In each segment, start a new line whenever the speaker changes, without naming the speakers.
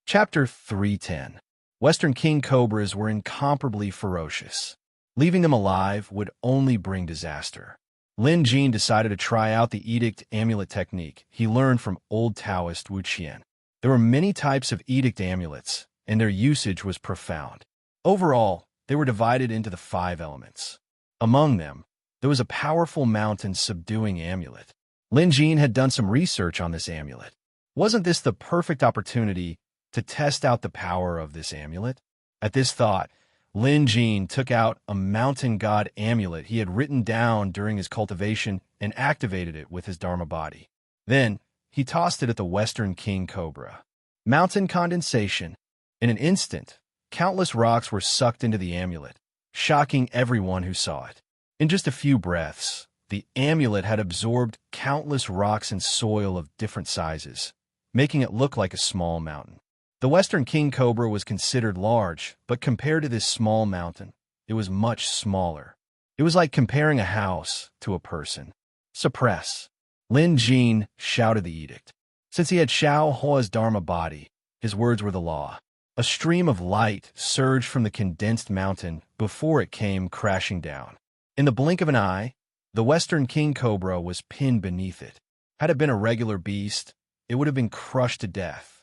Chapter 310. Western king cobras were incomparably ferocious. Leaving them alive would only bring disaster. Lin Jin decided to try out the edict amulet technique he learned from old Taoist Wu Qian. There were many types of edict amulets, and their usage was profound. Overall, they were divided into the 5 elements. Among them, there was a powerful mountain subduing amulet. Lin Jin had done some research on this amulet. Wasn't this the perfect opportunity to test out the power of this amulet? At this thought, Lin Jin took out a mountain god amulet he had written down during his cultivation and activated it with his Dharma body. Then, he tossed it at the Western king cobra. Mountain condensation. In an instant, countless rocks were sucked into the amulet, shocking everyone who saw it. In just a few breaths, the amulet had absorbed countless rocks and soil of different sizes, making it look like a small mountain. The Western king cobra was considered large, but compared to this small mountain, it was much smaller. It was like comparing a house to a person. Suppress. Lin Jin shouted the edict. Since he had Xiao Hua's Dharma body, his words were the law. A stream of light surged from the condensed mountain before it came crashing down. In the blink of an eye, the Western king cobra was pinned beneath it. Had it been a regular beast, it would have been crushed to death.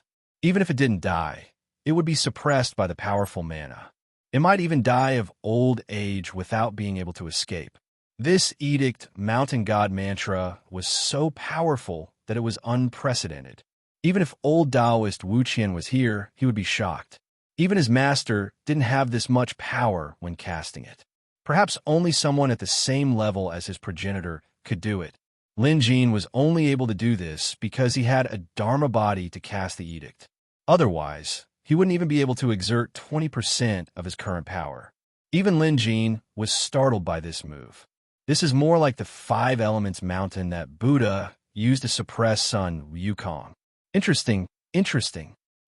Even if it didn't die, it would be suppressed by the powerful mana. It might even die of old age without being able to escape. This edict mountain god mantra was so powerful that it was unprecedented. Even if old Taoist Wu Qian was here, he would be shocked. Even his master didn't have this much power when casting it. Perhaps only someone at the same level as his progenitor could do it. Lin Jin was only able to do this because he had a Dharma body to cast the edict. Otherwise, he wouldn't even be able to exert 20% of his current power. Even Lin Jin was startled by this move. This is more like the 5 elements mountain that Buddha used to suppress Sun Wukong. Interesting.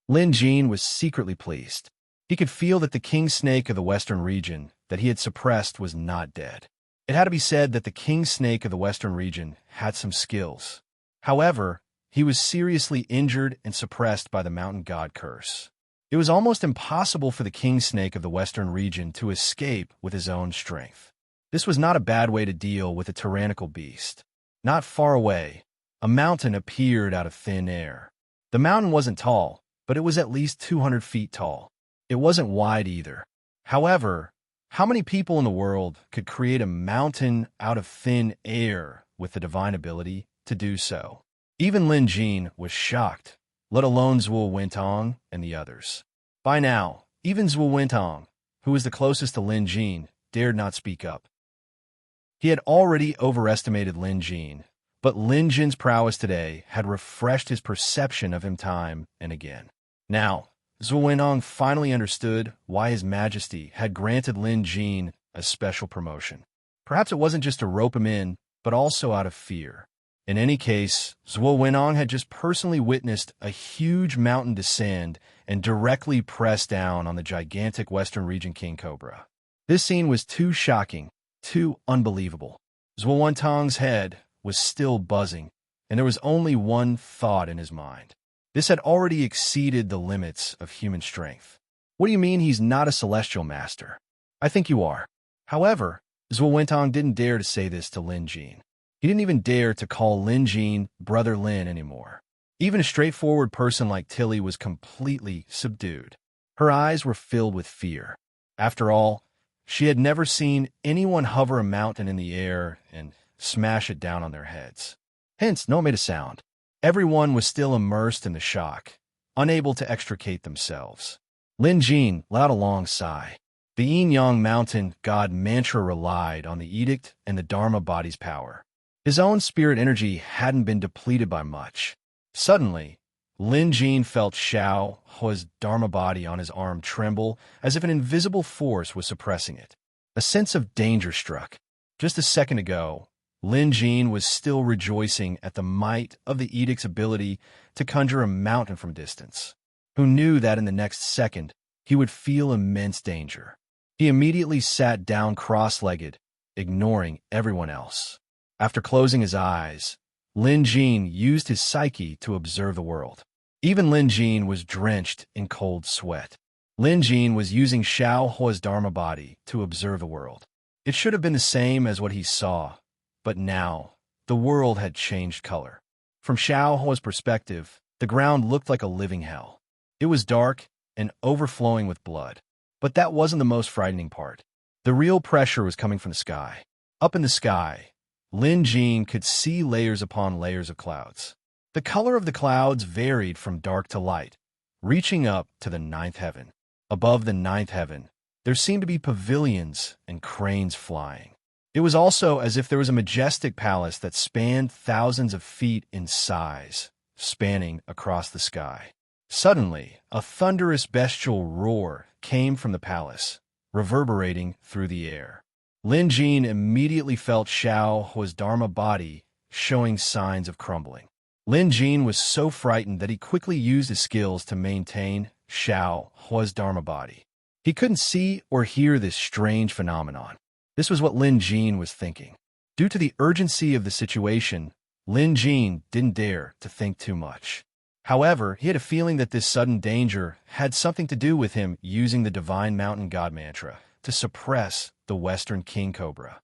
Lin Jin was secretly pleased. He could feel that the king snake of the western region that he had suppressed was not dead. It had to be said that the king snake of the western region had some skills. However, he was seriously injured and suppressed by the mountain god curse. It was almost impossible for the king snake of the western region to escape with his own strength. This was not a bad way to deal with a tyrannical beast. Not far away, a mountain appeared out of thin air. The mountain wasn't tall, but it was at least 200 feet tall. It wasn't wide either. However, how many people in the world could create a mountain out of thin air with the divine ability to do so? Even Lin Jin was shocked, let alone Zhuo Wentong and the others. By now, even Zhuo Wentong, who was the closest to Lin Jin, dared not speak up. He had already overestimated Lin Jin, but Lin Jin's prowess today had refreshed his perception of him time and again. Now, Zhuo Wentong finally understood why His Majesty had granted Lin Jin a special promotion. Perhaps it wasn't just to rope him in, but also out of fear. In any case, Zhuo Wentong had just personally witnessed a huge mountain descend and directly press down on the gigantic Western region king cobra. This scene was too shocking, too unbelievable. Zhuo Wentong's head was still buzzing, and there was only one thought in his mind. This had already exceeded the limits of human strength. What do you mean he's not a celestial master? I think you are. However, Zhuo Wentong didn't dare to say this to Lin Jin. He didn't even dare to call Lin Jin Brother Lin anymore. Even a straightforward person like Tilly was completely subdued. Her eyes were filled with fear. After all, she had never seen anyone hover a mountain in the air and smash it down on their heads. Hence, no one made a sound. Everyone was still immersed in the shock, unable to extricate themselves. Lin Jin let out a long sigh. The yin-yang mountain god mantra relied on the edict and the Dharma body's power. His own spirit energy hadn't been depleted by much. Suddenly, Lin Jin felt Xiao Hua's Dharma body on his arm tremble as if an invisible force was suppressing it. A sense of danger struck. Just a second ago, Lin Jin was still rejoicing at the might of the edict's ability to conjure a mountain from distance. Who knew that in the next second, he would feel immense danger. He immediately sat down cross-legged, ignoring everyone else. After closing his eyes, Lin Jin used his psyche to observe the world. Even Lin Jin was drenched in cold sweat. Lin Jin was using Xiao Hua's Dharma body to observe the world. It should have been the same as what he saw, but now the world had changed color. From Xiao Hua's perspective, the ground looked like a living hell. It was dark and overflowing with blood. But that wasn't the most frightening part. The real pressure was coming from the sky. Up in the sky, Lin Jin could see layers upon layers of clouds. The color of the clouds varied from dark to light, reaching up to the ninth heaven. Above the ninth heaven, there seemed to be pavilions and cranes flying. It was also as if there was a majestic palace that spanned thousands of feet in size, spanning across the sky. Suddenly, a thunderous bestial roar came from the palace, reverberating through the air. Lin Jin immediately felt Xiao Hua's Dharma body showing signs of crumbling. Lin Jin was so frightened that he quickly used his skills to maintain Xiao Hua's Dharma body. He couldn't see or hear this strange phenomenon. This was what Lin Jin was thinking. Due to the urgency of the situation, Lin Jin didn't dare to think too much. However, he had a feeling that this sudden danger had something to do with him using the Divine Mountain God mantra to suppress the Western King Cobra.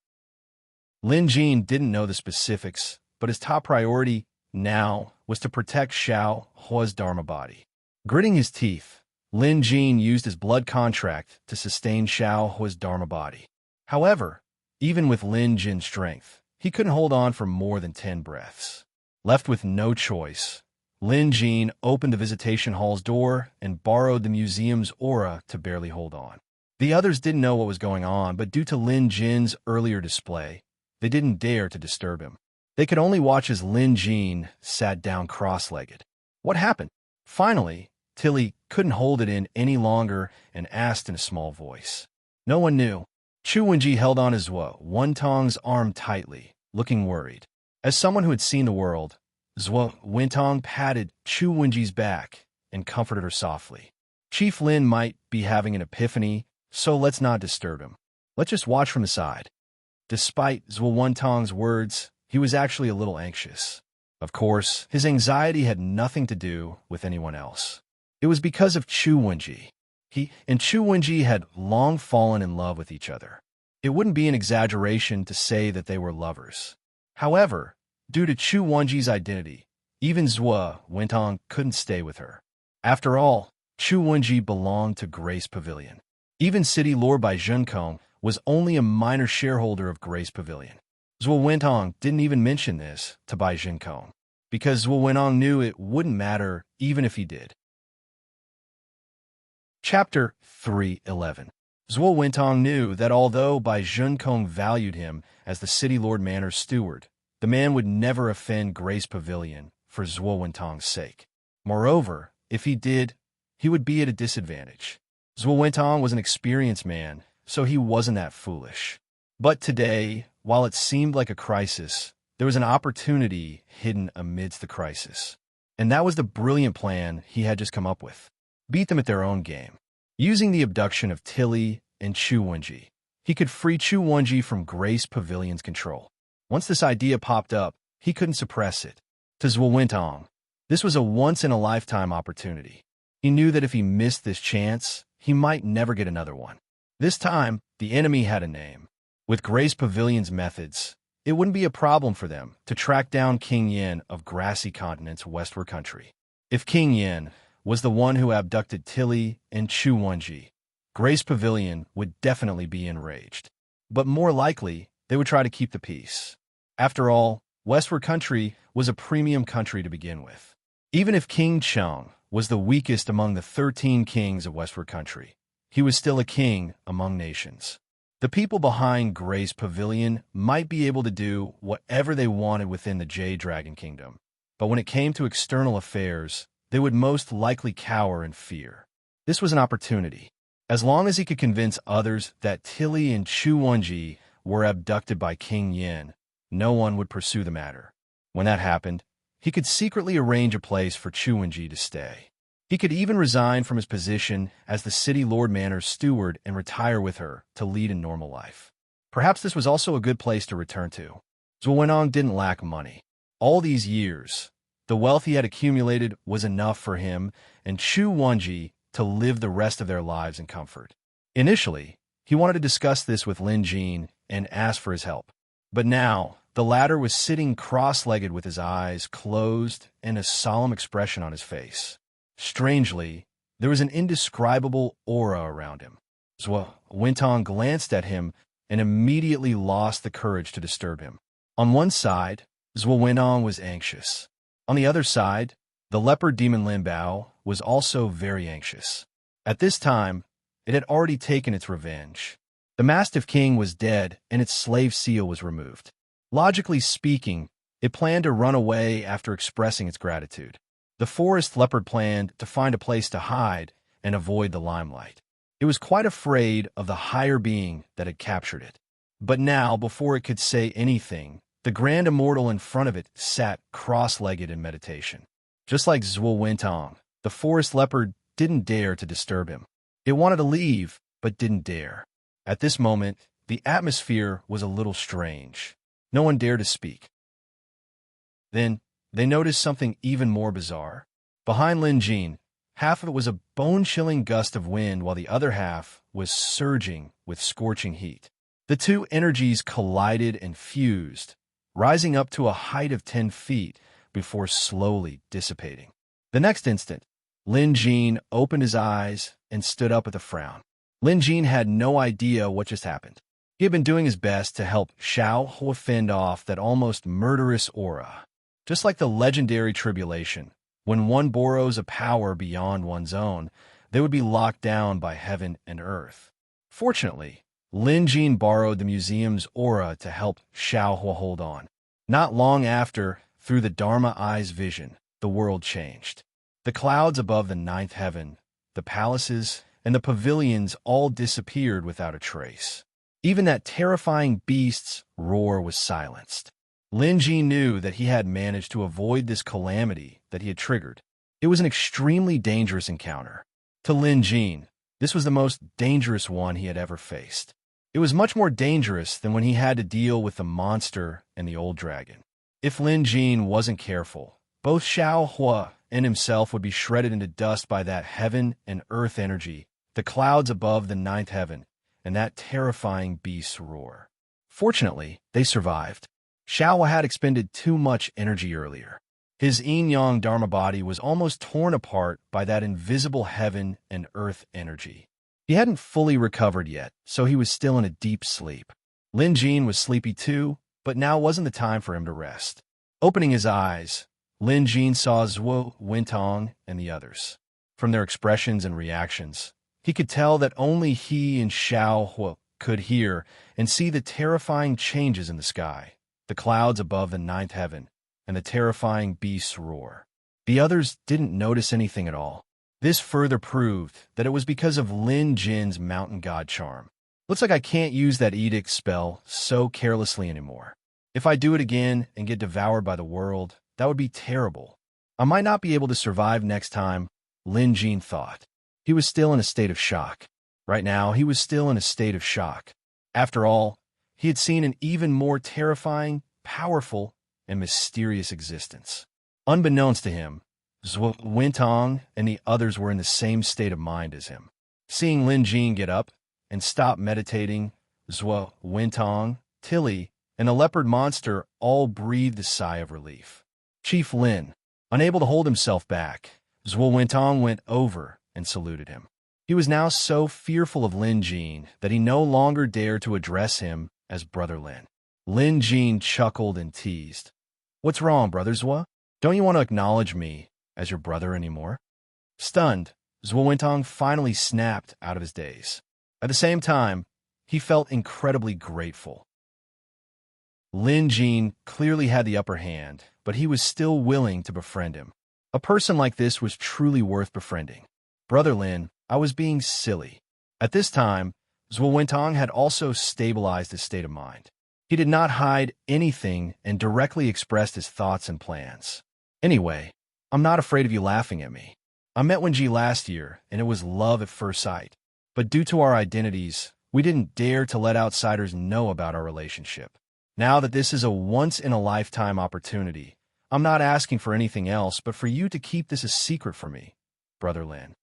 Lin Jin didn't know the specifics, but his top priority now was to protect Xiao Hua's Dharma body. Gritting his teeth, Lin Jin used his blood contract to sustain Xiao Hua's Dharma body. However, even with Lin Jin's strength, he couldn't hold on for more than 10 breaths. Left with no choice, Lin Jin opened the visitation hall's door and borrowed the museum's aura to barely hold on. The others didn't know what was going on, but due to Lin Jin's earlier display, they didn't dare to disturb him. They could only watch as Lin Jin sat down cross-legged. What happened? Finally, Tilly couldn't hold it in any longer and asked in a small voice. No one knew. Chu Wenji held on his Wentong's arm tightly, looking worried. As someone who had seen the world, Zhuo Wentong patted Chu Wenji's back and comforted her softly. Chief Lin might be having an epiphany, so let's not disturb him. Let's just watch from the side. Despite Zhuo Wentong's words, he was actually a little anxious. Of course, his anxiety had nothing to do with anyone else. It was because of Chu Wenji. He and Chu Wenji had long fallen in love with each other. It wouldn't be an exaggeration to say that they were lovers. However, due to Chu Wenji's identity, even Zhuo Wentong couldn't stay with her. After all, Chu Wenji belonged to Grace Pavilion. Even City Lord Bai Zhenkong was only a minor shareholder of Grace Pavilion. Zhuo Wentong didn't even mention this to Bai Zhenkong, because Zhuo Wentong knew it wouldn't matter even if he did. Chapter 3:11. Zhuo Wentong knew that although Bai Zhenkong valued him as the City Lord Manor's steward, the man would never offend Grace Pavilion for Zhuo Wentong's sake. Moreover, if he did, he would be at a disadvantage. Zhuo Wentong was an experienced man, so he wasn't that foolish. But today, while it seemed like a crisis, there was an opportunity hidden amidst the crisis. And that was the brilliant plan he had just come up with. Beat them at their own game. Using the abduction of Tilly and Chu Wenji, he could free Chu Wenji from Grace Pavilion's control. Once this idea popped up, he couldn't suppress it. To Zhuo Wentong, this was a once-in-a-lifetime opportunity. He knew that if he missed this chance, he might never get another one. This time, the enemy had a name. With Grace Pavilion's methods, it wouldn't be a problem for them to track down King Yin of Grassy Continent's westward country. If King Yin was the one who abducted Tilly and Chu Wenji, Grace Pavilion would definitely be enraged. But more likely, they would try to keep the peace. After all, westward country was a premium country to begin with. Even if King Cheng was the weakest among the 13 kings of westward country, he was still a king among nations. The people behind Grace Pavilion might be able to do whatever they wanted within the Jade Dragon Kingdom, but when it came to external affairs, they would most likely cower in fear. This was an opportunity. As long as he could convince others that Tilly and Chu Wenji were abducted by King Yin, no one would pursue the matter. When that happened, he could secretly arrange a place for Chu Wenji to stay. He could even resign from his position as the City Lord Manor's steward and retire with her to lead a normal life. Perhaps this was also a good place to return to. Zhuo Wentong didn't lack money. All these years, The wealth he had accumulated was enough for him and Chu Wenji to live the rest of their lives in comfort. Initially, he wanted to discuss this with Lin Jin and ask for his help. But now, the latter was sitting cross-legged with his eyes closed and a solemn expression on his face. Strangely, there was an indescribable aura around him. Zhuo Wintong glanced at him and immediately lost the courage to disturb him. On one side, Zhuo Wintong was anxious. On the other side, the leopard demon Lin Bao was also very anxious. At this time, it had already taken its revenge. The Mastiff King was dead and its slave seal was removed. Logically speaking, it planned to run away after expressing its gratitude. The forest leopard planned to find a place to hide and avoid the limelight. It was quite afraid of the higher being that had captured it. But now, before it could say anything, the grand immortal in front of it sat cross-legged in meditation. Just like Zhuo Wintong, the forest leopard didn't dare to disturb him. It wanted to leave, but didn't dare. At this moment, the atmosphere was a little strange. No one dared to speak. Then, they noticed something even more bizarre. Behind Lin Jin, half of it was a bone-chilling gust of wind while the other half was surging with scorching heat. The two energies collided and fused, rising up to a height of 10 feet before slowly dissipating. The next instant, Lin Jin opened his eyes and stood up with a frown. Lin Jin had no idea what just happened. He had been doing his best to help Xiao Hua fend off that almost murderous aura. Just like the legendary tribulation, when one borrows a power beyond one's own, they would be locked down by heaven and earth. Fortunately, Lin Jin borrowed the museum's aura to help Xiao Hua hold on. Not long after, through the Dharma Eye's vision, the world changed. The clouds above the ninth heaven, the palaces, and the pavilions all disappeared without a trace. Even that terrifying beast's roar was silenced. Lin Jin knew that he had managed to avoid this calamity that he had triggered. It was an extremely dangerous encounter. To Lin Jin, this was the most dangerous one he had ever faced. It was much more dangerous than when he had to deal with the monster and the old dragon. If Lin Jin wasn't careful, both Xiao Hua and himself would be shredded into dust by that heaven and earth energy, the clouds above the ninth heaven, and that terrifying beast's roar. Fortunately, they survived. Xiao Hua had expended too much energy earlier. His yin-yang dharma body was almost torn apart by that invisible heaven and earth energy. He hadn't fully recovered yet, so he was still in a deep sleep. Lin Jin was sleepy too, but now wasn't the time for him to rest. Opening his eyes, Lin Jin saw Zhuo Wintong and the others. From their expressions and reactions, he could tell that only he and Xiao Hua could hear and see the terrifying changes in the sky, the clouds above the ninth heaven, and the terrifying beast's roar. The others didn't notice anything at all. This further proved that it was because of Lin Jin's mountain god charm. Looks like I can't use that edict spell so carelessly anymore. If I do it again and get devoured by the world, that would be terrible. I might not be able to survive next time, Lin Jin thought. He was still in a state of shock. Right now, he was still in a state of shock. After all, he had seen an even more terrifying, powerful, and mysterious existence. Unbeknownst to him, Zhuo Wintong and the others were in the same state of mind as him. Seeing Lin Jin get up and stop meditating, Zhuo Wintong, Tilly, and the leopard monster all breathed a sigh of relief. Chief Lin, unable to hold himself back, Zhuo Wintong went over and saluted him. He was now so fearful of Lin Jin that he no longer dared to address him as Brother Lin. Lin Jin chuckled and teased. "What's wrong, Brother Zhuo? Don't you want to acknowledge me as your brother anymore?" Stunned, Zhuo Wintong finally snapped out of his daze. At the same time, he felt incredibly grateful. Lin Jin clearly had the upper hand, but he was still willing to befriend him. A person like this was truly worth befriending. "Brother Lin, I was being silly." At this time, Zhuo Wintong had also stabilized his state of mind. He did not hide anything and directly expressed his thoughts and plans. "Anyway, I'm not afraid of you laughing at me. I met Wenji last year, and it was love at first sight. But due to our identities, we didn't dare to let outsiders know about our relationship. Now that this is a once-in-a-lifetime opportunity, I'm not asking for anything else but for you to keep this a secret from me, Brother Lin.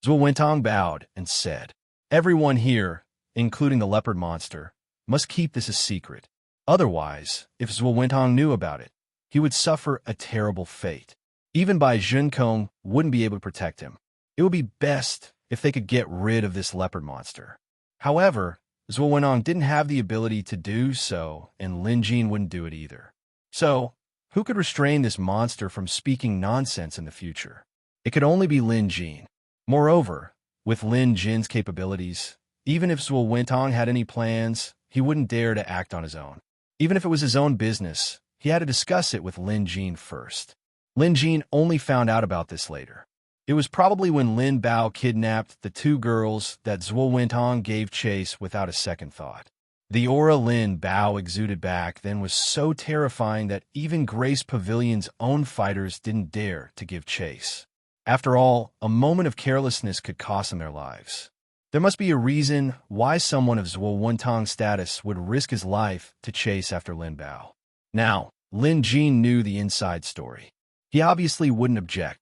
Zhuo Wentong bowed and said, everyone here, including the leopard monster, must keep this a secret. Otherwise, if Zhuo Wentong knew about it, he would suffer a terrible fate. Even Bai Junkong wouldn't be able to protect him. It would be best if they could get rid of this leopard monster. However, Zhuo Wentong didn't have the ability to do so, and Lin Jin wouldn't do it either. So, who could restrain this monster from speaking nonsense in the future? It could only be Lin Jin. Moreover, with Lin Jin's capabilities, even if Zhuo Wentong had any plans, he wouldn't dare to act on his own. Even if it was his own business, he had to discuss it with Lin Jin first. Lin Jin only found out about this later. It was probably when Lin Bao kidnapped the two girls that Zhuo Wentong gave chase without a second thought. The aura Lin Bao exuded back then was so terrifying that even Grace Pavilion's own fighters didn't dare to give chase. After all, a moment of carelessness could cost them their lives. There must be a reason why someone of Zhuo Wentong's status would risk his life to chase after Lin Bao. Now, Lin Jin knew the inside story. He obviously wouldn't object.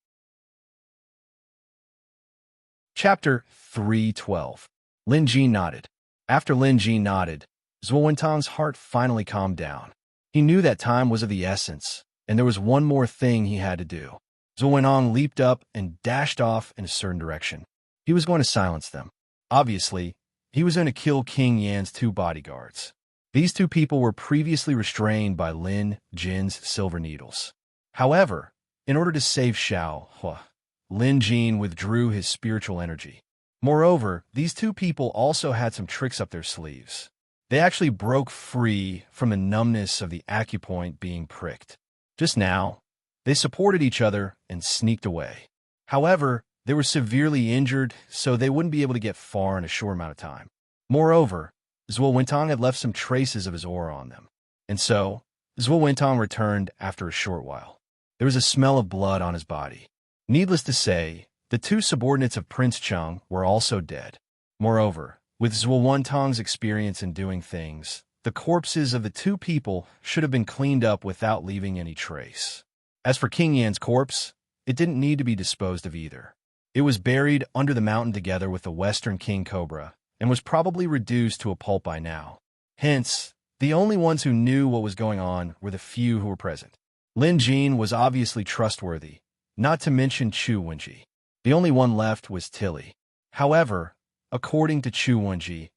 Chapter 312. Lin Jin nodded. After Lin Jin nodded, Zhuo Wentong's heart finally calmed down. He knew that time was of the essence, and there was one more thing he had to do. Zhuo Wentong leaped up and dashed off in a certain direction. He was going to silence them. Obviously, he was going to kill King Yan's two bodyguards. These two people were previously restrained by Lin Jin's silver needles. However, in order to save Xiao Hua, Lin Jin withdrew his spiritual energy. Moreover, these two people also had some tricks up their sleeves. They actually broke free from the numbness of the acupoint being pricked. Just now, they supported each other and sneaked away. However, they were severely injured, so they wouldn't be able to get far in a short amount of time. Moreover, Zhuo Wentong had left some traces of his aura on them. And so, Zhuo Wentong returned after a short while. There was a smell of blood on his body. Needless to say, the two subordinates of Prince Cheng were also dead. Moreover, with Zhuo Wentong's experience in doing things, the corpses of the two people should have been cleaned up without leaving any trace. As for King Yan's corpse, it didn't need to be disposed of either. It was buried under the mountain together with the Western King Cobra, and was probably reduced to a pulp by now. Hence, the only ones who knew what was going on were the few who were present. Lin Jin was obviously trustworthy, not to mention Chu Wenji. The only one left was Tilly. However, according to Chu Wenji,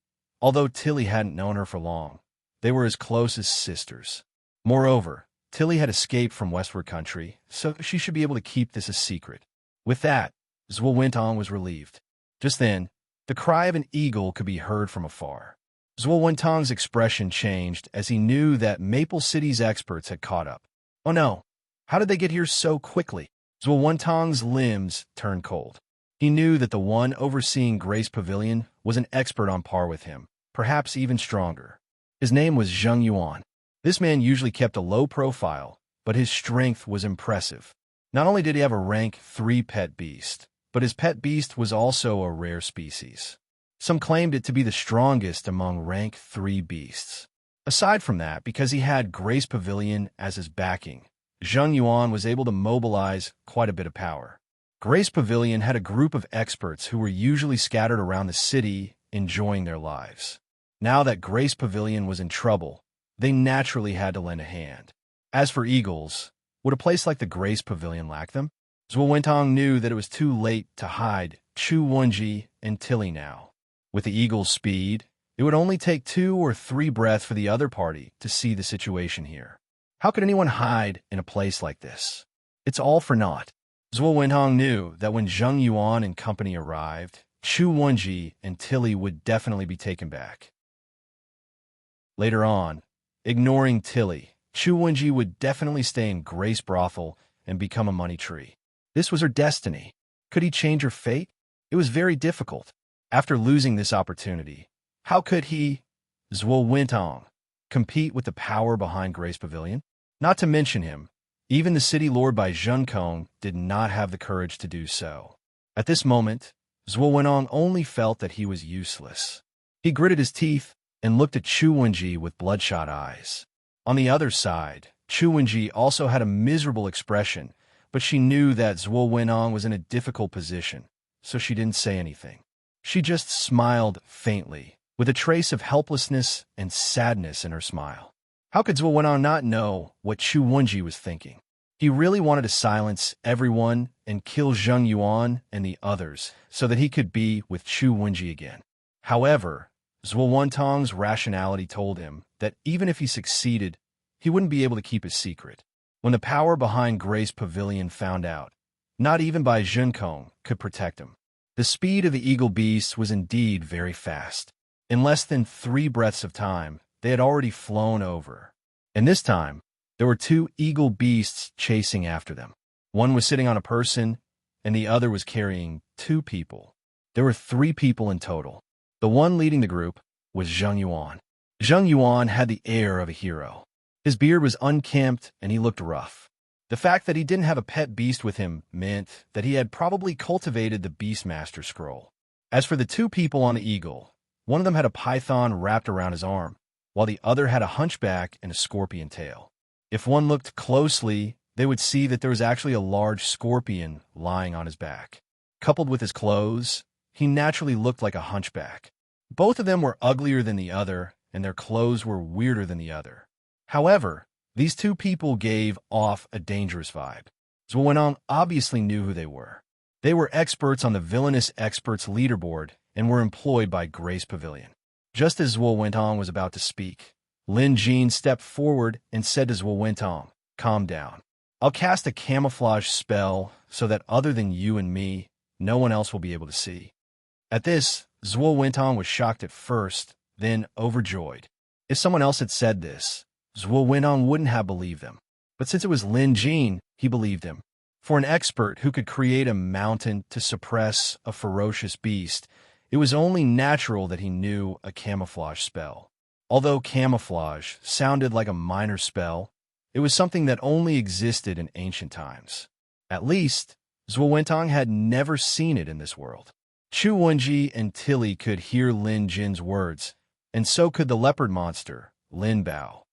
although Tilly hadn't known her for long, they were as close as sisters. Moreover, Tilly had escaped from Westward Country, so she should be able to keep this a secret. With that, Zhuo Wentong was relieved. Just then, the cry of an eagle could be heard from afar. Zhuo Wentong's expression changed as he knew that Maple City's experts had caught up. Oh no, how did they get here so quickly? Zhuo Wentong's limbs turned cold. He knew that the one overseeing Grace Pavilion was an expert on par with him, perhaps even stronger. His name was Zheng Yuan. This man usually kept a low profile, but his strength was impressive. Not only did he have a rank 3 pet beast, but his pet beast was also a rare species. Some claimed it to be the strongest among rank 3 beasts. Aside from that, because he had Grace Pavilion as his backing, Zheng Yuan was able to mobilize quite a bit of power. Grace Pavilion had a group of experts who were usually scattered around the city, enjoying their lives. Now that Grace Pavilion was in trouble, they naturally had to lend a hand. As for eagles, would a place like the Grace Pavilion lack them? Zhuo Wentong knew that it was too late to hide Chu Wenji and Tilly now. With the eagle's speed, it would only take 2 or 3 breaths for the other party to see the situation here. How could anyone hide in a place like this? It's all for naught. Zhuo Wentong knew that when Zheng Yuan and company arrived, Chu Wenji and Tilly would definitely be taken back. Later on, ignoring Tilly, Chu Wenji would definitely stay in Grace Brothel and become a money tree. This was her destiny. Could he change her fate? It was very difficult. After losing this opportunity, how could he, Zhuo Wentong, compete with the power behind Grace Pavilion? Not to mention him, even the city lord by Zhenkong did not have the courage to do so. At this moment, Zhuo Wentong only felt that he was useless. He gritted his teeth and looked at Chu Wenji with bloodshot eyes. On the other side, Chu Wenji also had a miserable expression, but she knew that Zhuo Wenong was in a difficult position, so she didn't say anything. She just smiled faintly, with a trace of helplessness and sadness in her smile. How could Zhuo Wenong not know what Chu Wenji was thinking? He really wanted to silence everyone and kill Zheng Yuan and the others so that he could be with Chu Wenji again. However, Zhuo Wentong's rationality told him that even if he succeeded, he wouldn't be able to keep his secret. When the power behind Grace Pavilion found out, not even Bai Junkong could protect him. The speed of the eagle beasts was indeed very fast. In less than 3 breaths of time, they had already flown over. And this time, there were 2 eagle beasts chasing after them. One was sitting on a person, and the other was carrying 2 people. There were 3 people in total. The one leading the group was Zheng Yuan. Zheng Yuan had the air of a hero. His beard was unkempt, and he looked rough. The fact that he didn't have a pet beast with him meant that he had probably cultivated the Beastmaster scroll. As for the 2 people on the eagle, one of them had a python wrapped around his arm, while the other had a hunchback and a scorpion tail. If one looked closely, they would see that there was actually a large scorpion lying on his back. Coupled with his clothes, he naturally looked like a hunchback. Both of them were uglier than the other, and their clothes were weirder than the other. However, these 2 people gave off a dangerous vibe. Zhuo Wenong obviously knew who they were. They were experts on the Villainous Experts leaderboard and were employed by Grace Pavilion. Just as Zhuo Wenong was about to speak, Lin Jin stepped forward and said to Zhuo Wenong, "Calm down. I'll cast a camouflage spell so that other than you and me, no one else will be able to see." At this, Zhuo Wenong was shocked at first, then overjoyed. If someone else had said this, Zhuo Wenong wouldn't have believed them. But since it was Lin Jin, he believed him. For an expert who could create a mountain to suppress a ferocious beast, it was only natural that he knew a camouflage spell. Although camouflage sounded like a minor spell, it was something that only existed in ancient times. At least, Zhuo Wenong had never seen it in this world. Chu Wenji and Tilly could hear Lin Jin's words, and so could the leopard monster, Lin Bao.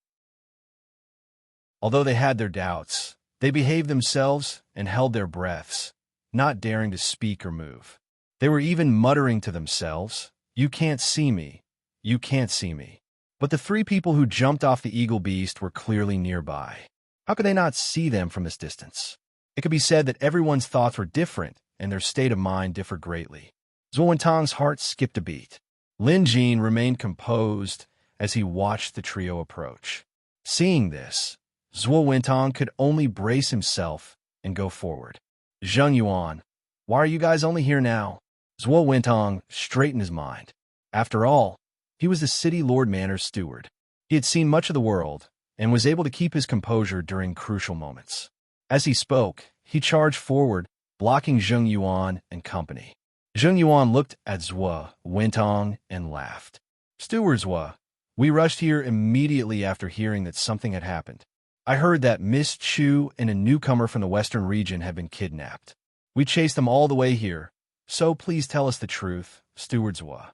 Although they had their doubts, they behaved themselves and held their breaths, not daring to speak or move. They were even muttering to themselves, "You can't see me. You can't see me." But the 3 people who jumped off the eagle beast were clearly nearby. How could they not see them from this distance? It could be said that everyone's thoughts were different and their state of mind differed greatly. Zhuo Wentong's heart skipped a beat. Lin Jin remained composed as he watched the trio approach. Seeing this, Zhuo Wentong could only brace himself and go forward. "Zheng Yuan, why are you guys only here now?" Zhuo Wentong straightened his mind. After all, he was the city Lord Manor's steward. He had seen much of the world and was able to keep his composure during crucial moments. As he spoke, he charged forward, blocking Zheng Yuan and company. Zheng Yuan looked at Zhuo Wentong and laughed. "Steward Zhuo, we rushed here immediately after hearing that something had happened. I heard that Miss Chu and a newcomer from the western region had been kidnapped. We chased them all the way here, so please tell us the truth, Steward Zhuo."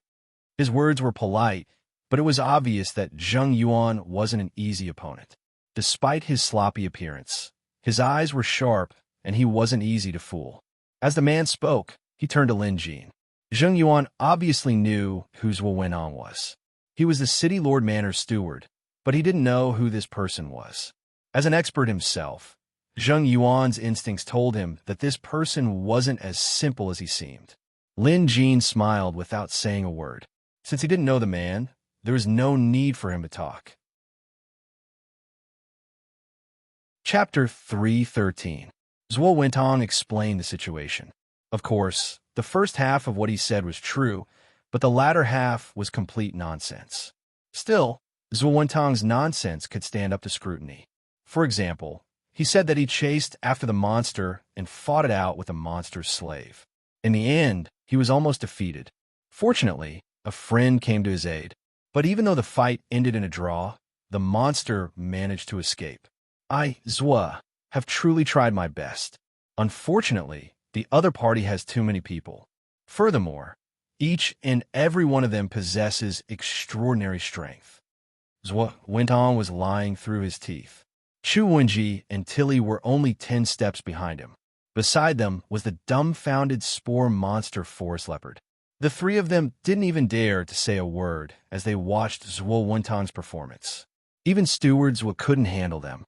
His words were polite, but it was obvious that Zheng Yuan wasn't an easy opponent. Despite his sloppy appearance, his eyes were sharp and he wasn't easy to fool. As the man spoke, he turned to Lin Jin. Zheng Yuan obviously knew who Zhuo Wenong was. He was the city Lord Manor's steward, but he didn't know who this person was. As an expert himself, Zheng Yuan's instincts told him that this person wasn't as simple as he seemed. Lin Jin smiled without saying a word. Since he didn't know the man, there was no need for him to talk. Chapter 313. Zhuo Wentong explained the situation. Of course, the first half of what he said was true, but the latter half was complete nonsense. Still, Zhuo Wentong's nonsense could stand up to scrutiny. For example, he said that he chased after the monster and fought it out with a monster's slave. In the end, he was almost defeated. Fortunately, a friend came to his aid. But even though the fight ended in a draw, the monster managed to escape. I, Zhuo, have truly tried my best. Unfortunately, the other party has too many people. Furthermore, each and every one of them possesses extraordinary strength. Zhuo Wentong was lying through his teeth. Chu Wenji and Tilly were only 10 steps behind him. Beside them was the dumbfounded spore monster forest leopard. The three of them didn't even dare to say a word as they watched Zhuo Wentang's performance. Even stewards couldn't handle them.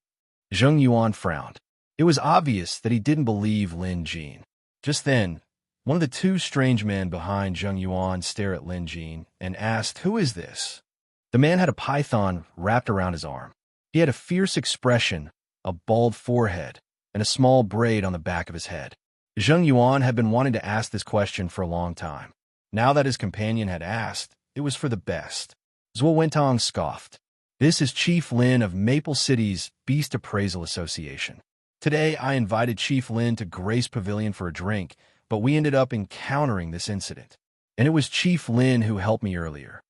Zheng Yuan frowned. It was obvious that he didn't believe Lin Jin. Just then, one of the two strange men behind Zheng Yuan stared at Lin Jin and asked, "Who is this?" The man had a python wrapped around his arm. He had a fierce expression, a bald forehead, and a small braid on the back of his head. Zheng Yuan had been wanting to ask this question for a long time. Now that his companion had asked, it was for the best. Zhuo Wentang scoffed. "This is Chief Lin of Maple City's Beast Appraisal Association. Today, I invited Chief Lin to Grace Pavilion for a drink, but we ended up encountering this incident. And it was Chief Lin who helped me earlier."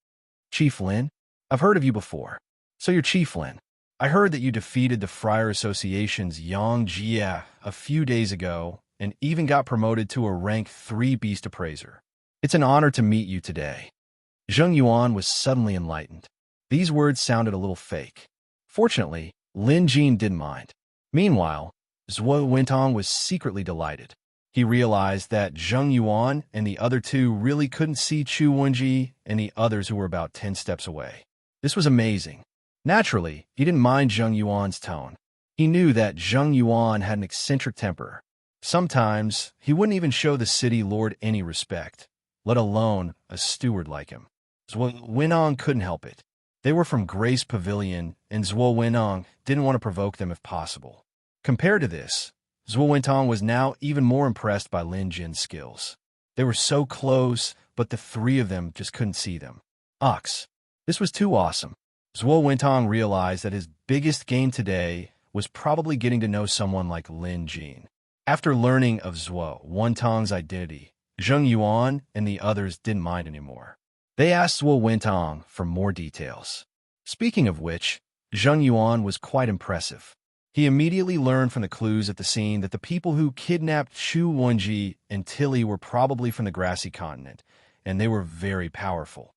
"Chief Lin? I've heard of you before. So you're Chief Lin. I heard that you defeated the Friar Association's Yang Jia a few days ago and even got promoted to a rank 3 beast appraiser. It's an honor to meet you today." Zheng Yuan was suddenly enlightened. These words sounded a little fake. Fortunately, Lin Jin didn't mind. Meanwhile, Zhuo Wentang was secretly delighted. He realized that Zheng Yuan and the other two really couldn't see Chu Wenji and the others who were about 10 steps away. This was amazing. Naturally, he didn't mind Zheng Yuan's tone. He knew that Zheng Yuan had an eccentric temper. Sometimes, he wouldn't even show the city lord any respect, let alone a steward like him. Zhuo Wentang couldn't help it. They were from Grace Pavilion, and Zhuo Wentang didn't want to provoke them if possible. Compared to this, Zhuo Wentang was now even more impressed by Lin Jin's skills. They were so close, but the three of them just couldn't see them. Ox. This was too awesome. Zhuo Wentang realized that his biggest game today was probably getting to know someone like Lin Jin. After learning of Zhuo Wentang's identity, Zheng Yuan and the others didn't mind anymore. They asked Zhuo Wentang for more details. Speaking of which, Zheng Yuan was quite impressive. He immediately learned from the clues at the scene that the people who kidnapped Chu Wenji and Tilly were probably from the grassy continent, and they were very powerful.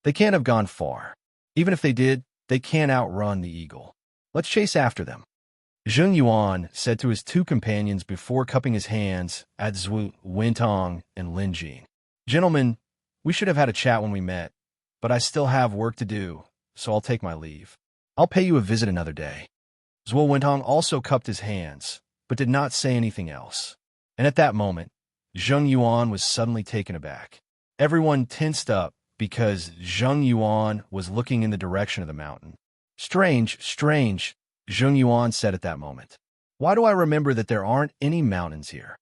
They can't have gone far. Even if they did, they can't outrun the eagle. Let's chase after them. Zheng Yuan said to his two companions before cupping his hands at Zhuo Wentang and Lin Jin. "Gentlemen, we should have had a chat when we met, but I still have work to do, so I'll take my leave. I'll pay you a visit another day." Zhuo Wentang also cupped his hands, but did not say anything else. And at that moment, Zheng Yuan was suddenly taken aback. Everyone tensed up because Zheng Yuan was looking in the direction of the mountain. Strange, Zheng Yuan said at that moment. "Why do I remember that there aren't any mountains here?"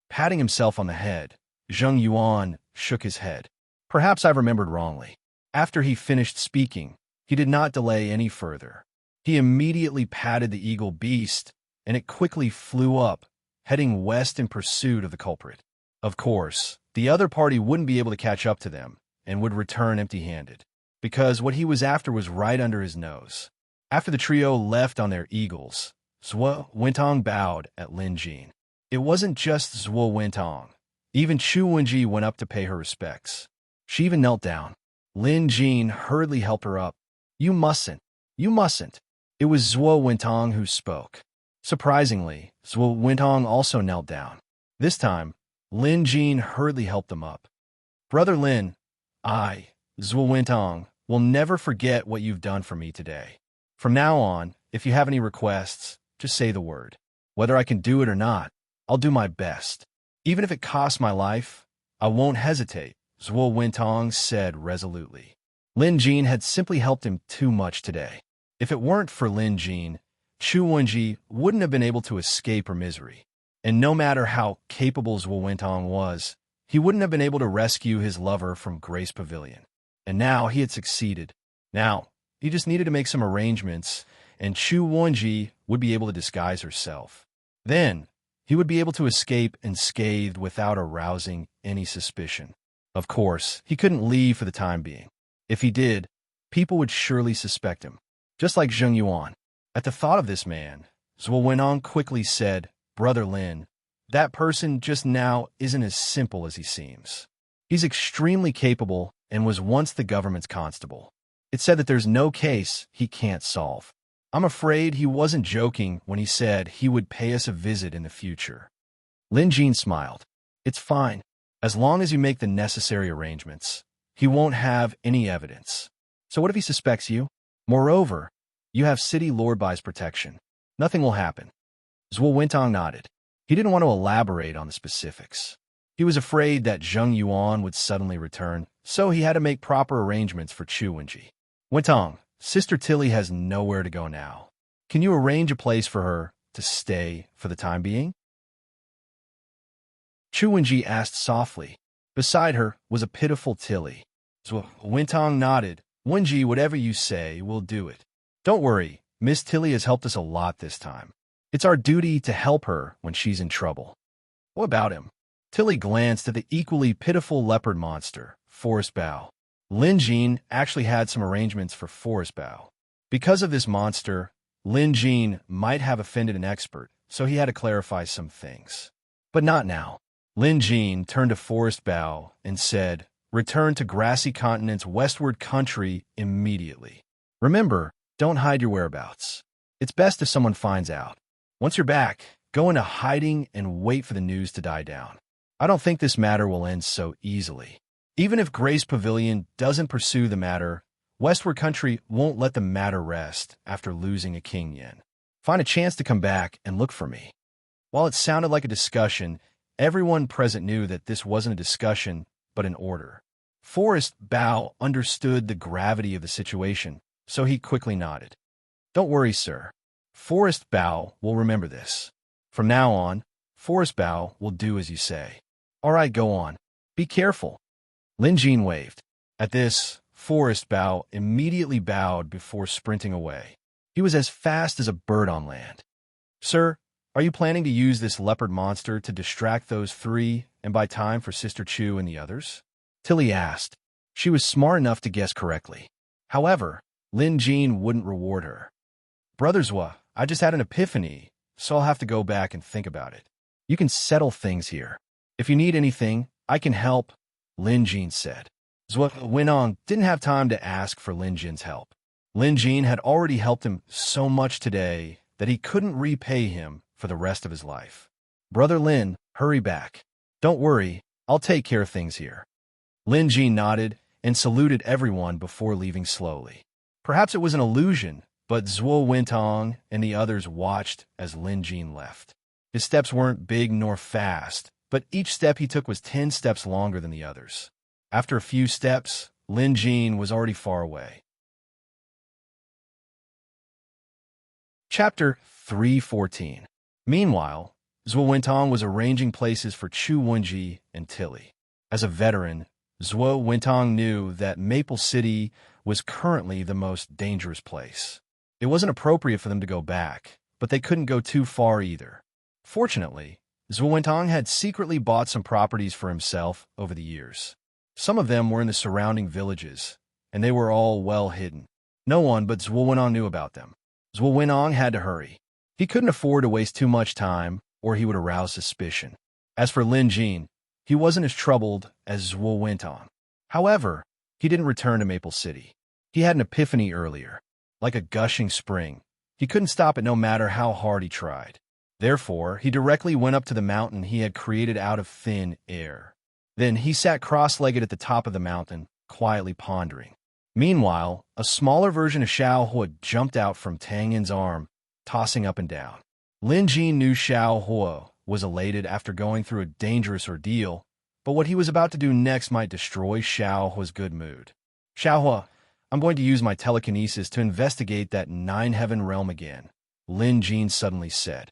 Patting himself on the head, Zheng Yuan shook his head. "Perhaps I've remembered wrongly." After he finished speaking, he did not delay any further. He immediately patted the eagle beast, and it quickly flew up, heading west in pursuit of the culprit. Of course, the other party wouldn't be able to catch up to them and would return empty-handed, because what he was after was right under his nose. After the trio left on their eagles, Zhuo Wentang bowed at Lin Jin. It wasn't just Zhuo Wentang. Even Chu Wenji went up to pay her respects. She even knelt down. Lin Jin hurriedly helped her up. You mustn't. It was Zhuo Wentang who spoke. Surprisingly, Zhuo Wentang also knelt down. This time, Lin Jin hurriedly helped them up. "Brother Lin, I, Zhuo Wentang, will never forget what you've done for me today. From now on, if you have any requests, just say the word. Whether I can do it or not, I'll do my best. Even if it costs my life, I won't hesitate," Zhuo Wentang said resolutely. Lin Jin had simply helped him too much today. If it weren't for Lin Jin, Chu Wenji wouldn't have been able to escape her misery. And no matter how capable Zhuo Wentang was, he wouldn't have been able to rescue his lover from Grace Pavilion. And now he had succeeded. Now, he just needed to make some arrangements, and Chu Wenji would be able to disguise herself. Then, he would be able to escape unscathed without arousing any suspicion. Of course, he couldn't leave for the time being. If he did, people would surely suspect him, just like Zheng Yuan. At the thought of this man, Zhuo Wentang quickly said, "Brother Lin, that person just now isn't as simple as he seems. He's extremely capable and was once the government's constable. It's said that there's no case he can't solve. I'm afraid he wasn't joking when he said he would pay us a visit in the future. Lin Jin smiled. It's fine. As long as you make the necessary arrangements, he won't have any evidence. So what if he suspects you? Moreover, you have City Lord Bai's protection. Nothing will happen. Zhuo Wentong nodded. He didn't want to elaborate on the specifics. He was afraid that Zheng Yuan would suddenly return, so he had to make proper arrangements for Chu Wenji. Wentong, Sister Tilly has nowhere to go now. Can you arrange a place for her to stay for the time being? Chu Wenji asked softly. Beside her was a pitiful Tilly. Zhuo Wentong nodded. Wenji, whatever you say, we'll do it. Don't worry, Miss Tilly has helped us a lot this time. It's our duty to help her when she's in trouble. What about him? Tilly glanced at the equally pitiful leopard monster, Forest Bow. Lin Jin actually had some arrangements for Forest Bow. Because of this monster, Lin Jin might have offended an expert, so he had to clarify some things. But not now. Lin Jin turned to Forest Bow and said, return to Grassy Continent's westward country immediately. Remember, don't hide your whereabouts. It's best if someone finds out. Once you're back, go into hiding and wait for the news to die down. I don't think this matter will end so easily. Even if Grace Pavilion doesn't pursue the matter, Westward Country won't let the matter rest after losing a King Yin. Find a chance to come back and look for me. While it sounded like a discussion, everyone present knew that this wasn't a discussion, but an order. Forest Bow understood the gravity of the situation, so he quickly nodded. Don't worry, sir. Forest Bow will remember this. From now on, Forest Bow will do as you say. All right, go on. Be careful. Lin Jin waved. At this, Forest Bow immediately bowed before sprinting away. He was as fast as a bird on land. Sir, are you planning to use this leopard monster to distract those three and buy time for Sister Chu and the others? Tilly asked. She was smart enough to guess correctly. However, Lin Jin wouldn't reward her. Brother Zhuo, I just had an epiphany, so I'll have to go back and think about it. You can settle things here. If you need anything, I can help, Lin Jin said. Zhuo Wenong didn't have time to ask for Lin Jin's help. Lin Jin had already helped him so much today that he couldn't repay him for the rest of his life. Brother Lin, hurry back. Don't worry, I'll take care of things here. Lin Jin nodded and saluted everyone before leaving slowly. Perhaps it was an illusion, but Zhuo Wentong and the others watched as Lin Jin left. His steps weren't big nor fast, but each step he took was 10 steps longer than the others. After a few steps, Lin Jin was already far away. Chapter 314. Meanwhile, Zhuo Wentong was arranging places for Chu Wenji and Tilly. As a veteran, Zhuo Wentong knew that Maple City was currently the most dangerous place. It wasn't appropriate for them to go back, but they couldn't go too far either. Fortunately, Zhuo Wentong had secretly bought some properties for himself over the years. Some of them were in the surrounding villages, and they were all well hidden. No one but Zhuo Wentong knew about them. Zhuo Wentong had to hurry. He couldn't afford to waste too much time, or he would arouse suspicion. As for Lin Jin, he wasn't as troubled as Zhuo Wentong. However, he didn't return to Maple City. He had an epiphany earlier. Like a gushing spring, he couldn't stop it no matter how hard he tried. Therefore, he directly went up to the mountain he had created out of thin air. Then he sat cross-legged at the top of the mountain, quietly pondering. Meanwhile, a smaller version of Xiao Hua jumped out from Tang Yin's arm, tossing up and down. Lin Jin knew Xiao Hua was elated after going through a dangerous ordeal, but what he was about to do next might destroy Xiao Hua's good mood. Xiao Hua, I'm going to use my telekinesis to investigate that nine-heaven realm again, Lin Jin suddenly said.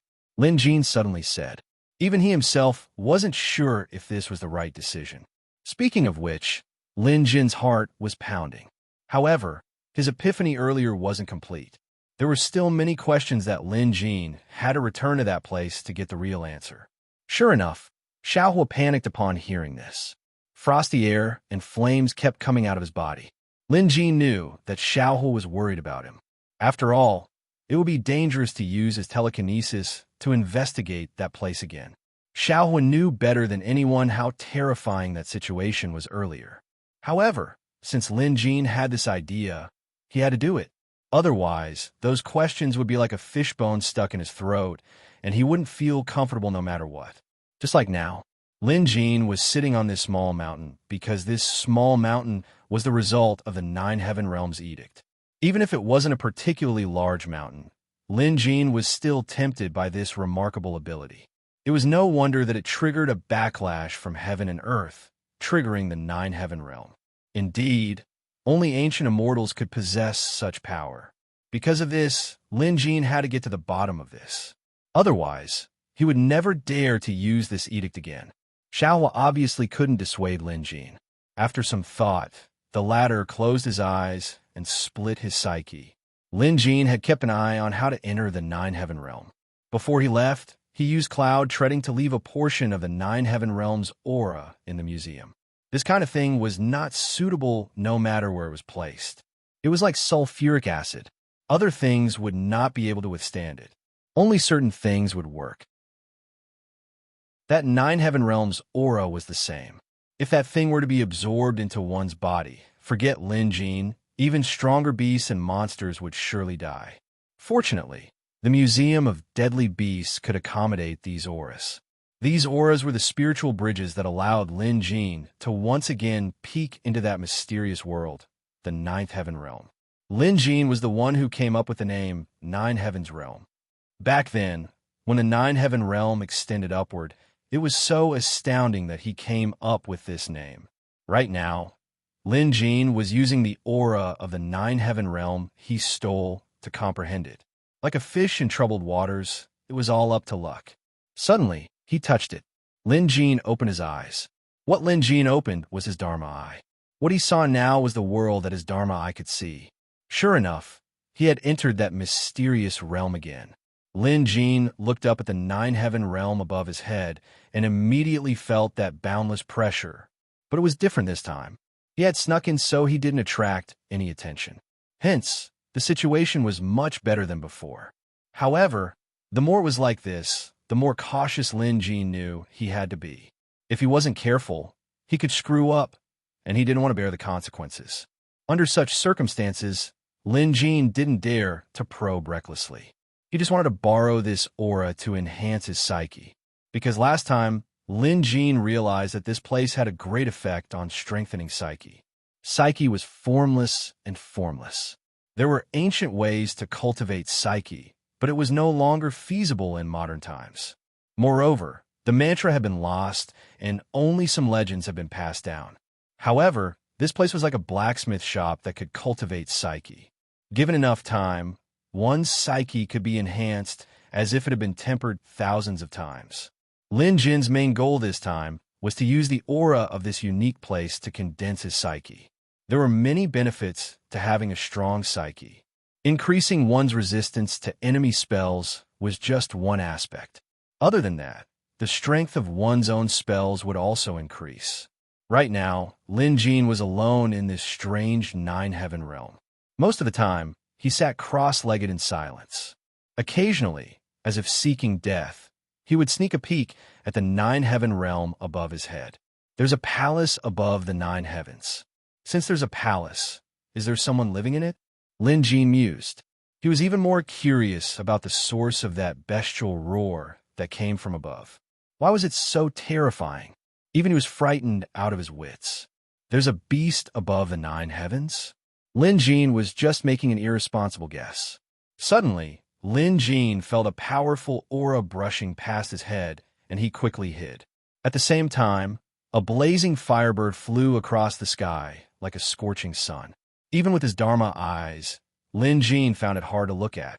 Even he himself wasn't sure if this was the right decision. Speaking of which, Lin Jin's heart was pounding. However, his epiphany earlier wasn't complete. There were still many questions that Lin Jin had to return to that place to get the real answer. Sure enough, Xiao Hua panicked upon hearing this. Frosty air and flames kept coming out of his body. Lin Jin knew that Xiao Hua was worried about him. After all, it would be dangerous to use his telekinesis to investigate that place again. Xiao Hua knew better than anyone how terrifying that situation was earlier. However, since Lin Jin had this idea, he had to do it. Otherwise, those questions would be like a fishbone stuck in his throat, and he wouldn't feel comfortable no matter what. Just like now, Lin Jin was sitting on this small mountain because this small mountain was the result of the Nine Heaven Realms edict. Even if it wasn't a particularly large mountain, Lin Jin was still tempted by this remarkable ability. It was no wonder that it triggered a backlash from heaven and earth, triggering the Nine Heaven Realm. Indeed, only ancient immortals could possess such power. Because of this, Lin Jin had to get to the bottom of this. Otherwise, he would never dare to use this edict again. Xiaohua obviously couldn't dissuade Lin Jin. After some thought, the latter closed his eyes and split his psyche. Lin Jin had kept an eye on how to enter the Nine Heaven Realm. Before he left, he used cloud treading to leave a portion of the Nine Heaven Realm's aura in the museum. This kind of thing was not suitable no matter where it was placed. It was like sulfuric acid. Other things would not be able to withstand it. Only certain things would work. That Nine Heaven Realm's aura was the same. If that thing were to be absorbed into one's body, forget Lin Jin, even stronger beasts and monsters would surely die. Fortunately, the Museum of Deadly Beasts could accommodate these auras. These auras were the spiritual bridges that allowed Lin Jin to once again peek into that mysterious world, the Ninth Heaven Realm. Lin Jin was the one who came up with the name Nine Heavens Realm. Back then, when the Nine Heaven Realm extended upward, it was so astounding that he came up with this name. Right now, Lin Jin was using the aura of the Nine Heaven Realm he stole to comprehend it. Like a fish in troubled waters, it was all up to luck. Suddenly, he touched it. Lin Jin opened his eyes. What Lin Jin opened was his Dharma eye. What he saw now was the world that his Dharma eye could see. Sure enough, he had entered that mysterious realm again. Lin Jin looked up at the Nine Heaven Realm above his head and immediately felt that boundless pressure. But it was different this time. He had snuck in so he didn't attract any attention. Hence, the situation was much better than before. However, the more it was like this, the more cautious Lin Jin knew he had to be. If he wasn't careful, he could screw up, and he didn't want to bear the consequences. Under such circumstances, Lin Jin didn't dare to probe recklessly. He just wanted to borrow this aura to enhance his psyche. Because last time, Lin Jin realized that this place had a great effect on strengthening psyche. Psyche was formless and formless. There were ancient ways to cultivate psyche, but it was no longer feasible in modern times. Moreover, the mantra had been lost, and only some legends had been passed down. However, this place was like a blacksmith shop that could cultivate psyche. Given enough time, one's psyche could be enhanced as if it had been tempered thousands of times. Lin Jin's main goal this time was to use the aura of this unique place to condense his psyche. There were many benefits to having a strong psyche. Increasing one's resistance to enemy spells was just one aspect. Other than that, the strength of one's own spells would also increase. Right now, Lin Jin was alone in this strange Nine Heaven Realm. Most of the time, he sat cross-legged in silence. Occasionally, as if seeking death, he would sneak a peek at the Nine Heaven Realm above his head. There's a palace above the Nine Heavens. Since there's a palace, is there someone living in it? Lin Jin mused. He was even more curious about the source of that bestial roar that came from above. Why was it so terrifying? Even he was frightened out of his wits. There's a beast above the Nine Heavens? Lin Jin was just making an irresponsible guess. Suddenly, Lin Jin felt a powerful aura brushing past his head, and he quickly hid. At the same time, a blazing firebird flew across the sky like a scorching sun. Even with his Dharma eyes, Lin Jin found it hard to look at.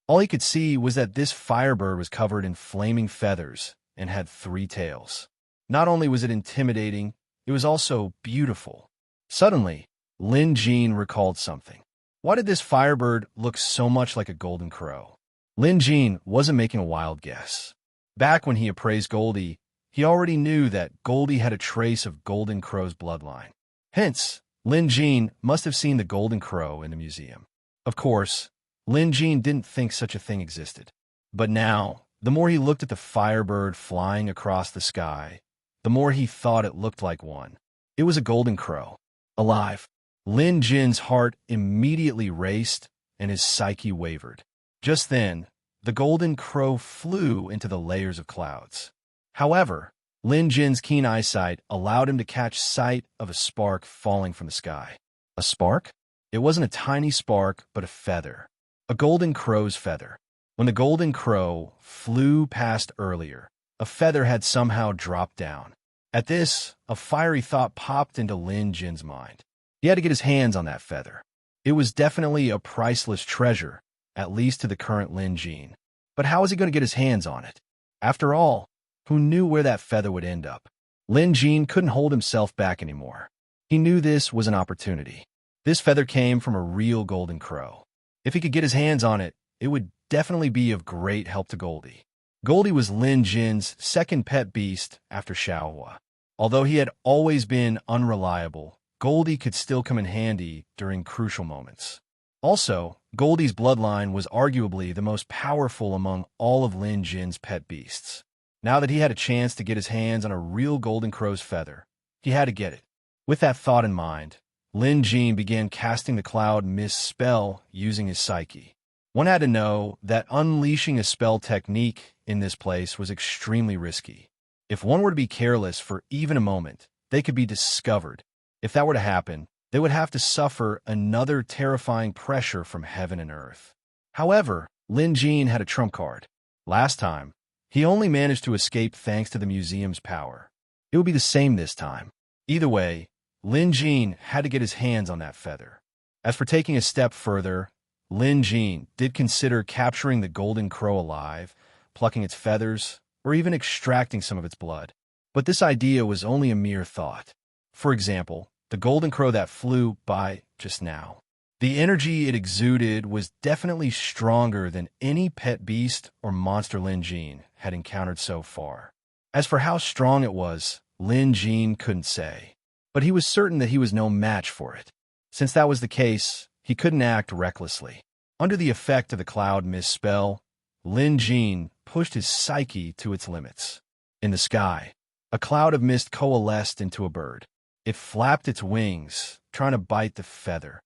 All he could see was that this firebird was covered in flaming feathers and had 3 tails. Not only was it intimidating, it was also beautiful. Suddenly, Lin Jin recalled something. Why did this firebird look so much like a golden crow? Lin Jin wasn't making a wild guess. Back when he appraised Goldie, he already knew that Goldie had a trace of Golden Crow's bloodline. Hence, Lin Jin must have seen the Golden Crow in the museum. Of course, Lin Jin didn't think such a thing existed. But now, the more he looked at the firebird flying across the sky, the more he thought it looked like one. It was a golden crow, alive. Lin Jin's heart immediately raced and his psyche wavered. Just then, the golden crow flew into the layers of clouds. However, Lin Jin's keen eyesight allowed him to catch sight of a spark falling from the sky. A spark? It wasn't a tiny spark, but a feather. A golden crow's feather. When the golden crow flew past earlier, a feather had somehow dropped down. At this, a fiery thought popped into Lin Jin's mind. He had to get his hands on that feather. It was definitely a priceless treasure, at least to the current Lin Jin. But how was he going to get his hands on it? After all, who knew where that feather would end up? Lin Jin couldn't hold himself back anymore. He knew this was an opportunity. This feather came from a real golden crow. If he could get his hands on it, it would definitely be of great help to Goldie. Goldie was Lin Jin's second pet beast after Xiaohua. Although he had always been unreliable, Goldie could still come in handy during crucial moments. Also, Goldie's bloodline was arguably the most powerful among all of Lin Jin's pet beasts. Now that he had a chance to get his hands on a real golden crow's feather, he had to get it. With that thought in mind, Lin Jin began casting the cloud mist spell using his psyche. One had to know that unleashing a spell technique in this place was extremely risky. If one were to be careless for even a moment, they could be discovered. If that were to happen, they would have to suffer another terrifying pressure from heaven and earth. However, Lin Jin had a trump card. Last time, he only managed to escape thanks to the museum's power. It would be the same this time. Either way, Lin Jin had to get his hands on that feather. As for taking a step further, Lin Jin did consider capturing the golden crow alive, plucking its feathers, or even extracting some of its blood. But this idea was only a mere thought. For example, the golden crow that flew by just now. The energy it exuded was definitely stronger than any pet beast or monster Lin Jin had encountered so far. As for how strong it was, Lin Jin couldn't say. But he was certain that he was no match for it. Since that was the case, he couldn't act recklessly. Under the effect of the cloud mist spell, Lin Jin pushed his psyche to its limits. In the sky, a cloud of mist coalesced into a bird. It flapped its wings, trying to bite the feather.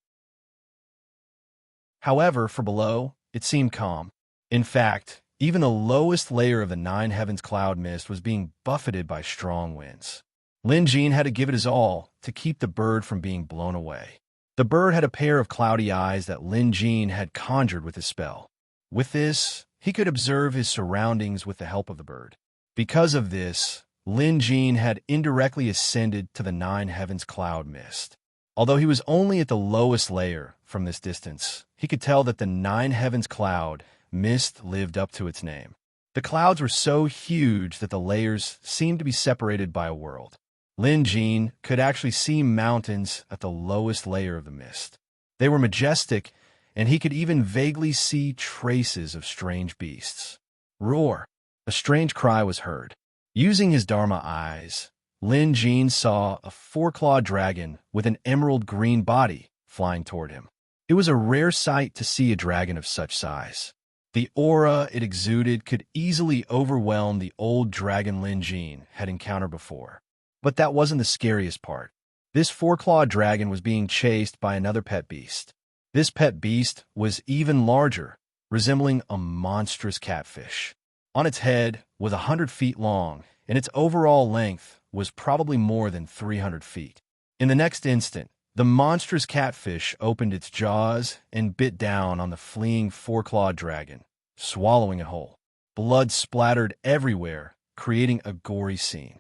However, for below, it seemed calm. In fact, even the lowest layer of the nine heavens cloud mist was being buffeted by strong winds. Lin Jin had to give it his all to keep the bird from being blown away. The bird had a pair of cloudy eyes that Lin Jin had conjured with his spell. With this, he could observe his surroundings with the help of the bird. Because of this, Lin Jin had indirectly ascended to the nine heavens cloud mist. Although he was only at the lowest layer from this distance, he could tell that the nine heavens cloud mist lived up to its name. The clouds were so huge that the layers seemed to be separated by a world. Lin Jin could actually see mountains at the lowest layer of the mist. They were majestic, and he could even vaguely see traces of strange beasts. Roar! A strange cry was heard. Using his Dharma eyes, Lin Jin saw a four-clawed dragon with an emerald green body flying toward him. It was a rare sight to see a dragon of such size. The aura it exuded could easily overwhelm the old dragon Lin Jin had encountered before. But that wasn't the scariest part. This four-clawed dragon was being chased by another pet beast. This pet beast was even larger, resembling a monstrous catfish. On its head was 100 feet long, and its overall length was probably more than 300 feet. In the next instant, the monstrous catfish opened its jaws and bit down on the fleeing four-clawed dragon, swallowing it whole. Blood splattered everywhere, creating a gory scene.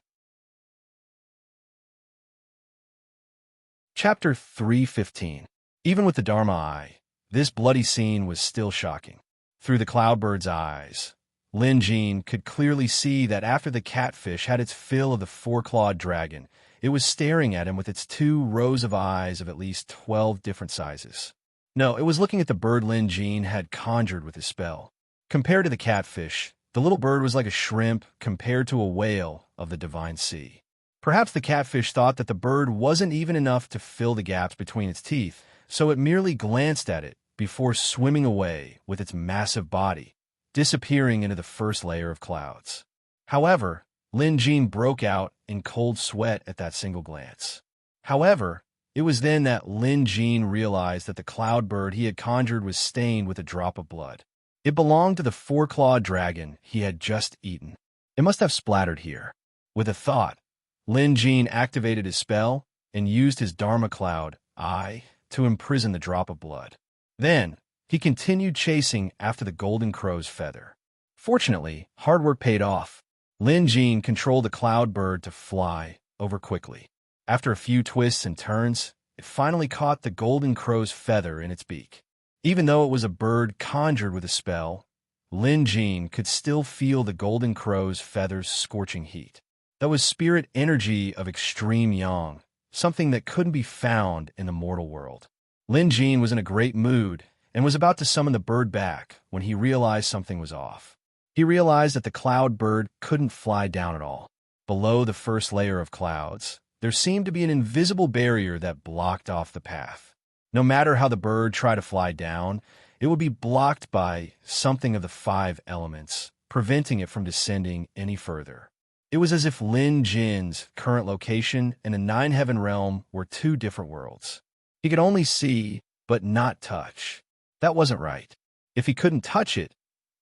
Chapter 315. Even with the Dharma eye, this bloody scene was still shocking. Through the cloudbird's eyes, Lin Jin could clearly see that after the catfish had its fill of the four-clawed dragon, it was staring at him with its 2 rows of eyes of at least 12 different sizes. No, it was looking at the bird Lin Jin had conjured with his spell. Compared to the catfish, the little bird was like a shrimp compared to a whale of the divine sea. Perhaps the catfish thought that the bird wasn't even enough to fill the gaps between its teeth, so it merely glanced at it before swimming away with its massive body, disappearing into the first layer of clouds. However, Lin Jin broke out in cold sweat at that single glance. However, It was then that Lin Jin realized that the cloud bird he had conjured was stained with a drop of blood. It belonged to the four-clawed dragon he had just eaten. It must have splattered here. With a thought, Lin Jin activated his spell and used his Dharma Cloud eye to imprison the drop of blood. Then, he continued chasing after the golden crow's feather. Fortunately, hard work paid off. Lin Jin controlled the cloud bird to fly over quickly. After a few twists and turns, it finally caught the golden crow's feather in its beak. Even though it was a bird conjured with a spell, Lin Jin could still feel the golden crow's feathers' scorching heat. That was spirit energy of extreme yang, something that couldn't be found in the mortal world. Lin Jin was in a great mood and was about to summon the bird back when he realized something was off. He realized that the cloud bird couldn't fly down at all. Below the first layer of clouds, there seemed to be an invisible barrier that blocked off the path. No matter how the bird tried to fly down, it would be blocked by something of the five elements, preventing it from descending any further. It was as if Lin Jin's current location and the nine-heaven realm were two different worlds. He could only see, but not touch. That wasn't right. If he couldn't touch it,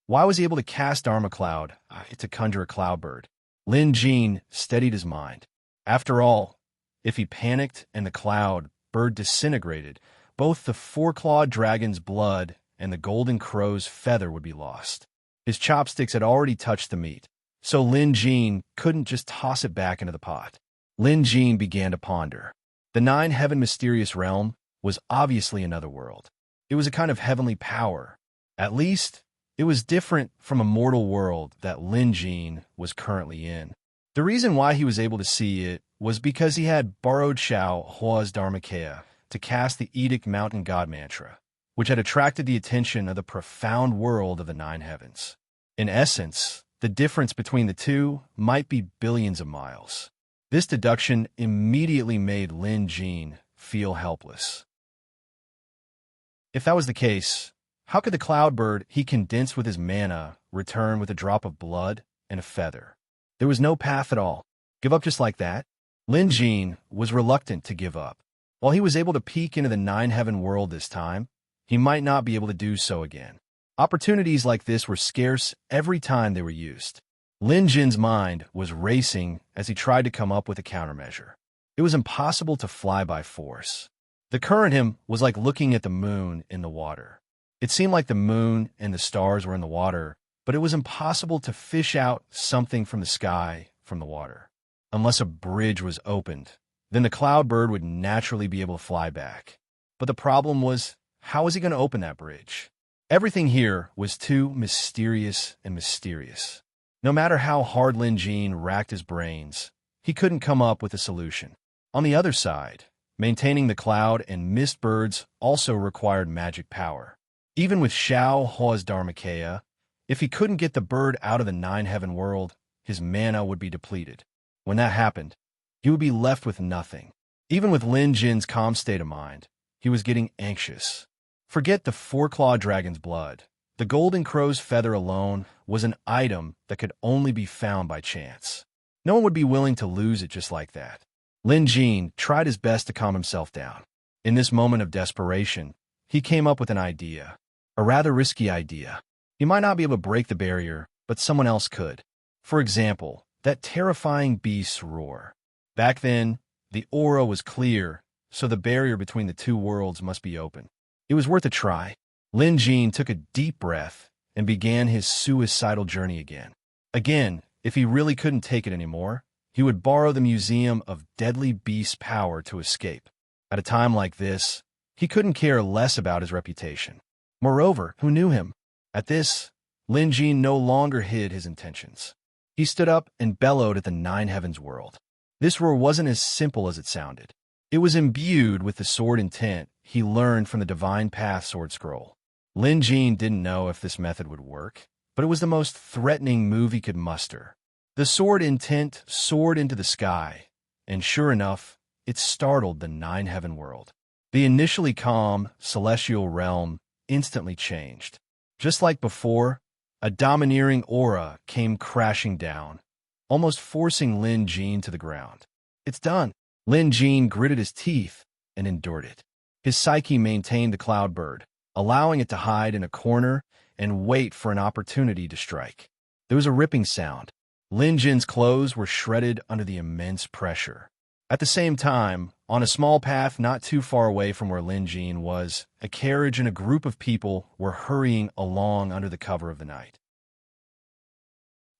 why was he able to cast Dharma Cloud to conjure a cloud bird? Lin Jin steadied his mind. After all, if he panicked and the cloud bird disintegrated, both the four-clawed dragon's blood and the golden crow's feather would be lost. His chopsticks had already touched the meat, so Lin Jin couldn't just toss it back into the pot. Lin Jin began to ponder. The nine-heaven mysterious realm was obviously another world. It was a kind of heavenly power. At least, it was different from a mortal world that Lin Jin was currently in. The reason why he was able to see it was because he had borrowed Xiao Hua's Dharmakaya to cast the Edict Mountain God mantra, which had attracted the attention of the profound world of the nine heavens. In essence, the difference between the two might be billions of miles. This deduction immediately made Lin Jin feel helpless. If that was the case, how could the cloud bird he condensed with his mana return with a drop of blood and a feather? There was no path at all. Give up just like that? Lin Jin was reluctant to give up. While he was able to peek into the nine-heaven world this time, he might not be able to do so again. Opportunities like this were scarce every time they were used. Lin Jin's mind was racing as he tried to come up with a countermeasure. It was impossible to fly by force. The current him was like looking at the moon in the water. It seemed like the moon and the stars were in the water, but it was impossible to fish out something from the sky from the water. Unless a bridge was opened, then the cloud bird would naturally be able to fly back. But the problem was, how was he going to open that bridge? Everything here was too mysterious and mysterious. No matter how hard Lin Jin racked his brains, he couldn't come up with a solution. On the other side, maintaining the cloud and mist birds also required magic power. Even with Xiao Hua's Dharmakaya, if he couldn't get the bird out of the nine-heaven world, his mana would be depleted. When that happened, he would be left with nothing. Even with Lin Jin's calm state of mind, he was getting anxious. Forget the four-clawed dragon's blood. The golden crow's feather alone was an item that could only be found by chance. No one would be willing to lose it just like that. Lin Jin tried his best to calm himself down. In this moment of desperation, he came up with an idea. A rather risky idea. He might not be able to break the barrier, but someone else could. For example, that terrifying beast's roar. Back then, the aura was clear, so the barrier between the two worlds must be open. It was worth a try. Lin Jin took a deep breath and began his suicidal journey again. Again, if he really couldn't take it anymore, he would borrow the Museum of Deadly Beast power to escape. At a time like this, he couldn't care less about his reputation. Moreover, who knew him? At this, Lin Jin no longer hid his intentions. He stood up and bellowed at the nine heavens world. This roar wasn't as simple as it sounded. It was imbued with the sword intent he learned from the Divine Path sword scroll. Lin Jin didn't know if this method would work, but it was the most threatening move he could muster. The sword intent soared into the sky, and sure enough, it startled the nine heaven world. The initially calm, celestial realm instantly changed. Just like before, a domineering aura came crashing down, almost forcing Lin Jin to the ground. It's done. Lin Jin gritted his teeth and endured it. His psyche maintained the cloudbird, allowing it to hide in a corner and wait for an opportunity to strike. There was a ripping sound. Lin Jin's clothes were shredded under the immense pressure. At the same time, on a small path not too far away from where Lin Jin was, a carriage and a group of people were hurrying along under the cover of the night.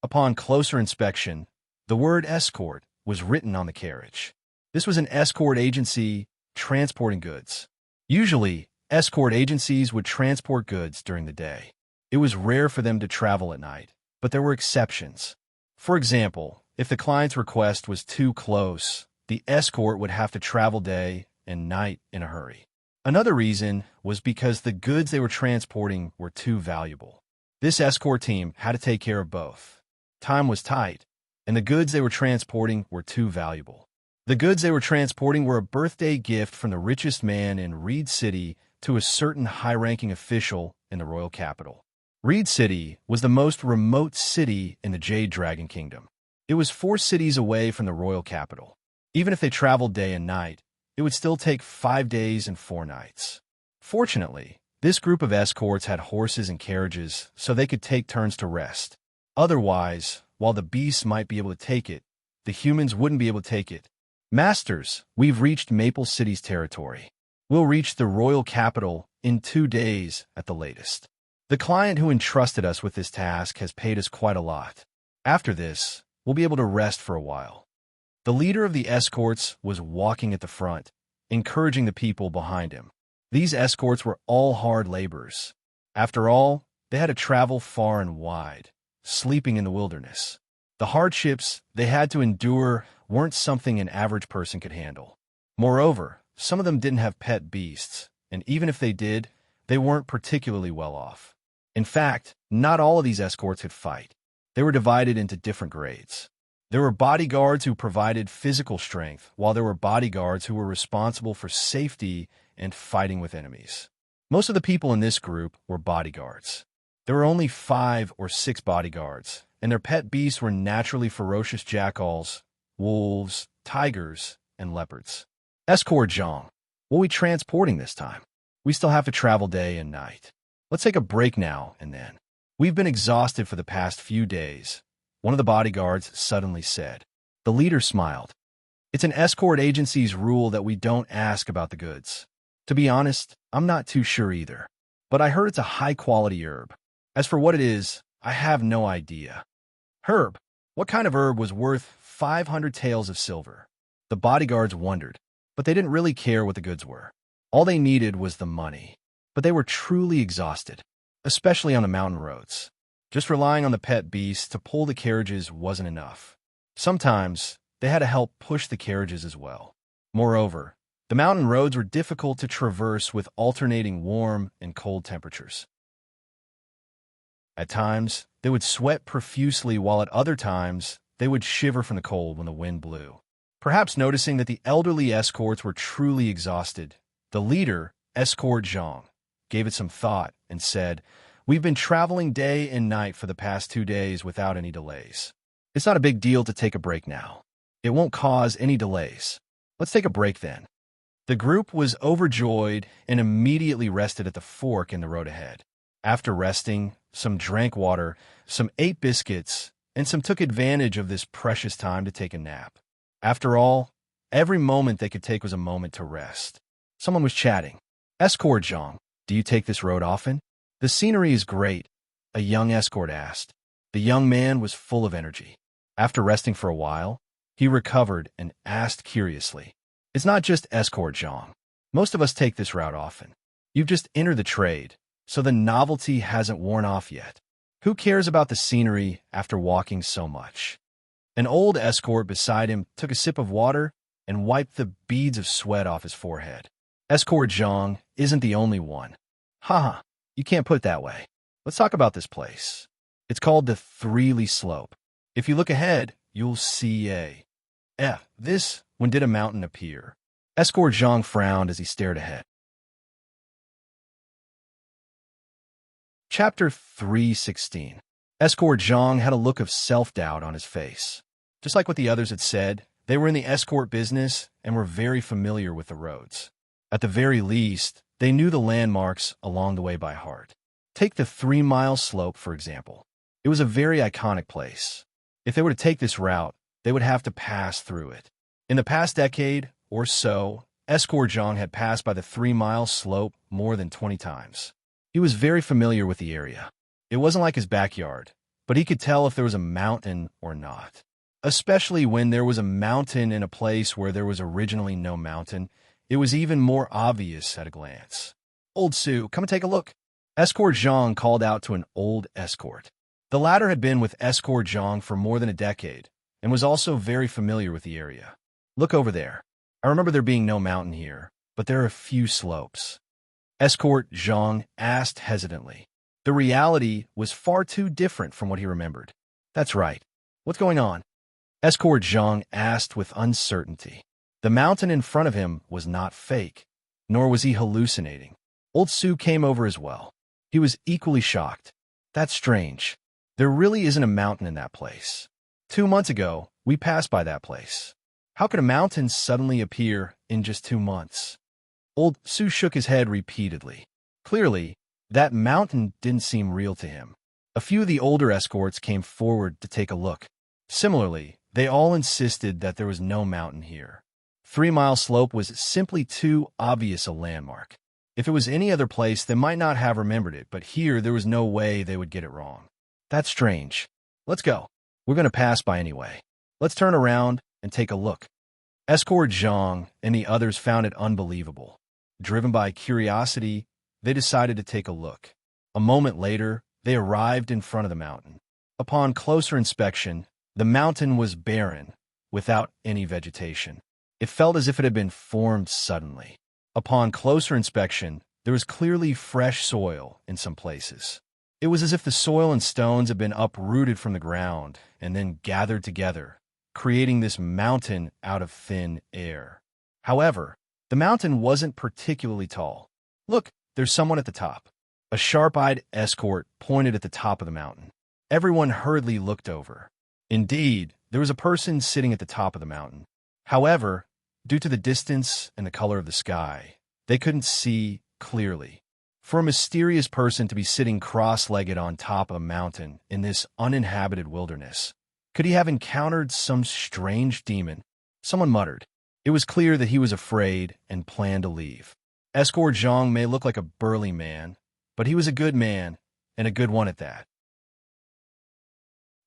Upon closer inspection, the word escort was written on the carriage. This was an escort agency transporting goods. Usually, escort agencies would transport goods during the day. It was rare for them to travel at night, but there were exceptions. For example, if the client's request was too close, the escort would have to travel day and night in a hurry. Another reason was because the goods they were transporting were too valuable. This escort team had to take care of both. Time was tight, and the goods they were transporting were too valuable. The goods they were transporting were a birthday gift from the richest man in Reed City to a certain high-ranking official in the royal capital. Reed City was the most remote city in the Jade Dragon Kingdom. It was 4 cities away from the royal capital. Even if they traveled day and night, it would still take 5 days and 4 nights. Fortunately, this group of escorts had horses and carriages, so they could take turns to rest. Otherwise, while the beasts might be able to take it, the humans wouldn't be able to take it. Masters, we've reached Maple City's territory. We'll reach the royal capital in 2 days at the latest. The client who entrusted us with this task has paid us quite a lot. After this, we'll be able to rest for a while. The leader of the escorts was walking at the front, encouraging the people behind him. These escorts were all hard laborers. After all, they had to travel far and wide, sleeping in the wilderness. The hardships they had to endure weren't something an average person could handle. Moreover, some of them didn't have pet beasts, and even if they did, they weren't particularly well off. In fact, not all of these escorts could fight. They were divided into different grades. There were bodyguards who provided physical strength, while there were bodyguards who were responsible for safety and fighting with enemies. Most of the people in this group were bodyguards. There were only 5 or 6 bodyguards, and their pet beasts were naturally ferocious jackals, wolves, tigers, and leopards. Escort Zhang, what are we transporting this time? We still have to travel day and night. Let's take a break now and then. We've been exhausted for the past few days, one of the bodyguards suddenly said. The leader smiled. It's an escort agency's rule that we don't ask about the goods. To be honest, I'm not too sure either. But I heard it's a high-quality herb. As for what it is, I have no idea. Herb? What kind of herb was worth 500 taels of silver? The bodyguards wondered, but they didn't really care what the goods were. All they needed was the money. But they were truly exhausted, especially on the mountain roads. Just relying on the pet beasts to pull the carriages wasn't enough. Sometimes, they had to help push the carriages as well. Moreover, the mountain roads were difficult to traverse with alternating warm and cold temperatures. At times, they would sweat profusely, while at other times, they would shiver from the cold when the wind blew. Perhaps noticing that the elderly escorts were truly exhausted, the leader, Escort Zhang, gave it some thought and said, "We've been traveling day and night for the past 2 days without any delays. It's not a big deal to take a break now. It won't cause any delays. Let's take a break then." The group was overjoyed and immediately rested at the fork in the road ahead. After resting, some drank water, some ate biscuits, and some took advantage of this precious time to take a nap. After all, every moment they could take was a moment to rest. Someone was chatting. "Escort Zhang, do you take this road often?" "The scenery is great," a young escort asked. The young man was full of energy. After resting for a while, he recovered and asked curiously, "It's not just Escort Zhang. Most of us take this route often. You've just entered the trade, so the novelty hasn't worn off yet. Who cares about the scenery after walking so much?" An old escort beside him took a sip of water and wiped the beads of sweat off his forehead. "Escort Zhang isn't the only one." "Haha, you can't put it that way. Let's talk about this place. It's called the Three-Lee Slope. If you look ahead, you'll see when did a mountain appear?" Escort Zhang frowned as he stared ahead. Chapter 316. Escort Zhang had a look of self-doubt on his face. Just like what the others had said, they were in the escort business and were very familiar with the roads. At the very least, they knew the landmarks along the way by heart. Take the 3-mile slope, for example. It was a very iconic place. If they were to take this route, they would have to pass through it. In the past decade or so, Escorjong had passed by the 3-mile slope more than 20 times. He was very familiar with the area. It wasn't like his backyard, but he could tell if there was a mountain or not. Especially when there was a mountain in a place where there was originally no mountain, it was even more obvious at a glance. "Old Sue, come and take a look." Escorjong called out to an old escort. The latter had been with Escorjong for more than a decade and was also very familiar with the area. "Look over there. I remember there being no mountain here, but there are a few slopes." Escorjong asked hesitantly. The reality was far too different from what he remembered. "That's right. What's going on?" Escorjong asked with uncertainty. The mountain in front of him was not fake, nor was he hallucinating. Old Sue came over as well. He was equally shocked. "That's strange. There really isn't a mountain in that place. 2 months ago, we passed by that place. How could a mountain suddenly appear in just 2 months?" Old Sue shook his head repeatedly. Clearly, that mountain didn't seem real to him. A few of the older escorts came forward to take a look. Similarly, they all insisted that there was no mountain here. 3-mile slope was simply too obvious a landmark. If it was any other place, they might not have remembered it, but here there was no way they would get it wrong. "That's strange. Let's go. We're going to pass by anyway. Let's turn around and take a look." Escorjong and the others found it unbelievable. Driven by curiosity, they decided to take a look. A moment later, they arrived in front of the mountain. Upon closer inspection, the mountain was barren, without any vegetation. It felt as if it had been formed suddenly. Upon closer inspection, there was clearly fresh soil in some places. It was as if the soil and stones had been uprooted from the ground and then gathered together, creating this mountain out of thin air. However, the mountain wasn't particularly tall. "Look, there's someone at the top." A sharp-eyed escort pointed at the top of the mountain. Everyone hurriedly looked over. Indeed, there was a person sitting at the top of the mountain. However, due to the distance and the color of the sky, they couldn't see clearly. For a mysterious person to be sitting cross-legged on top of a mountain in this uninhabited wilderness, could he have encountered some strange demon? Someone muttered. It was clear that he was afraid and planned to leave. Escorjong may look like a burly man, but he was a good man, and a good one at that.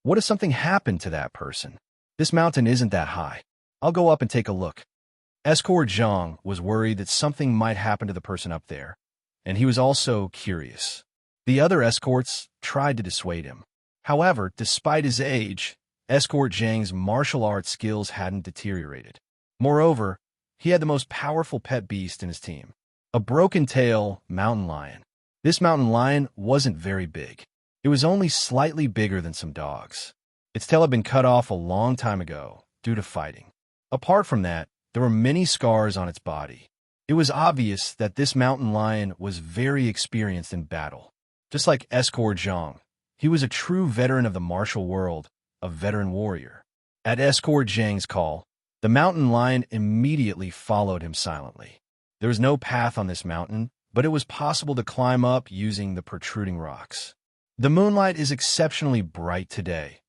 What if something happened to that person? This mountain isn't that high. I'll go up and take a look. Escorjong was worried that something might happen to the person up there, and he was also curious. The other escorts tried to dissuade him. However, despite his age, Escorjong's martial arts skills hadn't deteriorated. Moreover, he had the most powerful pet beast in his team, a broken-tail mountain lion. This mountain lion wasn't very big. It was only slightly bigger than some dogs. Its tail had been cut off a long time ago due to fighting. Apart from that, there were many scars on its body. It was obvious that this mountain lion was very experienced in battle. Just like Escorjong, he was a true veteran of the martial world, a veteran warrior. At Escorjong's call, the mountain lion immediately followed him silently. There was no path on this mountain, but it was possible to climb up using the protruding rocks. The moonlight is exceptionally bright today,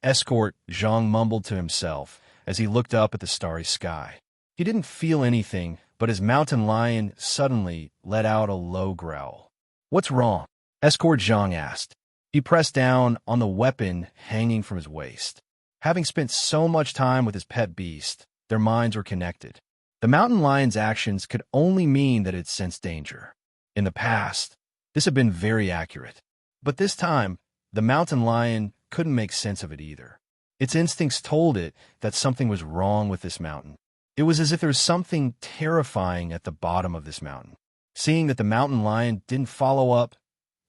Escorjong mumbled to himself as he looked up at the starry sky. He didn't feel anything, but his mountain lion suddenly let out a low growl. "What's wrong?" Escorjong asked. He pressed down on the weapon hanging from his waist. Having spent so much time with his pet beast, their minds were connected. The mountain lion's actions could only mean that it sensed danger. In the past, this had been very accurate. But this time, the mountain lion couldn't make sense of it either. Its instincts told it that something was wrong with this mountain. It was as if there was something terrifying at the bottom of this mountain. Seeing that the mountain lion didn't follow up,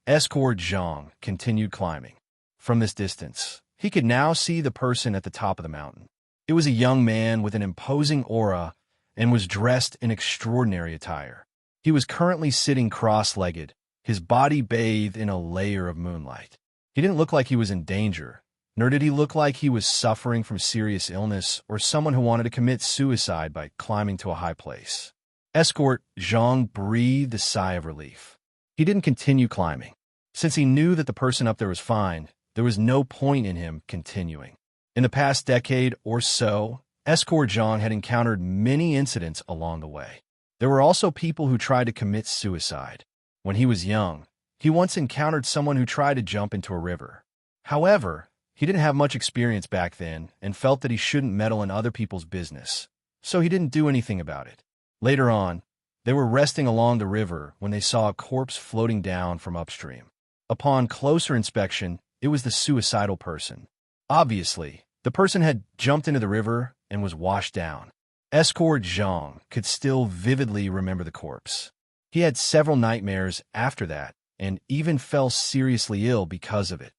Escorjong continued climbing. From this distance, he could now see the person at the top of the mountain. It was a young man with an imposing aura and was dressed in extraordinary attire. He was currently sitting cross-legged, his body bathed in a layer of moonlight. He didn't look like he was in danger, nor did he look like he was suffering from serious illness or someone who wanted to commit suicide by climbing to a high place. Escort Zhang breathed a sigh of relief. He didn't continue climbing. Since he knew that the person up there was fine, there was no point in him continuing. In the past decade or so, Escort Zhang had encountered many incidents along the way. There were also people who tried to commit suicide. When he was young, he once encountered someone who tried to jump into a river. However, he didn't have much experience back then and felt that he shouldn't meddle in other people's business, so he didn't do anything about it. Later on, they were resting along the river when they saw a corpse floating down from upstream. Upon closer inspection, it was the suicidal person. Obviously, the person had jumped into the river and was washed down. Escort Zhang could still vividly remember the corpse. He had several nightmares after that and even fell seriously ill because of it.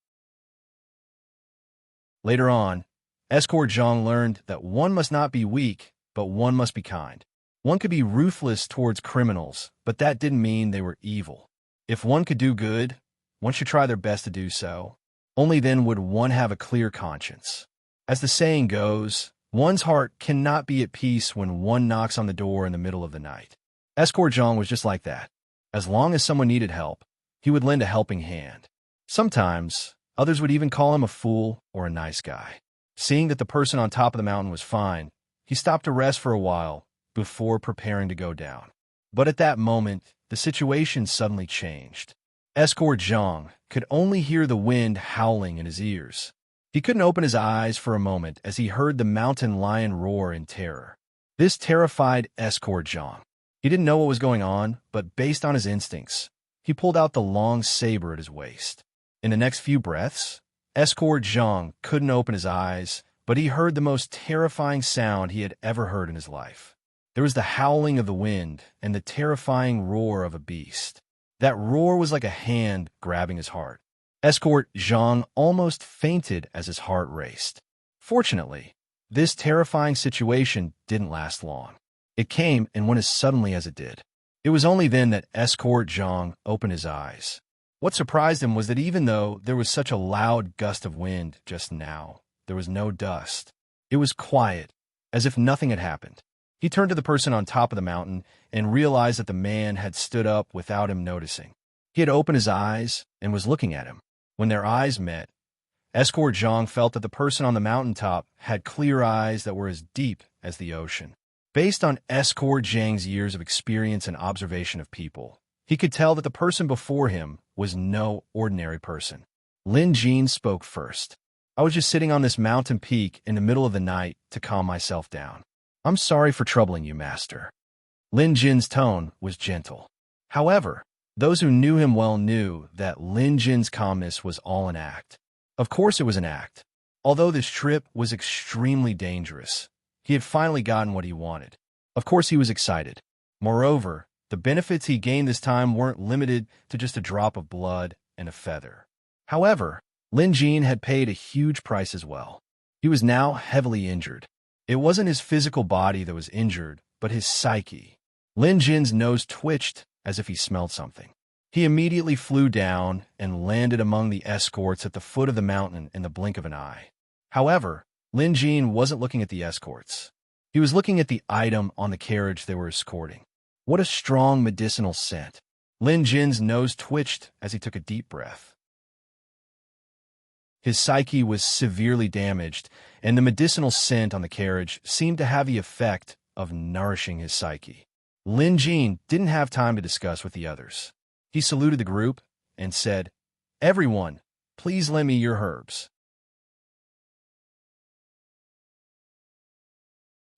Later on, Escort Zhang learned that one must not be weak, but one must be kind. One could be ruthless towards criminals, but that didn't mean they were evil. If one could do good, one should try their best to do so. Only then would one have a clear conscience. As the saying goes, one's heart cannot be at peace when one knocks on the door in the middle of the night. Escort Zhang was just like that. As long as someone needed help, he would lend a helping hand. Sometimes, others would even call him a fool or a nice guy. Seeing that the person on top of the mountain was fine, he stopped to rest for a while before preparing to go down. But at that moment, the situation suddenly changed. Escort Zhang could only hear the wind howling in his ears. He couldn't open his eyes for a moment as he heard the mountain lion roar in terror. This terrified Escort Zhang. He didn't know what was going on, but based on his instincts, he pulled out the long saber at his waist. In the next few breaths, Escort Zhang couldn't open his eyes, but he heard the most terrifying sound he had ever heard in his life. There was the howling of the wind and the terrifying roar of a beast. That roar was like a hand grabbing his heart. Escort Zhang almost fainted as his heart raced. Fortunately, this terrifying situation didn't last long. It came and went as suddenly as it did. It was only then that Escort Zhang opened his eyes. What surprised him was that even though there was such a loud gust of wind just now, there was no dust. It was quiet, as if nothing had happened. He turned to the person on top of the mountain and realized that the man had stood up without him noticing. He had opened his eyes and was looking at him. When their eyes met, Escort Zhang felt that the person on the mountaintop had clear eyes that were as deep as the ocean. Based on Escort Zhang's years of experience and observation of people, he could tell that the person before him was no ordinary person. Lin Jin spoke first. I was just sitting on this mountain peak in the middle of the night to calm myself down. I'm sorry for troubling you, master. Lin Jin's tone was gentle. However, those who knew him well knew that Lin Jin's calmness was all an act. Of course it was an act. Although this trip was extremely dangerous, he had finally gotten what he wanted. Of course he was excited. Moreover, the benefits he gained this time weren't limited to just a drop of blood and a feather. However, Lin Jin had paid a huge price as well. He was now heavily injured. It wasn't his physical body that was injured, but his psyche. Lin Jin's nose twitched as if he smelled something. He immediately flew down and landed among the escorts at the foot of the mountain in the blink of an eye. However, Lin Jin wasn't looking at the escorts. He was looking at the item on the carriage they were escorting. What a strong medicinal scent. Lin Jin's nose twitched as he took a deep breath. His psyche was severely damaged, and the medicinal scent on the carriage seemed to have the effect of nourishing his psyche. Lin Jin didn't have time to discuss with the others. He saluted the group and said, "Everyone, please lend me your herbs."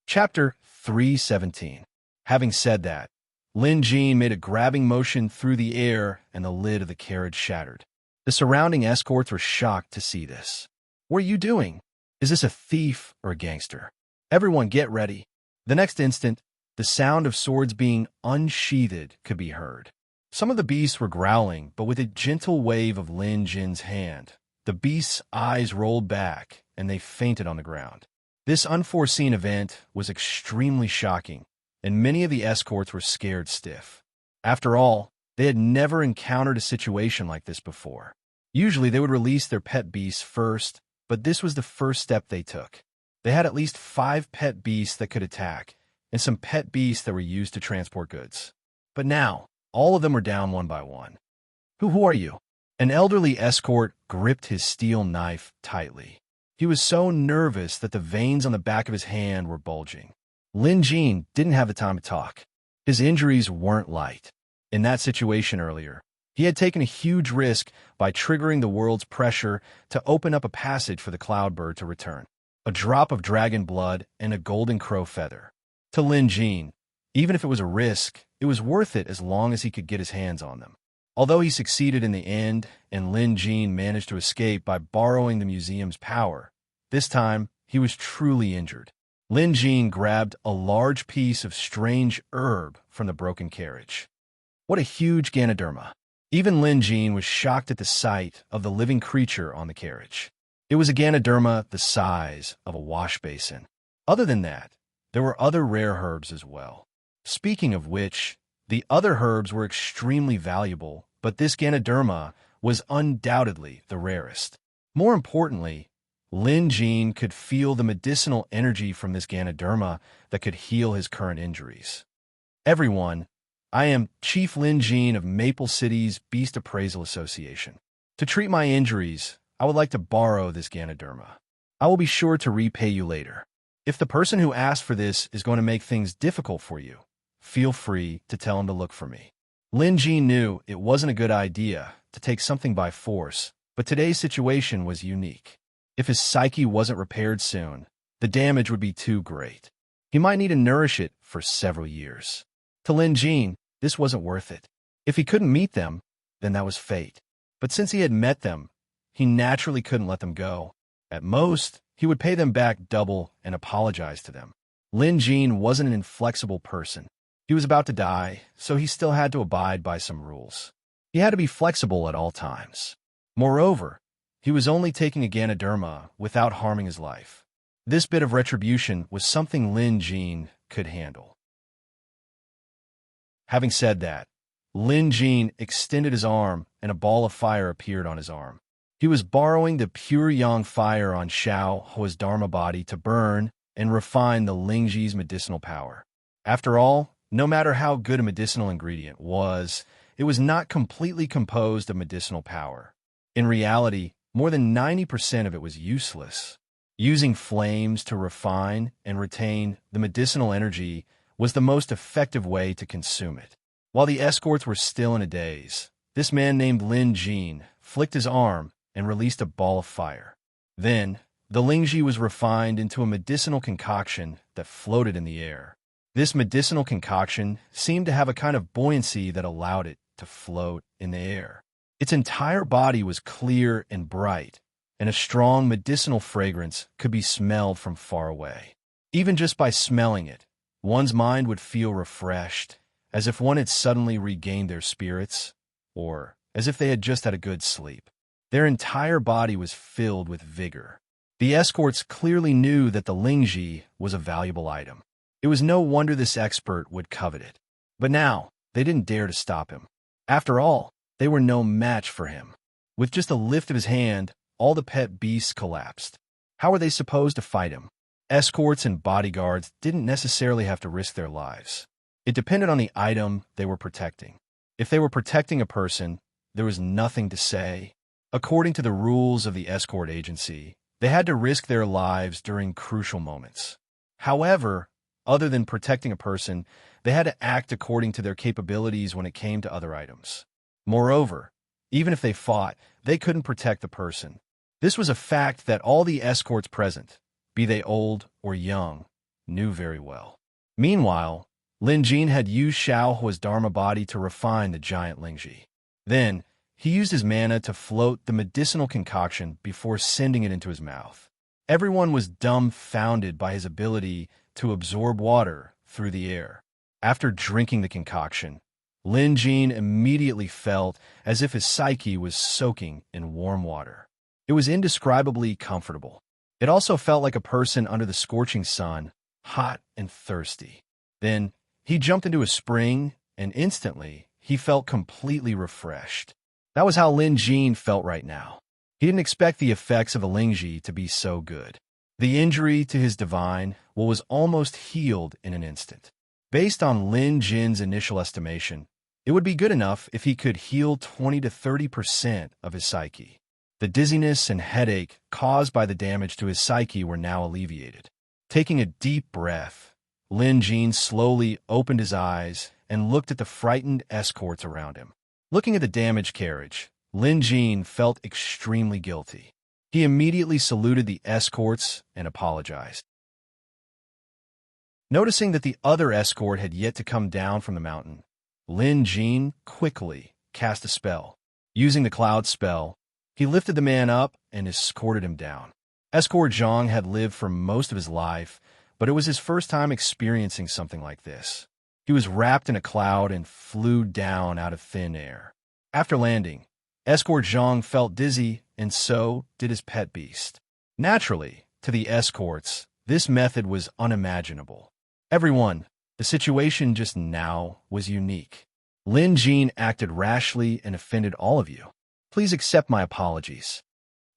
Chapter 317. Having said that, Lin Jin made a grabbing motion through the air and the lid of the carriage shattered. The surrounding escorts were shocked to see this. "What are you doing? Is this a thief or a gangster? Everyone get ready." The next instant, the sound of swords being unsheathed could be heard. Some of the beasts were growling, but with a gentle wave of Lin Jin's hand, the beasts' eyes rolled back and they fainted on the ground. This unforeseen event was extremely shocking, and many of the escorts were scared stiff. After all, they had never encountered a situation like this before. Usually they would release their pet beasts first, but this was the first step they took. They had at least 5 pet beasts that could attack, and some pet beasts that were used to transport goods. But now, all of them were down one by one. Who are you? An elderly escort gripped his steel knife tightly. He was so nervous that the veins on the back of his hand were bulging. Lin Jin didn't have the time to talk. His injuries weren't light. In that situation earlier, he had taken a huge risk by triggering the world's pressure to open up a passage for the cloudbird to return. A drop of dragon blood and a golden crow feather. To Lin Jin, even if it was a risk, it was worth it as long as he could get his hands on them. Although he succeeded in the end, and Lin Jin managed to escape by borrowing the museum's power, this time he was truly injured. Lin Jin grabbed a large piece of strange herb from the broken carriage. What a huge Ganoderma! Even Lin Jin was shocked at the sight of the living creature on the carriage. It was a Ganoderma the size of a wash basin. Other than that, there were other rare herbs as well. Speaking of which, the other herbs were extremely valuable, but this Ganoderma was undoubtedly the rarest. More importantly, Lin Jin could feel the medicinal energy from this Ganoderma that could heal his current injuries. Everyone, I am Chief Lin Jin of Maple City's Beast Appraisal Association. To treat my injuries, I would like to borrow this Ganoderma. I will be sure to repay you later. If the person who asked for this is going to make things difficult for you, feel free to tell him to look for me. Lin Jin knew it wasn't a good idea to take something by force, but today's situation was unique. If his psyche wasn't repaired soon, the damage would be too great. He might need to nourish it for several years. To Lin Jin, this wasn't worth it. If he couldn't meet them, then that was fate. But since he had met them, he naturally couldn't let them go. At most, he would pay them back double and apologize to them. Lin Jin wasn't an inflexible person. He was about to die, so he still had to abide by some rules. He had to be flexible at all times. Moreover, he was only taking a Ganoderma without harming his life. This bit of retribution was something Lin Jin could handle. Having said that, Lin Jin extended his arm and a ball of fire appeared on his arm. He was borrowing the pure yang fire on Xiao Hua's Dharma body to burn and refine the Lingji's medicinal power. After all, no matter how good a medicinal ingredient was, it was not completely composed of medicinal power. In reality, more than 90% of it was useless. Using flames to refine and retain the medicinal energy was the most effective way to consume it. While the escorts were still in a daze, this man named Lin Jin flicked his arm and released a ball of fire. Then, the Lingji was refined into a medicinal concoction that floated in the air. This medicinal concoction seemed to have a kind of buoyancy that allowed it to float in the air. Its entire body was clear and bright, and a strong medicinal fragrance could be smelled from far away. Even just by smelling it, one's mind would feel refreshed, as if one had suddenly regained their spirits, or as if they had just had a good sleep. Their entire body was filled with vigor. The escorts clearly knew that the Lingji was a valuable item. It was no wonder this expert would covet it. But now, they didn't dare to stop him. After all, they were no match for him. With just a lift of his hand, all the pet beasts collapsed. How were they supposed to fight him? Escorts and bodyguards didn't necessarily have to risk their lives. It depended on the item they were protecting. If they were protecting a person, there was nothing to say. According to the rules of the escort agency, they had to risk their lives during crucial moments. However, other than protecting a person, they had to act according to their capabilities when it came to other items. Moreover, even if they fought, they couldn't protect the person. This was a fact that all the escorts present, be they old or young, knew very well. Meanwhile, Lin Jin had used Xiao Hua's Dharma body to refine the giant Lingji. Then, he used his mana to float the medicinal concoction before sending it into his mouth. Everyone was dumbfounded by his ability to absorb water through the air. After drinking the concoction, Lin Jin immediately felt as if his psyche was soaking in warm water. It was indescribably comfortable. It also felt like a person under the scorching sun, hot and thirsty. Then, he jumped into a spring, and instantly, he felt completely refreshed. That was how Lin Jin felt right now. He didn't expect the effects of a Lingji to be so good. The injury to his divine, was almost healed in an instant. Based on Lin Jin's initial estimation, it would be good enough if he could heal 20 to 30% of his psyche. The dizziness and headache caused by the damage to his psyche were now alleviated. Taking a deep breath, Lin Jin slowly opened his eyes and looked at the frightened escorts around him. Looking at the damaged carriage, Lin Jin felt extremely guilty. He immediately saluted the escorts and apologized. Noticing that the other escort had yet to come down from the mountain, Lin Jin quickly cast a spell. Using the cloud spell, he lifted the man up and escorted him down. Escort Zhang had lived for most of his life, but it was his first time experiencing something like this. He was wrapped in a cloud and flew down out of thin air. After landing, Escort Zhang felt dizzy, and so did his pet beast. Naturally, to the escorts, this method was unimaginable. Everyone, the situation just now was unique. Lin Jin acted rashly and offended all of you. Please accept my apologies.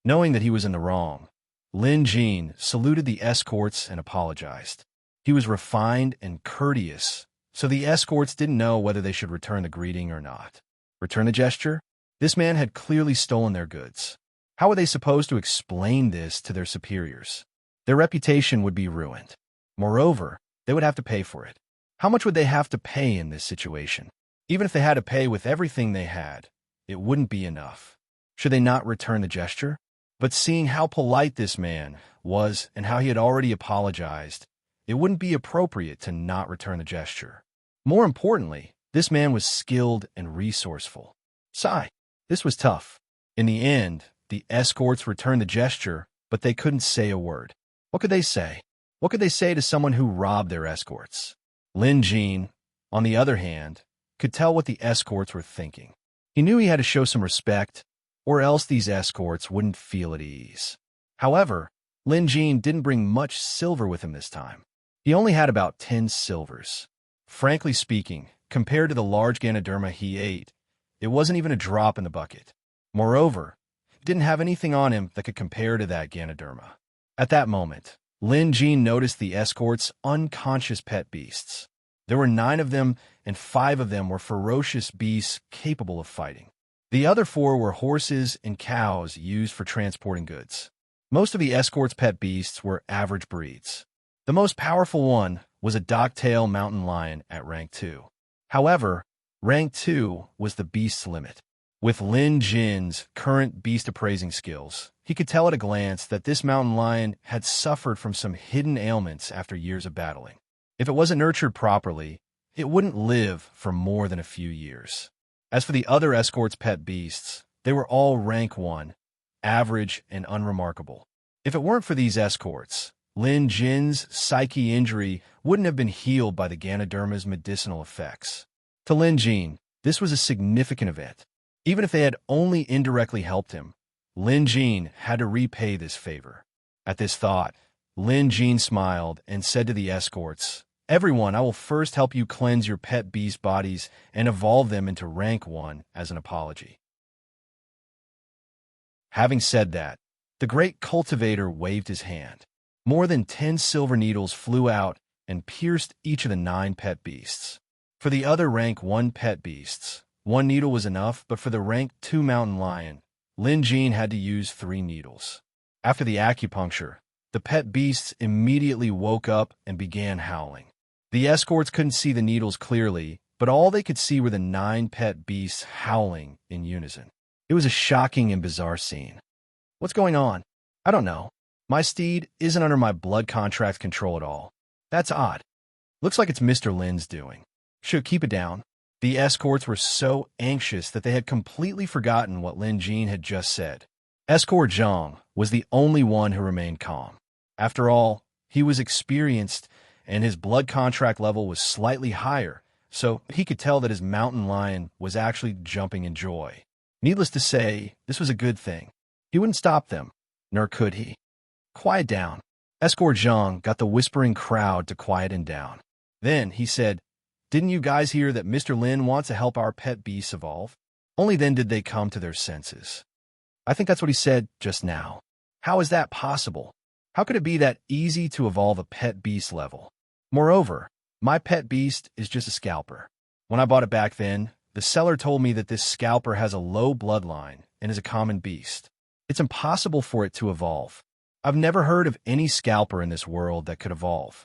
Knowing that he was in the wrong, Lin Jin saluted the escorts and apologized. He was refined and courteous, so the escorts didn't know whether they should return the greeting or not. Return the gesture? This man had clearly stolen their goods. How were they supposed to explain this to their superiors? Their reputation would be ruined. Moreover, they would have to pay for it. How much would they have to pay in this situation? Even if they had to pay with everything they had, it wouldn't be enough. Should they not return the gesture? But seeing how polite this man was and how he had already apologized, it wouldn't be appropriate to not return the gesture. More importantly, this man was skilled and resourceful. Sigh. This was tough. In the end, the escorts returned the gesture, but they couldn't say a word. What could they say? What could they say to someone who robbed their escorts? Lin Jin, on the other hand, could tell what the escorts were thinking. He knew he had to show some respect, or else these escorts wouldn't feel at ease. However, Lin Jin didn't bring much silver with him this time. He only had about 10 silvers. Frankly speaking, compared to the large Ganoderma he ate, it wasn't even a drop in the bucket. Moreover, he didn't have anything on him that could compare to that Ganoderma. At that moment, Lin Jin noticed the escort's unconscious pet beasts. There were 9 of them, and 5 of them were ferocious beasts capable of fighting. The other 4 were horses and cows used for transporting goods. Most of the escort's pet beasts were average breeds. The most powerful one was a dock-tail mountain lion at rank 2. However, rank 2 was the beast's limit. With Lin Jin's current beast appraising skills, he could tell at a glance that this mountain lion had suffered from some hidden ailments after years of battling. If it wasn't nurtured properly, it wouldn't live for more than a few years. As for the other escort's pet beasts, they were all rank 1, average and unremarkable. If it weren't for these escorts, Lin Jin's psyche injury wouldn't have been healed by the Ganoderma's medicinal effects. To Lin Jin, this was a significant event. Even if they had only indirectly helped him, Lin Jin had to repay this favor. At this thought, Lin Jin smiled and said to the escorts, "Everyone, I will first help you cleanse your pet beast bodies and evolve them into rank 1 as an apology." Having said that, the great cultivator waved his hand. More than 10 silver needles flew out and pierced each of the 9 pet beasts. For the other rank 1 pet beasts, 1 needle was enough, but for the rank 2 mountain lion, Lin Jin had to use 3 needles. After the acupuncture, the pet beasts immediately woke up and began howling. The escorts couldn't see the needles clearly, but all they could see were the 9 pet beasts howling in unison. It was a shocking and bizarre scene. What's going on? I don't know. My steed isn't under my blood contract control at all. That's odd. Looks like it's Mr. Lin's doing. Should keep it down. The escorts were so anxious that they had completely forgotten what Lin Jin had just said. Escort Zhang was the only one who remained calm. After all, he was experienced, and his blood contract level was slightly higher, so he could tell that his mountain lion was actually jumping in joy. Needless to say, this was a good thing. He wouldn't stop them, nor could he. Quiet down. Escort Zhang got the whispering crowd to quieten down. Then he said, "Didn't you guys hear that Mr. Lin wants to help our pet beasts evolve?" Only then did they come to their senses. I think that's what he said just now. How is that possible? How could it be that easy to evolve a pet beast level? Moreover, my pet beast is just a scalper. When I bought it back then, the seller told me that this scalper has a low bloodline and is a common beast. It's impossible for it to evolve. I've never heard of any scalper in this world that could evolve.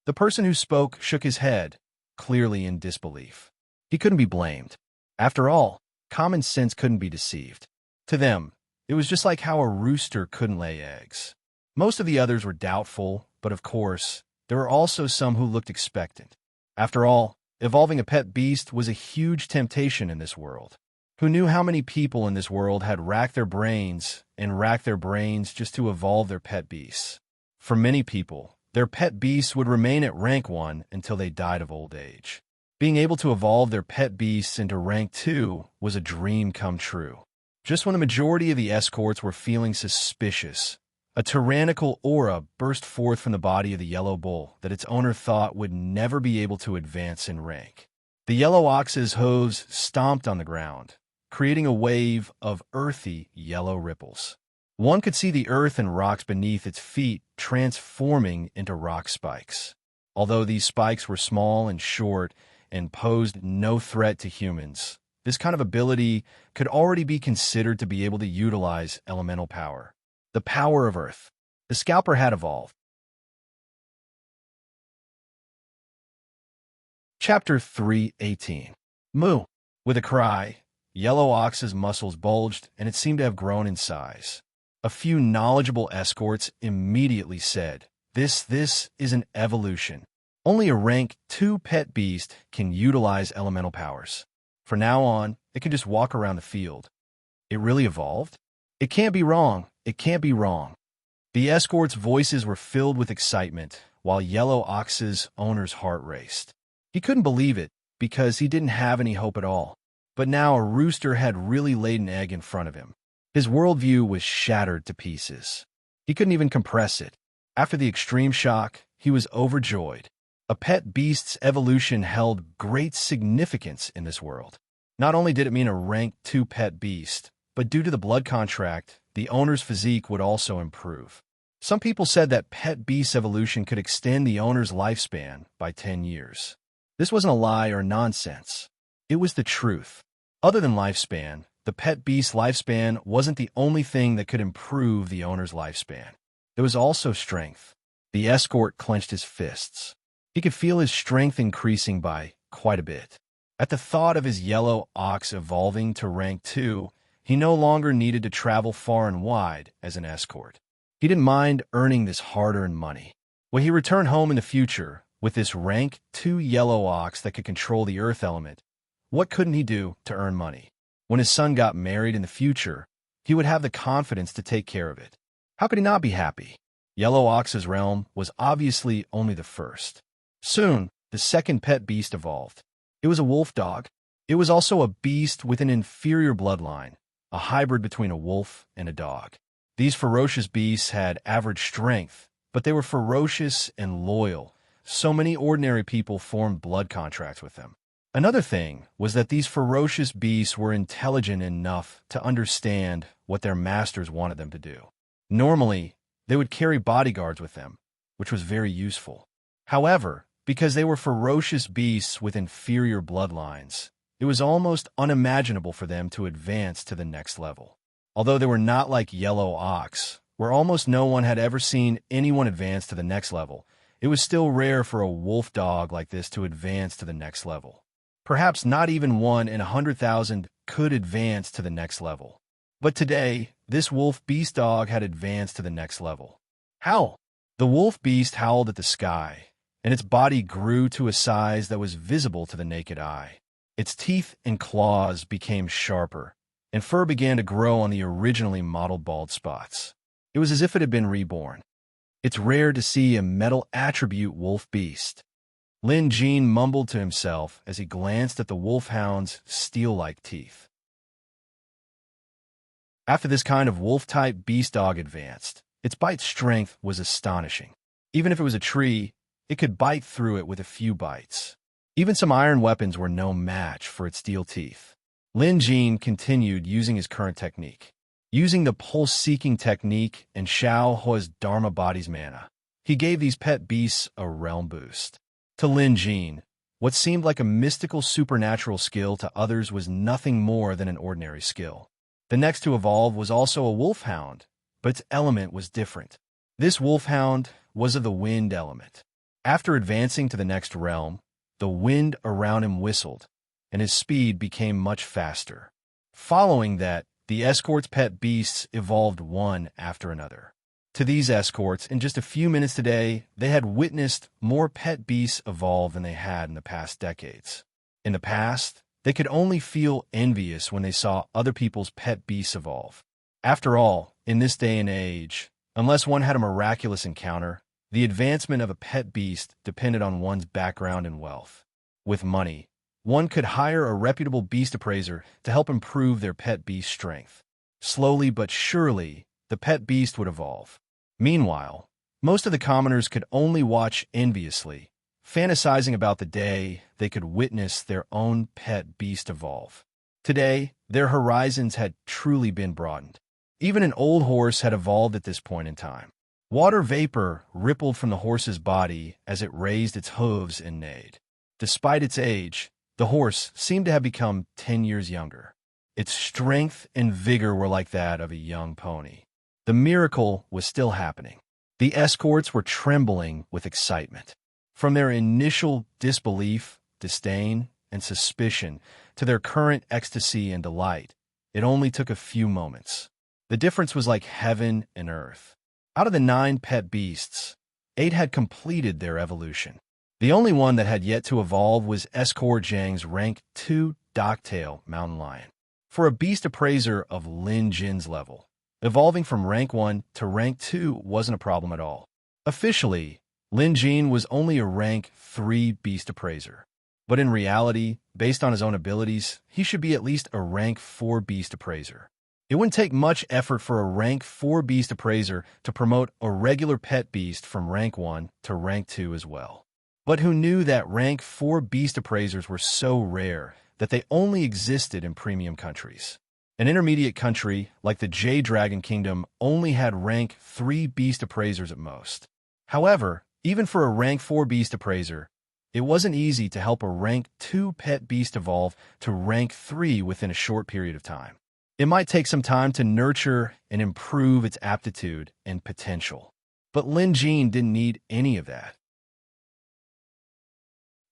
The person who spoke shook his head, clearly in disbelief. He couldn't be blamed. After all, common sense couldn't be deceived. To them, it was just like how a rooster couldn't lay eggs. Most of the others were doubtful, but of course, there were also some who looked expectant. After all, evolving a pet beast was a huge temptation in this world. Who knew how many people in this world had racked their brains just to evolve their pet beasts? For many people, their pet beasts would remain at rank 1 until they died of old age. Being able to evolve their pet beasts into rank 2 was a dream come true. Just when the majority of the escorts were feeling suspicious, a tyrannical aura burst forth from the body of the yellow bull that its owner thought would never be able to advance in rank. The yellow ox's hooves stomped on the ground, creating a wave of earthy yellow ripples. One could see the earth and rocks beneath its feet transforming into rock spikes. Although these spikes were small and short and posed no threat to humans, this kind of ability could already be considered to be able to utilize elemental power. The power of Earth. The scalper had evolved. Chapter 3:18. Moo. With a cry, Yellow Ox's muscles bulged, and it seemed to have grown in size. A few knowledgeable escorts immediately said, This is an evolution. Only a rank 2 pet beast can utilize elemental powers. From now on, it can just walk around the field. It really evolved? It can't be wrong. It can't be wrong. The escorts' voices were filled with excitement, while Yellow Ox's owner's heart raced. He couldn't believe it, because he didn't have any hope at all. But now a rooster had really laid an egg in front of him. His worldview was shattered to pieces. He couldn't even compress it. After the extreme shock, he was overjoyed. A pet beast's evolution held great significance in this world. Not only did it mean a rank 2 pet beast, but due to the blood contract, the owner's physique would also improve. Some people said that pet beast evolution could extend the owner's lifespan by 10 years. This wasn't a lie or nonsense. It was the truth. Other than lifespan, the pet beast's lifespan wasn't the only thing that could improve the owner's lifespan. There was also strength. The escort clenched his fists. He could feel his strength increasing by quite a bit. At the thought of his yellow ox evolving to rank 2, he no longer needed to travel far and wide as an escort. He didn't mind earning this hard-earned money. When he returned home in the future, with this rank 2 yellow ox that could control the earth element, what couldn't he do to earn money? When his son got married in the future, he would have the confidence to take care of it. How could he not be happy? Yellow Ox's realm was obviously only the first. Soon, the second pet beast evolved. It was a wolf dog. It was also a beast with an inferior bloodline, a hybrid between a wolf and a dog. These ferocious beasts had average strength, but they were ferocious and loyal. So many ordinary people formed blood contracts with them. Another thing was that these ferocious beasts were intelligent enough to understand what their masters wanted them to do. Normally, they would carry bodyguards with them, which was very useful. However, because they were ferocious beasts with inferior bloodlines, it was almost unimaginable for them to advance to the next level. Although they were not like Yellow Ox, where almost no one had ever seen anyone advance to the next level, it was still rare for a wolf dog like this to advance to the next level. Perhaps not even 1 in 100,000 could advance to the next level. But today, this wolf beast dog had advanced to the next level. How? The wolf beast howled at the sky, and its body grew to a size that was visible to the naked eye. Its teeth and claws became sharper, and fur began to grow on the originally modeled bald spots. It was as if it had been reborn. It's rare to see a metal attribute wolf beast. Lin Jean mumbled to himself as he glanced at the wolfhound's steel-like teeth. After this kind of wolf-type beast dog advanced, its bite strength was astonishing. Even if it was a tree, it could bite through it with a few bites. Even some iron weapons were no match for its steel teeth. Lin Jean continued using his current technique. Using the pulse-seeking technique and Xiao Hua's Dharma body's mana, he gave these pet beasts a realm boost. To Lin Jin, what seemed like a mystical supernatural skill to others was nothing more than an ordinary skill. The next to evolve was also a wolfhound, but its element was different. This wolfhound was of the wind element. After advancing to the next realm, the wind around him whistled, and his speed became much faster. Following that, the escort's pet beasts evolved one after another. To these escorts, in just a few minutes today, they had witnessed more pet beasts evolve than they had in the past decades. In the past, they could only feel envious when they saw other people's pet beasts evolve. After all, in this day and age, unless one had a miraculous encounter, the advancement of a pet beast depended on one's background and wealth. With money, one could hire a reputable beast appraiser to help improve their pet beast's strength. Slowly but surely, the pet beast would evolve. Meanwhile, most of the commoners could only watch enviously, fantasizing about the day they could witness their own pet beast evolve. Today, their horizons had truly been broadened. Even an old horse had evolved at this point in time. Water vapor rippled from the horse's body as it raised its hooves and neighed. Despite its age, the horse seemed to have become 10 years younger. Its strength and vigor were like that of a young pony. The miracle was still happening. The escorts were trembling with excitement. From their initial disbelief, disdain, and suspicion to their current ecstasy and delight, it only took a few moments. The difference was like heaven and earth. Out of the 9 pet beasts, 8 had completed their evolution. The only one that had yet to evolve was Escort Zhang's rank 2 Docktail mountain lion. For a beast appraiser of Lin Jin's level, evolving from rank 1 to rank 2 wasn't a problem at all. Officially, Lin Jin was only a rank 3 beast appraiser. But in reality, based on his own abilities, he should be at least a rank 4 beast appraiser. It wouldn't take much effort for a rank 4 beast appraiser to promote a regular pet beast from rank 1 to rank 2 as well. But who knew that rank 4 beast appraisers were so rare that they only existed in premium countries? An intermediate country, like the Jade Dragon Kingdom, only had rank 3 beast appraisers at most. However, even for a rank 4 beast appraiser, it wasn't easy to help a rank 2 pet beast evolve to rank 3 within a short period of time. It might take some time to nurture and improve its aptitude and potential. But Lin Jin didn't need any of that.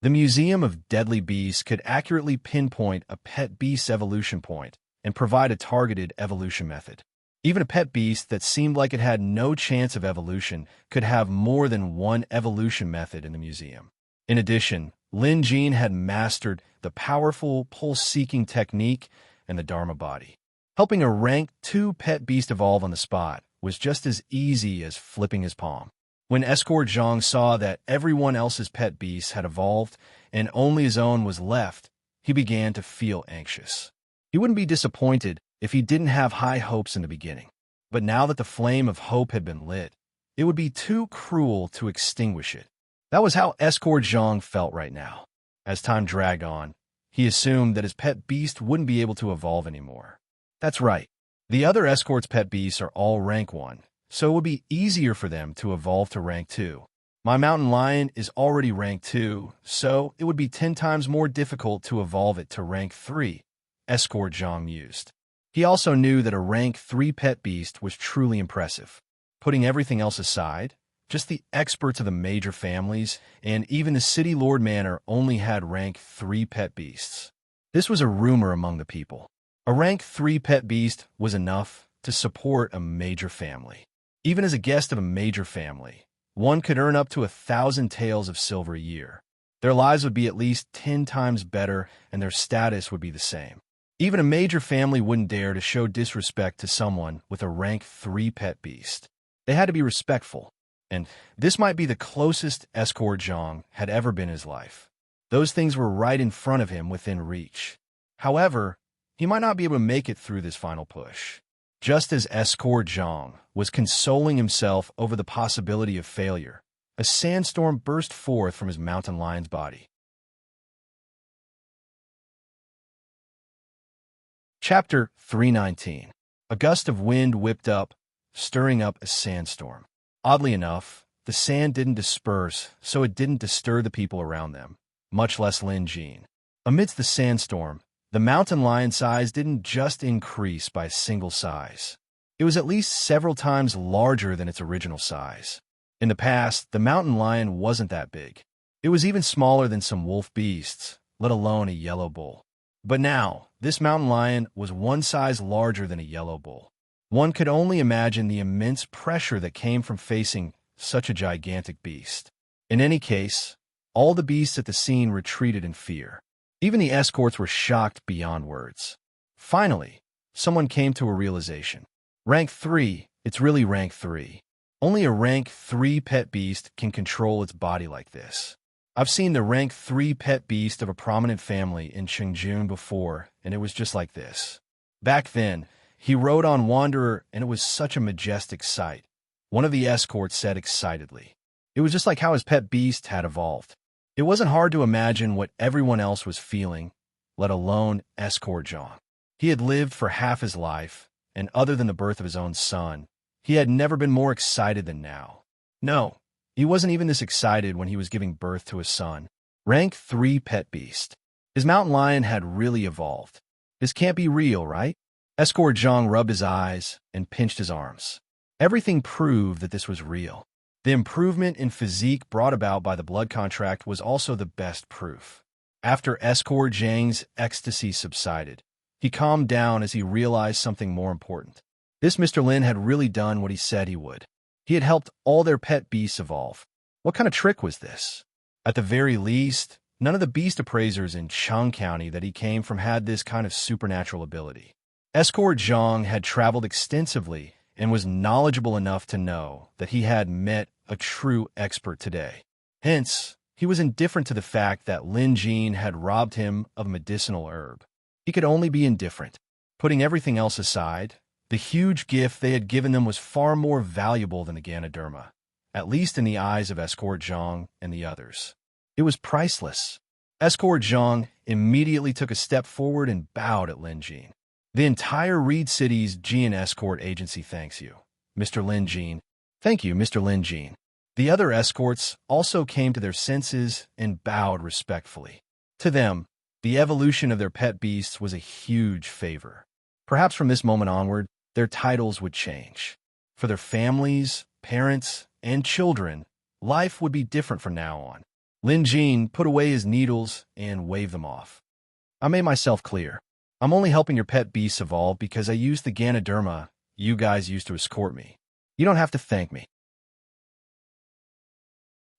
The Museum of Deadly Beasts could accurately pinpoint a pet beast's evolution point and provide a targeted evolution method. Even a pet beast that seemed like it had no chance of evolution could have more than one evolution method in the museum. In addition, Lin Jin had mastered the powerful pulse-seeking technique and the Dharma body. Helping a rank 2 pet beast evolve on the spot was just as easy as flipping his palm. When Escort Zhang saw that everyone else's pet beasts had evolved and only his own was left, he began to feel anxious. He wouldn't be disappointed if he didn't have high hopes in the beginning. But now that the flame of hope had been lit, it would be too cruel to extinguish it. That was how Escort Zhang felt right now. As time dragged on, he assumed that his pet beast wouldn't be able to evolve anymore. That's right. The other escort's pet beasts are all rank 1, so it would be easier for them to evolve to rank 2. My mountain lion is already rank 2, so it would be 10 times more difficult to evolve it to rank 3, Escort Zhang mused. He also knew that a rank 3 pet beast was truly impressive. Putting everything else aside, just the experts of the major families and even the city lord manor only had rank 3 pet beasts. This was a rumor among the people. A rank 3 pet beast was enough to support a major family. Even as a guest of a major family, one could earn up to 1,000 taels of silver a year. Their lives would be at least 10 times better and their status would be the same. Even a major family wouldn't dare to show disrespect to someone with a rank 3 pet beast. They had to be respectful, and this might be the closest Escort Zhang had ever been in his life. Those things were right in front of him within reach. However, he might not be able to make it through this final push. Just as Escort Zhang was consoling himself over the possibility of failure, a sandstorm burst forth from his mountain lion's body. Chapter 319. A gust of wind whipped up, stirring up a sandstorm. Oddly enough, the sand didn't disperse, so it didn't disturb the people around them, much less Lin Jean. Amidst the sandstorm, the mountain lion size didn't just increase by a single size. It was at least several times larger than its original size. In the past, the mountain lion wasn't that big. It was even smaller than some wolf beasts, let alone a yellow bull. But now, this mountain lion was one size larger than a yellow bull. One could only imagine the immense pressure that came from facing such a gigantic beast. In any case, all the beasts at the scene retreated in fear. Even the escorts were shocked beyond words. Finally, someone came to a realization. Rank 3, it's really rank 3. Only a rank 3 pet beast can control its body like this. I've seen the rank 3 pet beast of a prominent family in Chengjun before, and it was just like this. Back then, he rode on Wanderer, and it was such a majestic sight. One of the escorts said excitedly. It was just like how his pet beast had evolved. It wasn't hard to imagine what everyone else was feeling, let alone Escort Zhang. He had lived for half his life, and other than the birth of his own son, he had never been more excited than now. No, he wasn't even this excited when he was giving birth to his son. Rank 3 pet beast. His mountain lion had really evolved. This can't be real, right? Escort Zhang rubbed his eyes and pinched his arms. Everything proved that this was real. The improvement in physique brought about by the blood contract was also the best proof. After Escort Zhang's ecstasy subsided, he calmed down as he realized something more important. This Mr. Lin had really done what he said he would. He had helped all their pet beasts evolve. What kind of trick was this? At the very least, none of the beast appraisers in Chang County that he came from had this kind of supernatural ability. Escort Zhang had traveled extensively and was knowledgeable enough to know that he had met a true expert today. Hence, he was indifferent to the fact that Lin Jean had robbed him of a medicinal herb. He could only be indifferent. Putting everything else aside, the huge gift they had given them was far more valuable than the Ganoderma, at least in the eyes of Escort Zhang and the others. It was priceless. Escort Zhang immediately took a step forward and bowed at Lin Jean. The entire Reed City's Jean Escort Agency thanks you, Mr. Lin Jean. Thank you, Mr. Lin Jean. The other escorts also came to their senses and bowed respectfully. To them, the evolution of their pet beasts was a huge favor. Perhaps from this moment onward, their titles would change. For their families, parents, and children, life would be different from now on. Lin Jean put away his needles and waved them off. I made myself clear. I'm only helping your pet beasts evolve because I used the Ganoderma you guys used to escort me. You don't have to thank me.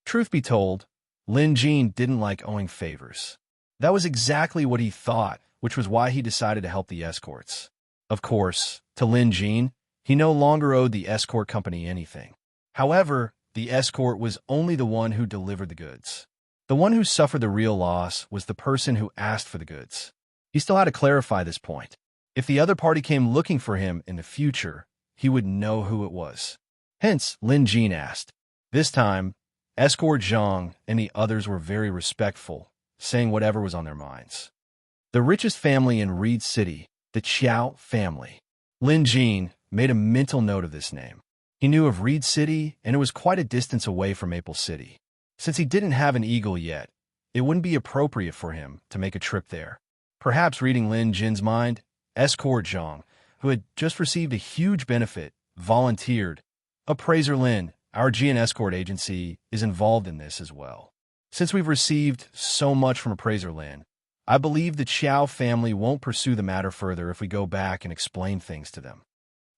Truth be told, Lin Jean didn't like owing favors. That was exactly what he thought, which was why he decided to help the escorts. Of course, to Lin Jean, he no longer owed the escort company anything. However, the escort was only the one who delivered the goods. The one who suffered the real loss was the person who asked for the goods. He still had to clarify this point. If the other party came looking for him in the future, he would know who it was. Hence, Lin Jean asked. This time, Escort Zhang and the others were very respectful, saying whatever was on their minds. The richest family in Reed City, the Qiao family. Lin Jean made a mental note of this name. He knew of Reed City, and it was quite a distance away from Maple City. Since he didn't have an eagle yet, it wouldn't be appropriate for him to make a trip there. Perhaps reading Lin Jin's mind, Escort Zhang, who had just received a huge benefit, volunteered. Appraiser Lin, our GN Escort agency, is involved in this as well. Since we've received so much from Appraiser Lin, I believe the Qiao family won't pursue the matter further if we go back and explain things to them.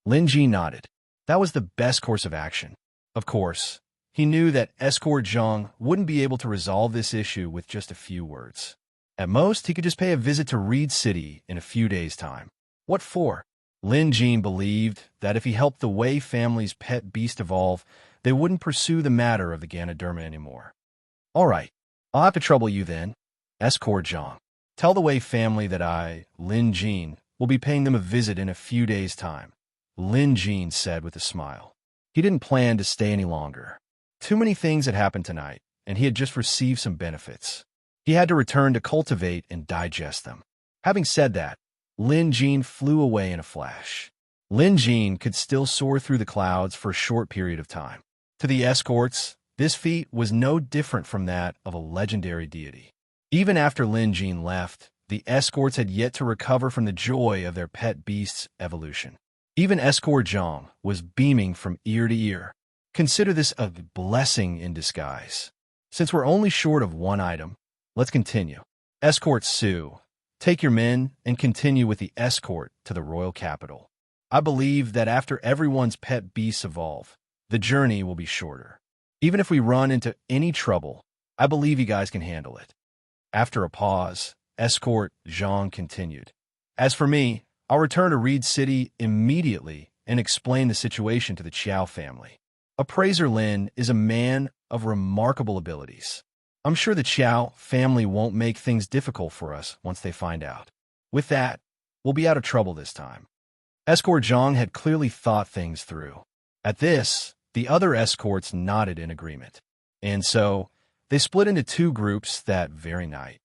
Lin Ji nodded. That was the best course of action. Of course, he knew that Escort Zhang wouldn't be able to resolve this issue with just a few words. At most, he could just pay a visit to Reed City in a few days' time. What for? Lin Jean believed that if he helped the Wei family's pet beast evolve, they wouldn't pursue the matter of the Ganoderma anymore. All right, I'll have to trouble you then. Escort Zhang. Tell the Wei family that I, Lin Jean, will be paying them a visit in a few days' time, Lin Jean said with a smile. He didn't plan to stay any longer. Too many things had happened tonight, and he had just received some benefits. He had to return to cultivate and digest them. Having said that, Lin Jean flew away in a flash. Lin Jin could still soar through the clouds for a short period of time. To the escorts, this feat was no different from that of a legendary deity. Even after Lin Jin left, the escorts had yet to recover from the joy of their pet beast's evolution. Even Escort Zhang was beaming from ear to ear. Consider this a blessing in disguise. Since we're only short of one item, let's continue. Escort Su, take your men and continue with the escort to the royal capital. I believe that after everyone's pet beasts evolve, the journey will be shorter. Even if we run into any trouble, I believe you guys can handle it. After a pause, Escort Zhang continued. As for me, I'll return to Reed City immediately and explain the situation to the Qiao family. Appraiser Lin is a man of remarkable abilities. I'm sure the Qiao family won't make things difficult for us once they find out. With that, we'll be out of trouble this time. Escort Zhang had clearly thought things through. At this, the other escorts nodded in agreement. And so, they split into two groups that very night.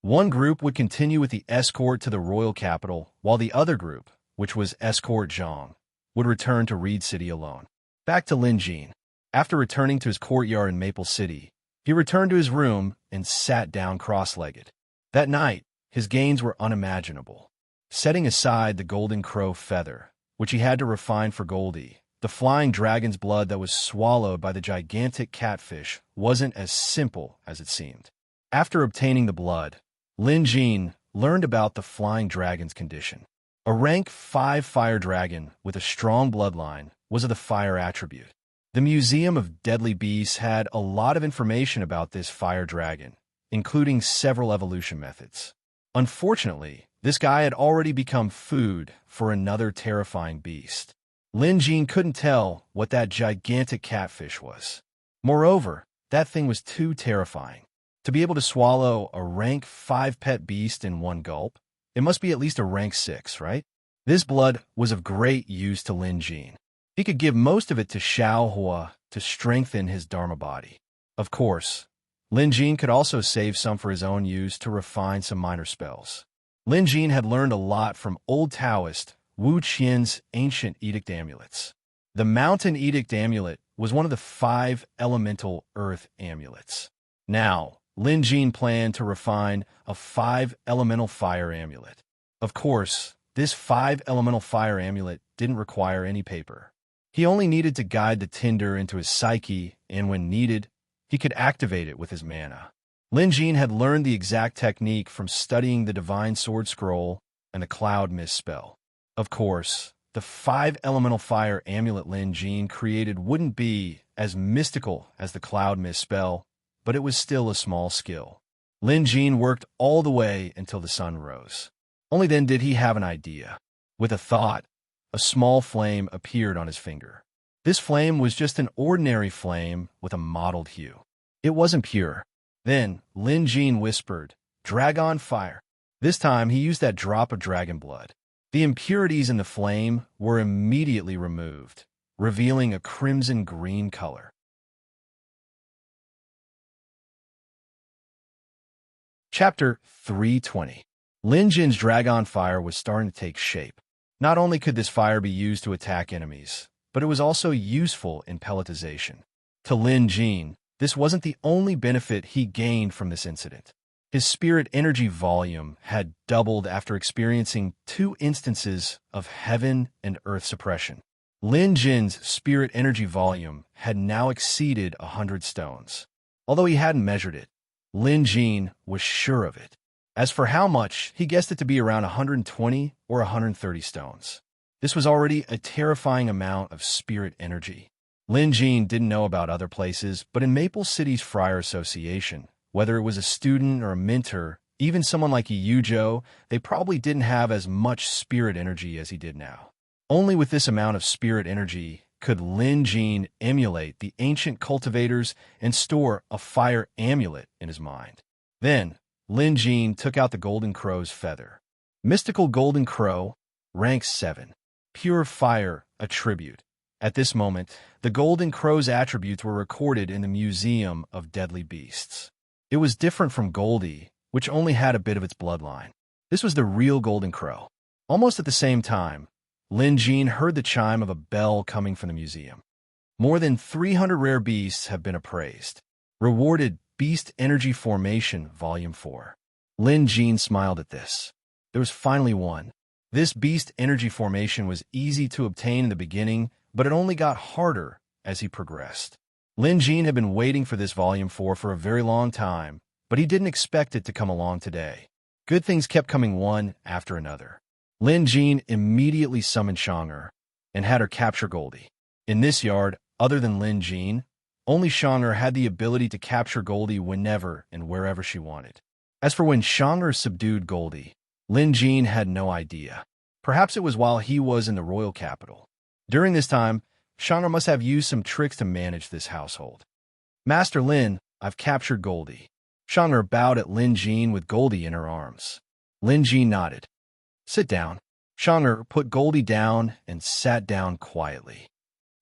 One group would continue with the escort to the royal capital, while the other group, which was Escort Zhang, would return to Reed City alone. Back to Lin Jin. After returning to his courtyard in Maple City, he returned to his room and sat down cross-legged. That night, his gains were unimaginable. Setting aside the golden crow feather, which he had to refine for Goldie, the flying dragon's blood that was swallowed by the gigantic catfish wasn't as simple as it seemed. After obtaining the blood, Lin Jin learned about the flying dragon's condition. A rank 5 fire dragon with a strong bloodline was of the fire attribute. The Museum of Deadly Beasts had a lot of information about this fire dragon, including several evolution methods. Unfortunately, this guy had already become food for another terrifying beast. Lin Jin couldn't tell what that gigantic catfish was. Moreover, that thing was too terrifying. To be able to swallow a rank 5 pet beast in one gulp, it must be at least a rank 6, right? This blood was of great use to Lin Jin. He could give most of it to Xiao Hua to strengthen his Dharma body. Of course, Lin Jin could also save some for his own use to refine some minor spells. Lin Jin had learned a lot from old Taoist Wu Qian's ancient edict amulets. The Mountain Edict amulet was one of the 5 elemental earth amulets. Now, Lin Jin planned to refine a 5 elemental fire amulet. Of course, this 5 elemental fire amulet didn't require any paper. He only needed to guide the tinder into his psyche, and when needed, he could activate it with his mana. Lin Jin had learned the exact technique from studying the Divine Sword Scroll and the Cloud Mist spell. Of course, the 5 elemental fire amulet Lin Jin created wouldn't be as mystical as the Cloud Mist spell, but it was still a small skill. Lin Jin worked all the way until the sun rose. Only then did he have an idea. With a thought, a small flame appeared on his finger. This flame was just an ordinary flame with a mottled hue. It wasn't pure. Then, Lin Jin whispered, "Dragon fire." This time, he used that drop of dragon blood. The impurities in the flame were immediately removed, revealing a crimson-green color. Chapter 320. Lin Jin's dragon fire was starting to take shape. Not only could this fire be used to attack enemies, but it was also useful in pelletization. To Lin Jin, this wasn't the only benefit he gained from this incident. His spirit energy volume had doubled after experiencing 2 instances of heaven and earth suppression. Lin Jin's spirit energy volume had now exceeded 100 stones. Although he hadn't measured it, Lin Jin was sure of it. As for how much, he guessed it to be around 120 or 130 stones. This was already a terrifying amount of spirit energy. Lin Jin didn't know about other places, but in Maple City's Friar Association, whether it was a student or a mentor, even someone like Yujo, they probably didn't have as much spirit energy as he did now. Only with this amount of spirit energy could Lin Jin emulate the ancient cultivators and store a fire amulet in his mind. Then, Lin Jin took out the golden crow's feather. Mystical golden crow, rank 7. Pure fire attribute. At this moment, the golden crow's attributes were recorded in the Museum of Deadly Beasts. It was different from Goldie, which only had a bit of its bloodline. This was the real golden crow. Almost at the same time, Lin Jean heard the chime of a bell coming from the museum. More than 300 rare beasts have been appraised. Rewarded Beast Energy Formation, Volume 4. Lin Jean smiled at this. There was finally one. This Beast Energy Formation was easy to obtain in the beginning, but it only got harder as he progressed. Lin Jean had been waiting for this Volume 4 for a very long time, but he didn't expect it to come along today. Good things kept coming one after another. Lin Jean immediately summoned Shang'er and had her capture Goldie. In this yard, other than Lin Jean, only Shang'er had the ability to capture Goldie whenever and wherever she wanted. As for when Shang'er subdued Goldie, Lin Jean had no idea. Perhaps it was while he was in the royal capital. During this time, Shang'er must have used some tricks to manage this household. Master Lin, I've captured Goldie. Shang'er bowed at Lin Jean with Goldie in her arms. Lin Jean nodded. Sit down. Shang'er put Goldie down and sat down quietly.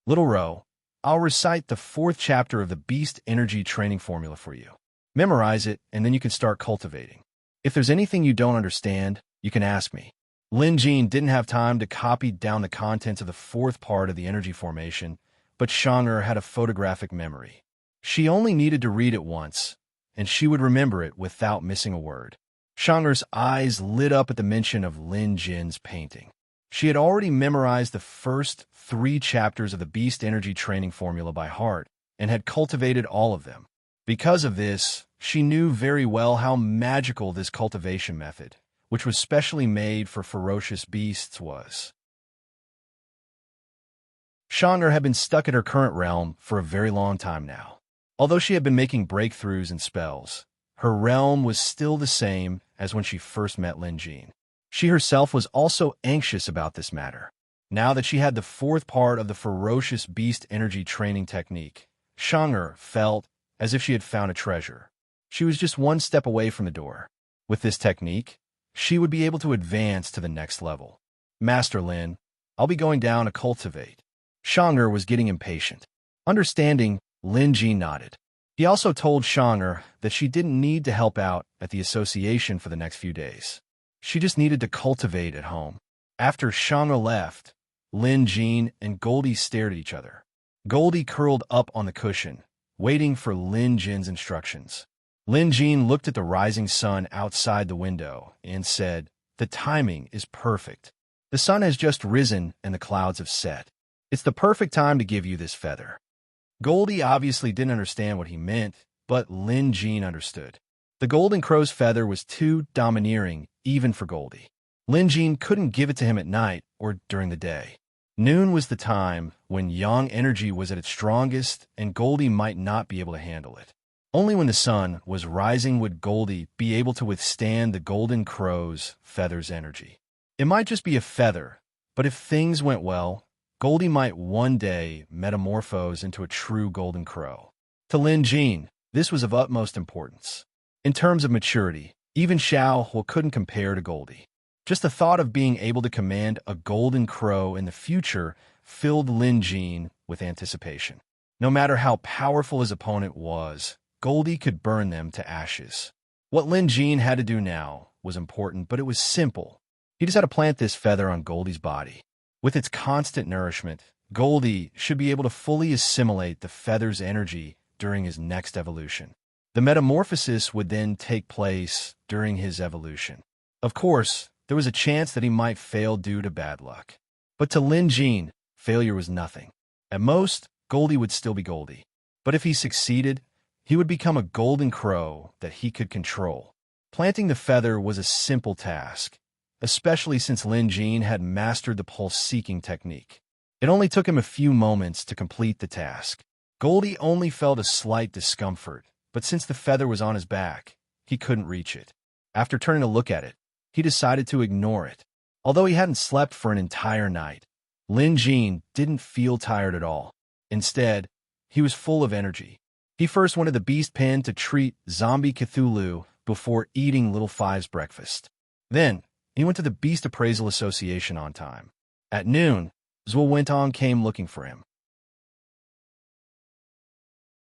Little Ro, I'll recite the 4th chapter of the Beast Energy Training Formula for you. Memorize it, and then you can start cultivating. If there's anything you don't understand, you can ask me. Lin Jean didn't have time to copy down the contents of the 4th part of the energy formation, but Shang'er had a photographic memory. She only needed to read it once, and she would remember it without missing a word. Shang'er's eyes lit up at the mention of Lin Jin's painting. She had already memorized the first 3 chapters of the Beast Energy Training Formula by heart and had cultivated all of them. Because of this, she knew very well how magical this cultivation method, which was specially made for ferocious beasts, was. Shang'er had been stuck in her current realm for a very long time now. Although she had been making breakthroughs and spells, her realm was still the same as when she first met Lin Jean. She herself was also anxious about this matter. Now that she had the 4th part of the ferocious beast energy training technique, Shang'er felt as if she had found a treasure. She was just one step away from the door. With this technique, she would be able to advance to the next level. Master Lin, I'll be going down to cultivate. Shang'er was getting impatient. Understanding, Lin Jean nodded. He also told Shang'er that she didn't need to help out at the association for the next few days. She just needed to cultivate at home. After Shang'er left, Lin Jean and Goldie stared at each other. Goldie curled up on the cushion, waiting for Lin Jin's instructions. Lin Jean looked at the rising sun outside the window and said, "The timing is perfect. The sun has just risen and the clouds have set. It's the perfect time to give you this feather." Goldie obviously didn't understand what he meant, but Lin Jean understood. The golden crow's feather was too domineering even for Goldie. Lin Jean couldn't give it to him at night or during the day. Noon was the time when yang energy was at its strongest and Goldie might not be able to handle it. Only when the sun was rising would Goldie be able to withstand the golden crow's feather's energy. It might just be a feather, but if things went well, Goldie might one day metamorphose into a true golden crow. To Lin Jean, this was of utmost importance. In terms of maturity, even Xiao couldn't compare to Goldie. Just the thought of being able to command a golden crow in the future filled Lin Jean with anticipation. No matter how powerful his opponent was, Goldie could burn them to ashes. What Lin Jean had to do now was important, but it was simple. He just had to plant this feather on Goldie's body. With its constant nourishment, Goldie should be able to fully assimilate the feather's energy during his next evolution. The metamorphosis would then take place during his evolution. Of course, there was a chance that he might fail due to bad luck. But to Lin Jean, failure was nothing. At most, Goldie would still be Goldie. But if he succeeded, he would become a golden crow that he could control. Planting the feather was a simple task, especially since Lin Jean had mastered the pulse-seeking technique. It only took him a few moments to complete the task. Goldie only felt a slight discomfort, but since the feather was on his back, he couldn't reach it. After turning to look at it, he decided to ignore it. Although he hadn't slept for an entire night, Lin Jean didn't feel tired at all. Instead, he was full of energy. He first went to the beast pen to treat Zombie Cthulhu before eating Little Five's breakfast. Then, he went to the Beast Appraisal Association on time. At noon, Zhuo Wentong came looking for him.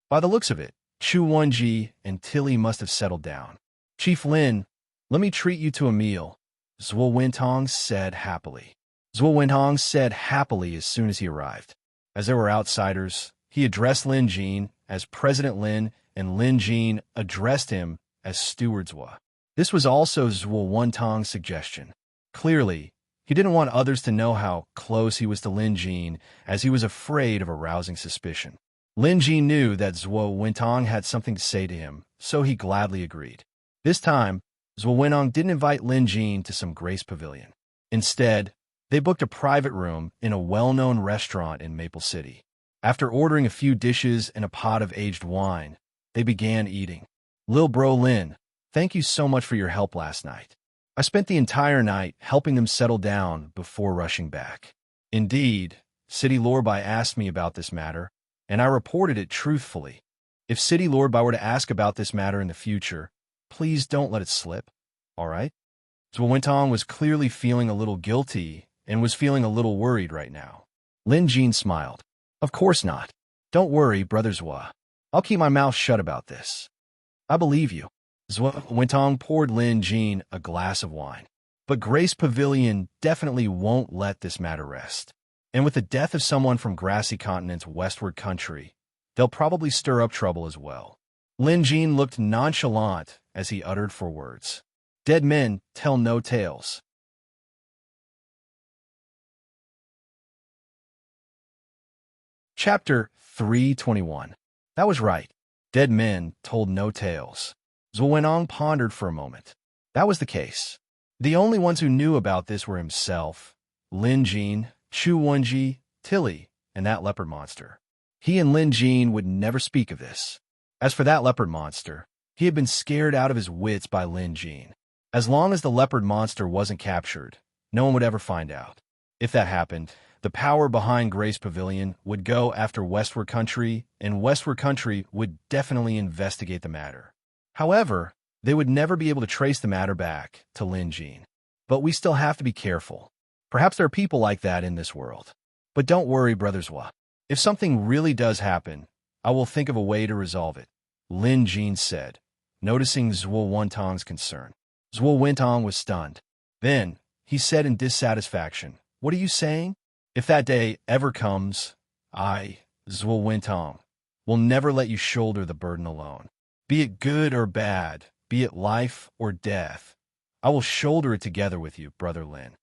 By the looks of it, Chu Wenji and Tilly must have settled down. "Chief Lin, let me treat you to a meal," Zhuo Wintong said happily. Zhuo Wintong said happily as soon as he arrived. As there were outsiders, he addressed Lin Jin as President Lin, and Lin Jin addressed him as Steward Zhuo. This was also Zhuo Wintong's suggestion. Clearly, he didn't want others to know how close he was to Lin Jin, as he was afraid of arousing suspicion. Lin Jin knew that Zhuo Wintong had something to say to him, so he gladly agreed. This time, Zhuo Wintong didn't invite Lin Jin to some Grace Pavilion. Instead, they booked a private room in a well-known restaurant in Maple City. After ordering a few dishes and a pot of aged wine, they began eating. Lil Bro Lin, thank you so much for your help last night. I spent the entire night helping them settle down before rushing back. Indeed, City Lord Bai asked me about this matter, and I reported it truthfully. If City Lord Bai were to ask about this matter in the future, please don't let it slip, all right? Zhuo Wintong was clearly feeling a little guilty and was feeling a little worried right now. Lin Jin smiled. Of course not. Don't worry, Brother Zhuo. I'll keep my mouth shut about this. I believe you. Zhuo Wintong poured Lin Jin a glass of wine. But Grace Pavilion definitely won't let this matter rest. And with the death of someone from Grassy Continent's westward country, they'll probably stir up trouble as well. Lin Jin looked nonchalant as he uttered 4 words. Dead men tell no tales. Chapter 321. That was right. Dead men told no tales. Zhuo Wintong pondered for a moment. That was the case. The only ones who knew about this were himself, Lin Jin, Chu Wenji, Tilly, and that leopard monster. He and Lin Jin would never speak of this. As for that leopard monster, he had been scared out of his wits by Lin Jin. As long as the leopard monster wasn't captured, no one would ever find out. If that happened, the power behind Grace Pavilion would go after Westward Country, and Westward Country would definitely investigate the matter. However, they would never be able to trace the matter back to Lin Jin. But we still have to be careful. Perhaps there are people like that in this world. But don't worry, Brother Zhuo. If something really does happen, I will think of a way to resolve it, Lin Jin said, noticing Zhuo Wintong's concern. Zhuo Wintong was stunned. Then, he said in dissatisfaction, What are you saying? If that day ever comes, I, Zhuo Wintong, will never let you shoulder the burden alone. Be it good or bad, be it life or death, I will shoulder it together with you, Brother Lin.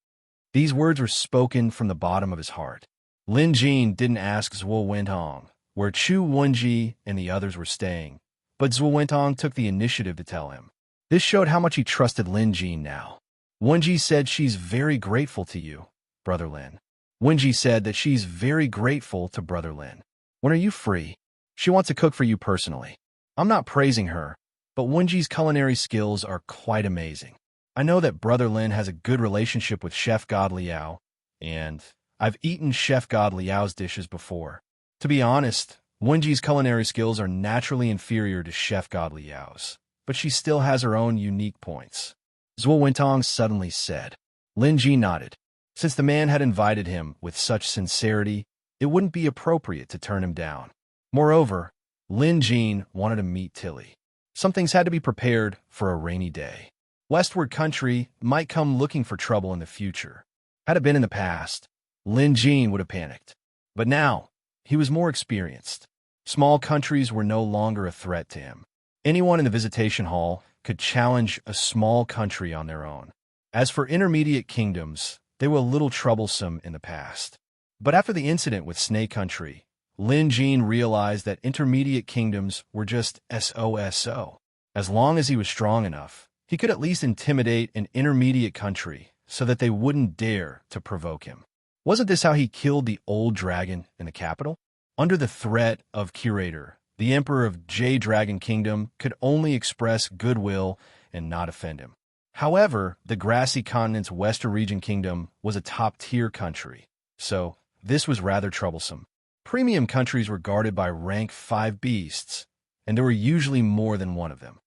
These words were spoken from the bottom of his heart. Lin Jin didn't ask Zhuo Wintong where Chu Wenji and the others were staying, but Zhuo Wintong took the initiative to tell him. This showed how much he trusted Lin Jin now. Wenji said she's very grateful to you, Brother Lin. Wenji said that she's very grateful to Brother Lin. When are you free? She wants to cook for you personally. I'm not praising her, but Wenji's culinary skills are quite amazing. I know that Brother Lin has a good relationship with Chef God Liao, and I've eaten Chef God Liao's dishes before. To be honest, Wenji's culinary skills are naturally inferior to Chef God Liao's, but she still has her own unique points. Zhuo Wintong suddenly said. Lin Jin nodded. Since the man had invited him with such sincerity, it wouldn't be appropriate to turn him down. Moreover, Lin Jin wanted to meet Tilly. Some things had to be prepared for a rainy day. Westward Country might come looking for trouble in the future. Had it been in the past, Lin Jin would have panicked. But now, he was more experienced. Small countries were no longer a threat to him. Anyone in the visitation hall could challenge a small country on their own. As for intermediate kingdoms, they were a little troublesome in the past. But after the incident with Snake Country, Lin Jin realized that intermediate kingdoms were just SOSO. As long as he was strong enough, he could at least intimidate an intermediate country so that they wouldn't dare to provoke him. Wasn't this how he killed the old dragon in the capital? Under the threat of Curator, the Emperor of J-Dragon Kingdom could only express goodwill and not offend him. However, the Grassy Continent's Western Region Kingdom was a top-tier country, so this was rather troublesome. Premium countries were guarded by rank 5 beasts, and there were usually more than one of them.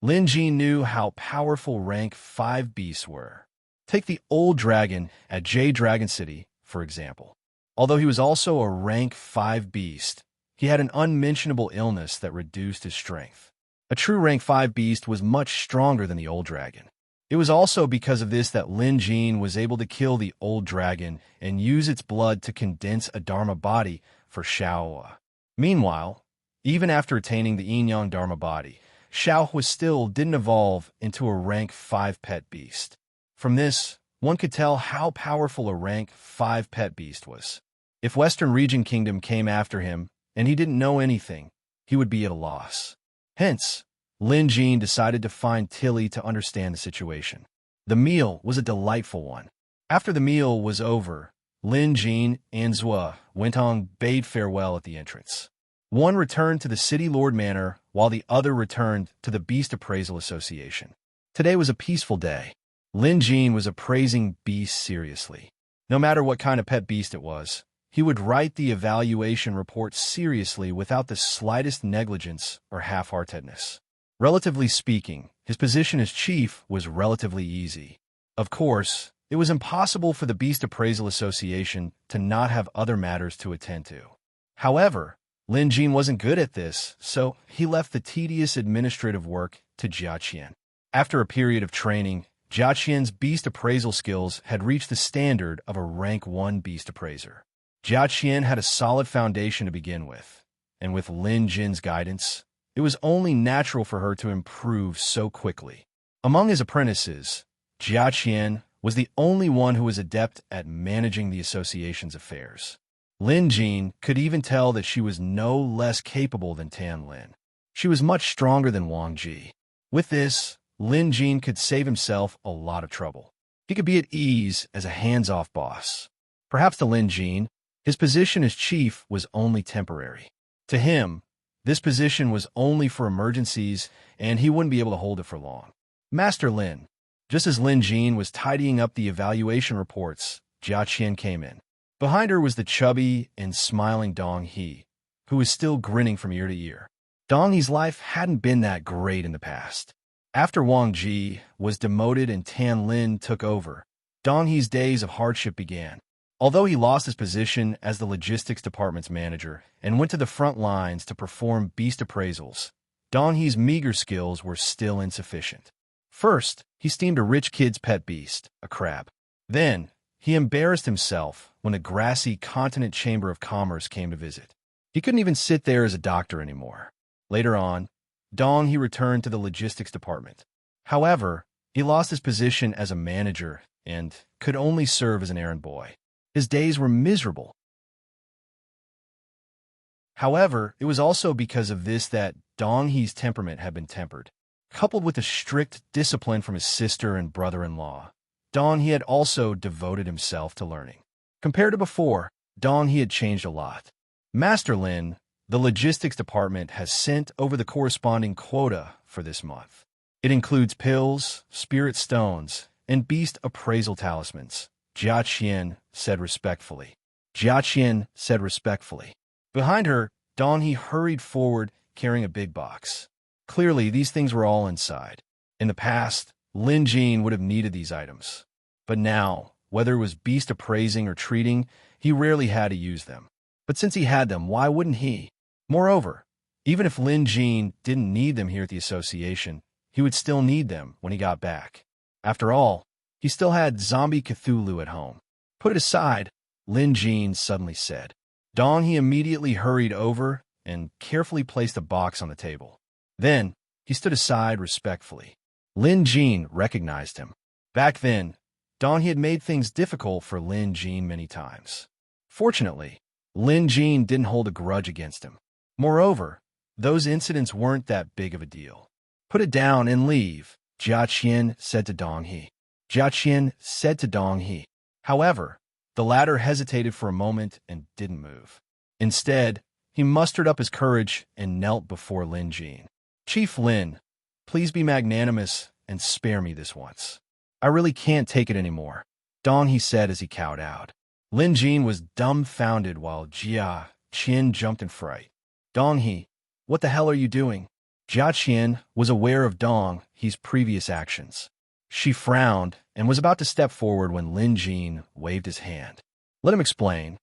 Lin Jin knew how powerful rank 5 beasts were. Take the old dragon at J-Dragon City, for example. Although he was also a rank 5 beast, he had an unmentionable illness that reduced his strength. A true rank 5 beast was much stronger than the old dragon. It was also because of this that Lin Jin was able to kill the old dragon and use its blood to condense a Dharma body for Xiaohua. Meanwhile, even after attaining the Yin-Yang Dharma body, Xiaohua still didn't evolve into a rank 5 pet beast. From this, one could tell how powerful a rank 5 pet beast was. If Western Region Kingdom came after him and he didn't know anything, he would be at a loss. Hence, Lin Jin decided to find Tilly to understand the situation. The meal was a delightful one. After the meal was over, Lin Jin and Zhua went on bade farewell at the entrance. One returned to the City Lord Manor, while the other returned to the Beast Appraisal Association. Today was a peaceful day. Lin Jin was appraising beasts seriously. No matter what kind of pet beast it was, he would write the evaluation report seriously without the slightest negligence or half-heartedness. Relatively speaking, his position as chief was relatively easy. Of course, it was impossible for the Beast Appraisal Association to not have other matters to attend to. However, Lin Jin wasn't good at this, so he left the tedious administrative work to Jia Qian. After a period of training, Jia Qian's beast appraisal skills had reached the standard of a rank 1 beast appraiser. Jia Qian had a solid foundation to begin with, and with Lin Jin's guidance, it was only natural for her to improve so quickly. Among his apprentices, Jia Qian was the only one who was adept at managing the association's affairs. Lin Jin could even tell that she was no less capable than Tan Lin. She was much stronger than Wang Ji. With this, Lin Jin could save himself a lot of trouble. He could be at ease as a hands-off boss. Perhaps to Lin Jin, his position as chief was only temporary. To him, this position was only for emergencies, and he wouldn't be able to hold it for long. Master Lin. Just as Lin Jin was tidying up the evaluation reports, Jia Qian came in. Behind her was the chubby and smiling Dong He, who was still grinning from ear to ear. Dong He's life hadn't been that great in the past. After Wang Ji was demoted and Tan Lin took over, Dong He's days of hardship began. Although he lost his position as the logistics department's manager and went to the front lines to perform beast appraisals, Dong He's meager skills were still insufficient. First, he steamed a rich kid's pet beast, a crab. Then, he embarrassed himself when a grassy Continent Chamber of Commerce came to visit. He couldn't even sit there as a doctor anymore. Later on, Dong He returned to the logistics department. However, he lost his position as a manager and could only serve as an errand boy. His days were miserable. However, it was also because of this that Dong He's temperament had been tempered. Coupled with the strict discipline from his sister and brother-in-law, Dong He had also devoted himself to learning. Compared to before, Dong He had changed a lot. Master Lin, the logistics department, has sent over the corresponding quota for this month. It includes pills, spirit stones, and beast appraisal talismans. Jia Qian said respectfully. Jia Qian said respectfully. Behind her, Dong He hurried forward, carrying a big box. Clearly, these things were all inside. In the past, Lin Jin would have needed these items. But now, whether it was beast appraising or treating, he rarely had to use them. But since he had them, why wouldn't he? Moreover, even if Lin Jin didn't need them here at the association, he would still need them when he got back. After all, he still had zombie Cthulhu at home. Put it aside, Lin Jin suddenly said. Dong He immediately hurried over and carefully placed a box on the table. Then, he stood aside respectfully. Lin Jin recognized him. Back then, Dong He had made things difficult for Lin Jin many times. Fortunately, Lin Jin didn't hold a grudge against him. Moreover, those incidents weren't that big of a deal. Put it down and leave, Jia Qian said to Dong He. Jia Qian said to Dong He. However, the latter hesitated for a moment and didn't move. Instead, he mustered up his courage and knelt before Lin Jin. Chief Lin, please be magnanimous and spare me this once. I really can't take it anymore, Dong He said as he cowed out. Lin Jin was dumbfounded while Jia Qian jumped in fright. Dong He, what the hell are you doing? Jia Qian was aware of Dong He's previous actions. She frowned and was about to step forward when Lin Jin waved his hand. Let him explain.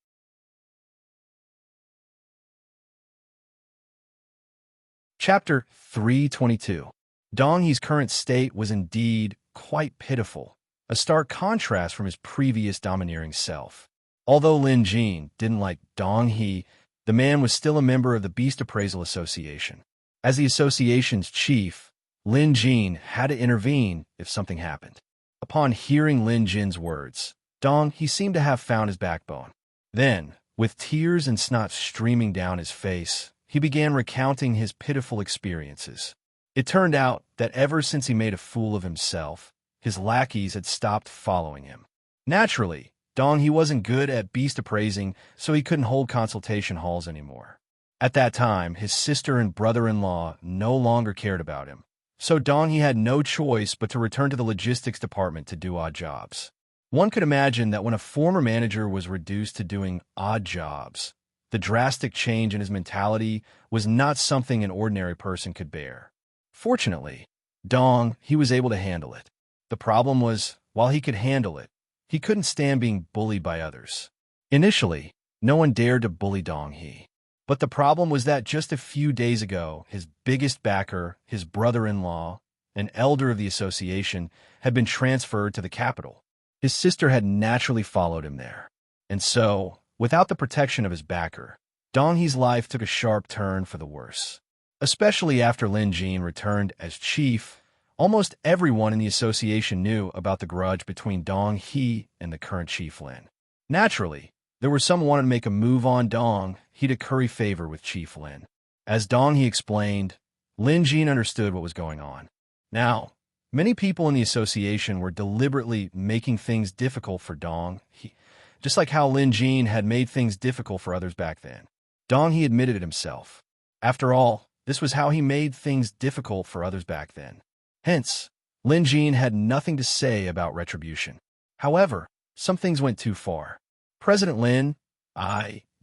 Chapter 322. Dong He's current state was indeed quite pitiful, a stark contrast from his previous domineering self. Although Lin Jin didn't like Dong He, the man was still a member of the Beast Appraisal Association. As the association's chief, Lin Jin had to intervene if something happened. Upon hearing Lin Jin's words, Dong He seemed to have found his backbone. Then, with tears and snot streaming down his face, he began recounting his pitiful experiences. It turned out that ever since he made a fool of himself, his lackeys had stopped following him. Naturally, Dong He wasn't good at beast appraising, so he couldn't hold consultation halls anymore. At that time, his sister and brother-in-law no longer cared about him, so Dong He had no choice but to return to the logistics department to do odd jobs. One could imagine that when a former manager was reduced to doing odd jobs, the drastic change in his mentality was not something an ordinary person could bear. Fortunately, Dong He was able to handle it. The problem was, while he could handle it, he couldn't stand being bullied by others. Initially, no one dared to bully Dong He. But the problem was that just a few days ago, his biggest backer, his brother-in-law, an elder of the association, had been transferred to the capital. His sister had naturally followed him there. And so, without the protection of his backer, Dong He's life took a sharp turn for the worse. Especially after Lin Jin returned as chief, almost everyone in the association knew about the grudge between Dong He and the current chief Lin. Naturally, there were some who wanted to make a move on Dong He to curry favor with Chief Lin. As Dong He explained, Lin Jin understood what was going on. Now, many people in the association were deliberately making things difficult for Dong He, just like how Lin Jin had made things difficult for others back then. Dong He admitted it himself. After all, this was how he made things difficult for others back then. Hence, Lin Jin had nothing to say about retribution. However, some things went too far. President Lin,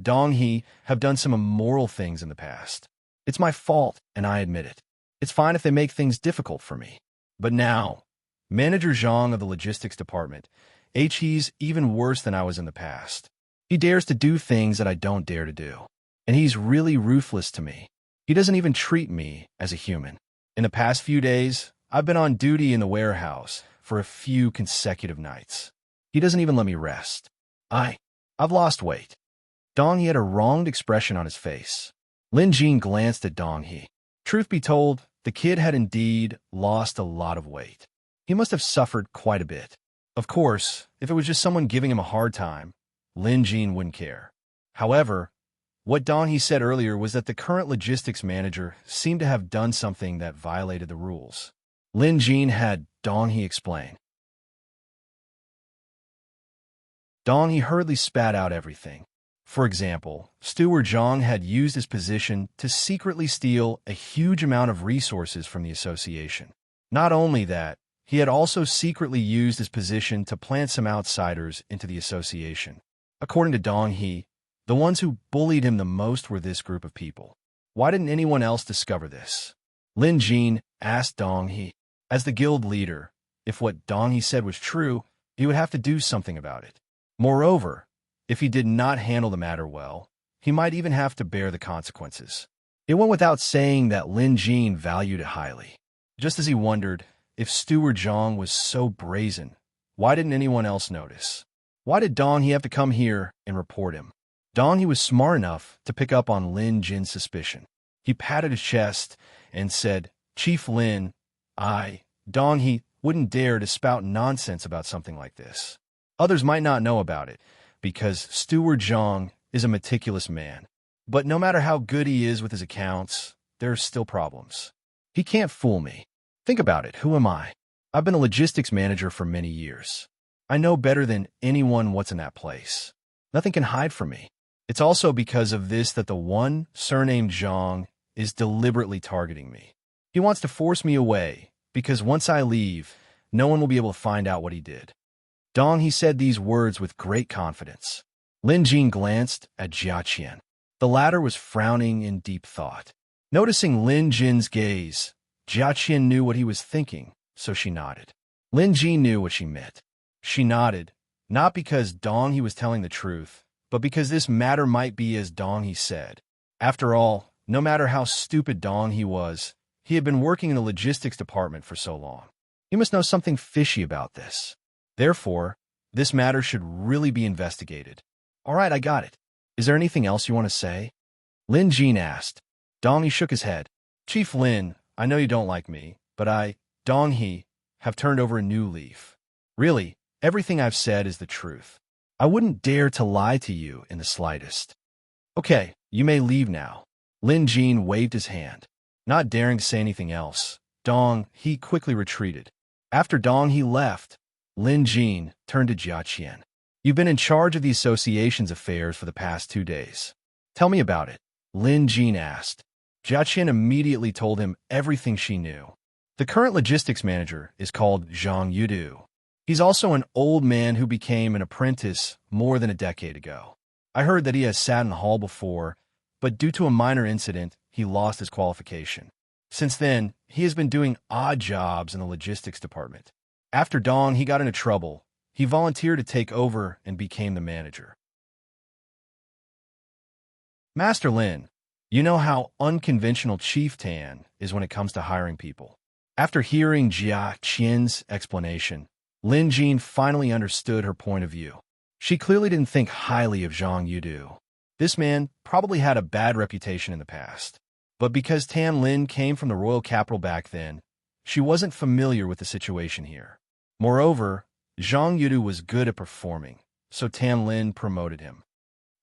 Dong He, have done some immoral things in the past. It's my fault, and I admit it. It's fine if they make things difficult for me. But now, Manager Zhang of the logistics department, he's even worse than I was in the past. He dares to do things that I don't dare to do. And he's really ruthless to me. He doesn't even treat me as a human. In the past few days, I've been on duty in the warehouse for a few consecutive nights. He doesn't even let me rest. I've lost weight. Dong He had a wronged expression on his face. Lin Jin glanced at Dong He. Truth be told, the kid had indeed lost a lot of weight. He must have suffered quite a bit. Of course, if it was just someone giving him a hard time, Lin Jin wouldn't care. However, what Dong He said earlier was that the current logistics manager seemed to have done something that violated the rules. Lin Jin had Dong He explain. Dong He hurriedly spat out everything. For example, Steward Zhang had used his position to secretly steal a huge amount of resources from the association. Not only that, he had also secretly used his position to plant some outsiders into the association. According to Dong He, the ones who bullied him the most were this group of people. Why didn't anyone else discover this? Lin Jin asked Dong He. As the guild leader, if what Dong He said was true, he would have to do something about it. Moreover, if he did not handle the matter well, he might even have to bear the consequences. It went without saying that Lin Jin valued it highly. Just as he wondered, if Steward Zhang was so brazen, why didn't anyone else notice? Why did Dong He have to come here and report him? Dong He was smart enough to pick up on Lin Jin's suspicion. He patted his chest and said, Chief Lin, Dong He, wouldn't dare to spout nonsense about something like this. Others might not know about it, because Steward Zhang is a meticulous man. But no matter how good he is with his accounts, there are still problems. He can't fool me. Think about it, who am I? I've been a logistics manager for many years. I know better than anyone what's in that place. Nothing can hide from me. It's also because of this that the one surnamed Zhang is deliberately targeting me. He wants to force me away, because once I leave, no one will be able to find out what he did. Dong He said these words with great confidence. Lin Jin glanced at Jia Qian. The latter was frowning in deep thought. Noticing Lin Jin's gaze, Jia Qian knew what he was thinking, so she nodded. Lin Jin knew what she meant. She nodded, not because Dong He was telling the truth, but because this matter might be as Dong He said. After all, No matter how stupid Dong he had been working in the logistics department for so long. He must know something fishy about this. Therefore, this matter should really be investigated. All right, I got it. Is there anything else you want to say? Lin Jin asked. Dong He shook his head. Chief Lin, I know you don't like me, but Dong He, have turned over a new leaf. Really, everything I've said is the truth. I wouldn't dare to lie to you in the slightest. Okay, you may leave now. Lin Jin waved his hand. Not daring to say anything else, Dong He quickly retreated. After Dong He left, Lin Jin turned to Jia Qian. You've been in charge of the association's affairs for the past 2 days. Tell me about it, Lin Jin asked. Jia Qian immediately told him everything she knew. The current logistics manager is called Zhang Yudu. He's also an old man who became an apprentice more than a decade ago. I heard that he has sat in the hall before, but due to a minor incident, he lost his qualification. Since then, he has been doing odd jobs in the logistics department. After Dong He got into trouble, he volunteered to take over and became the manager. Master Lin, you know how unconventional Chief Tan is when it comes to hiring people. After hearing Jia Qian's explanation, Lin Jin finally understood her point of view. She clearly didn't think highly of Zhang Yudu. This man probably had a bad reputation in the past. But because Tan Lin came from the royal capital back then, she wasn't familiar with the situation here. Moreover, Zhang Yudu was good at performing, so Tan Lin promoted him.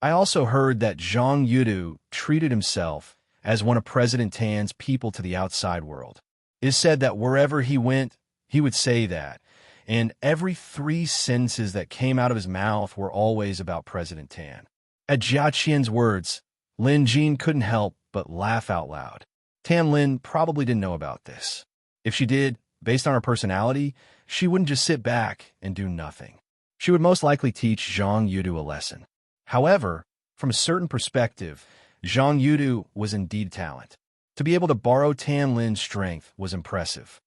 I also heard that Zhang Yudu treated himself as one of President Tan's people to the outside world. It is said that wherever he went, he would say that, and every 3 sentences that came out of his mouth were always about President Tan. At Jia Qian's words, Lin Jin couldn't help but laugh out loud. Tan Lin probably didn't know about this. If she did, based on her personality, she wouldn't just sit back and do nothing. She would most likely teach Zhang Yudu a lesson. However, from a certain perspective, Zhang Yudu was indeed talent. To be able to borrow Tan Lin's strength was impressive.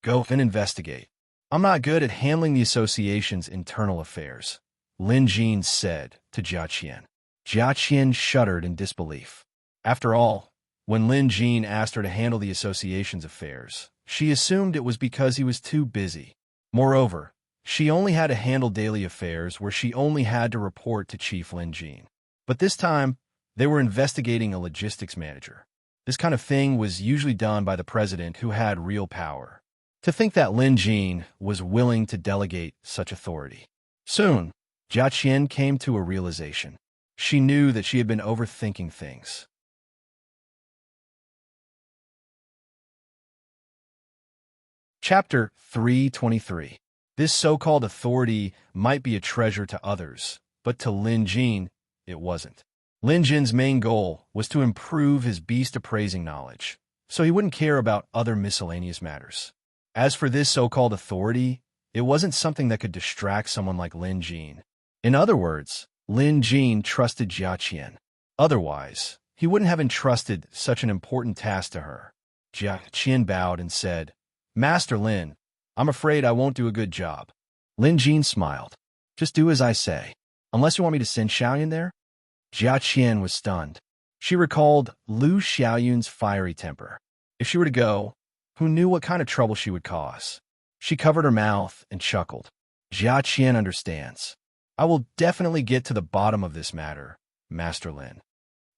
Go and investigate. I'm not good at handling the association's internal affairs, Lin Jin said to Jia Qian. Jia Qian shuddered in disbelief. After all, when Lin Jin asked her to handle the association's affairs, she assumed it was because he was too busy. Moreover, she only had to handle daily affairs where she only had to report to Chief Lin Jin. But this time, they were investigating a logistics manager. This kind of thing was usually done by the president who had real power. To think that Lin Jin was willing to delegate such authority. Soon, Jia Qian came to a realization. She knew that she had been overthinking things. Chapter 323. This so-called authority might be a treasure to others, but to Lin Jin, it wasn't. Lin Jin's main goal was to improve his beast appraising knowledge, so he wouldn't care about other miscellaneous matters. As for this so-called authority, it wasn't something that could distract someone like Lin Jin. In other words, Lin Jin trusted Jia Qian. Otherwise, he wouldn't have entrusted such an important task to her. Jia Qian bowed and said, Master Lin, I'm afraid I won't do a good job. Lin Jin smiled. Just do as I say. Unless you want me to send Xiaoyun there? Jia Qian was stunned. She recalled Lu Xiaoyun's fiery temper. If she were to go, who knew what kind of trouble she would cause? She covered her mouth and chuckled. Jia Qian understands. I will definitely get to the bottom of this matter, Master Lin.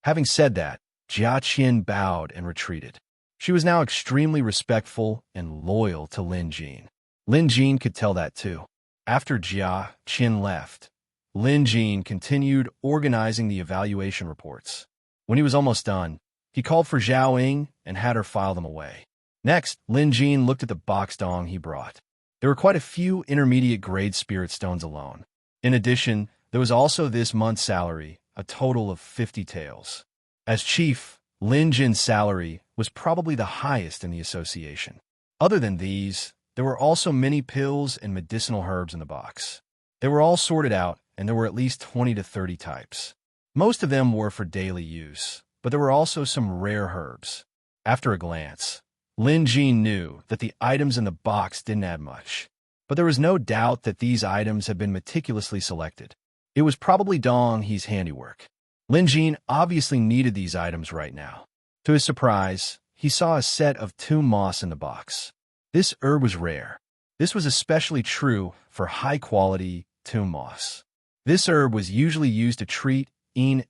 Having said that, Jia Qian bowed and retreated. She was now extremely respectful and loyal to Lin Jin. Lin Jin could tell that too. After Jia Qian left, Lin Jin continued organizing the evaluation reports. When he was almost done, he called for Zhao Ying and had her file them away. Next, Lin Jin looked at the box Dong he brought. There were quite a few intermediate-grade spirit stones alone. In addition, there was also this month's salary, a total of 50 taels. As chief, Lin Jin's salary was probably the highest in the association. Other than these, there were also many pills and medicinal herbs in the box. They were all sorted out, and there were at least 20 to 30 types. Most of them were for daily use, but there were also some rare herbs. After a glance, Lin Jin knew that the items in the box didn't add much, but there was no doubt that these items had been meticulously selected. It was probably Dong He's handiwork. Lin Jin obviously needed these items right now. To his surprise, he saw a set of tomb moss in the box. This herb was rare. This was especially true for high-quality tomb moss. This herb was usually used to treat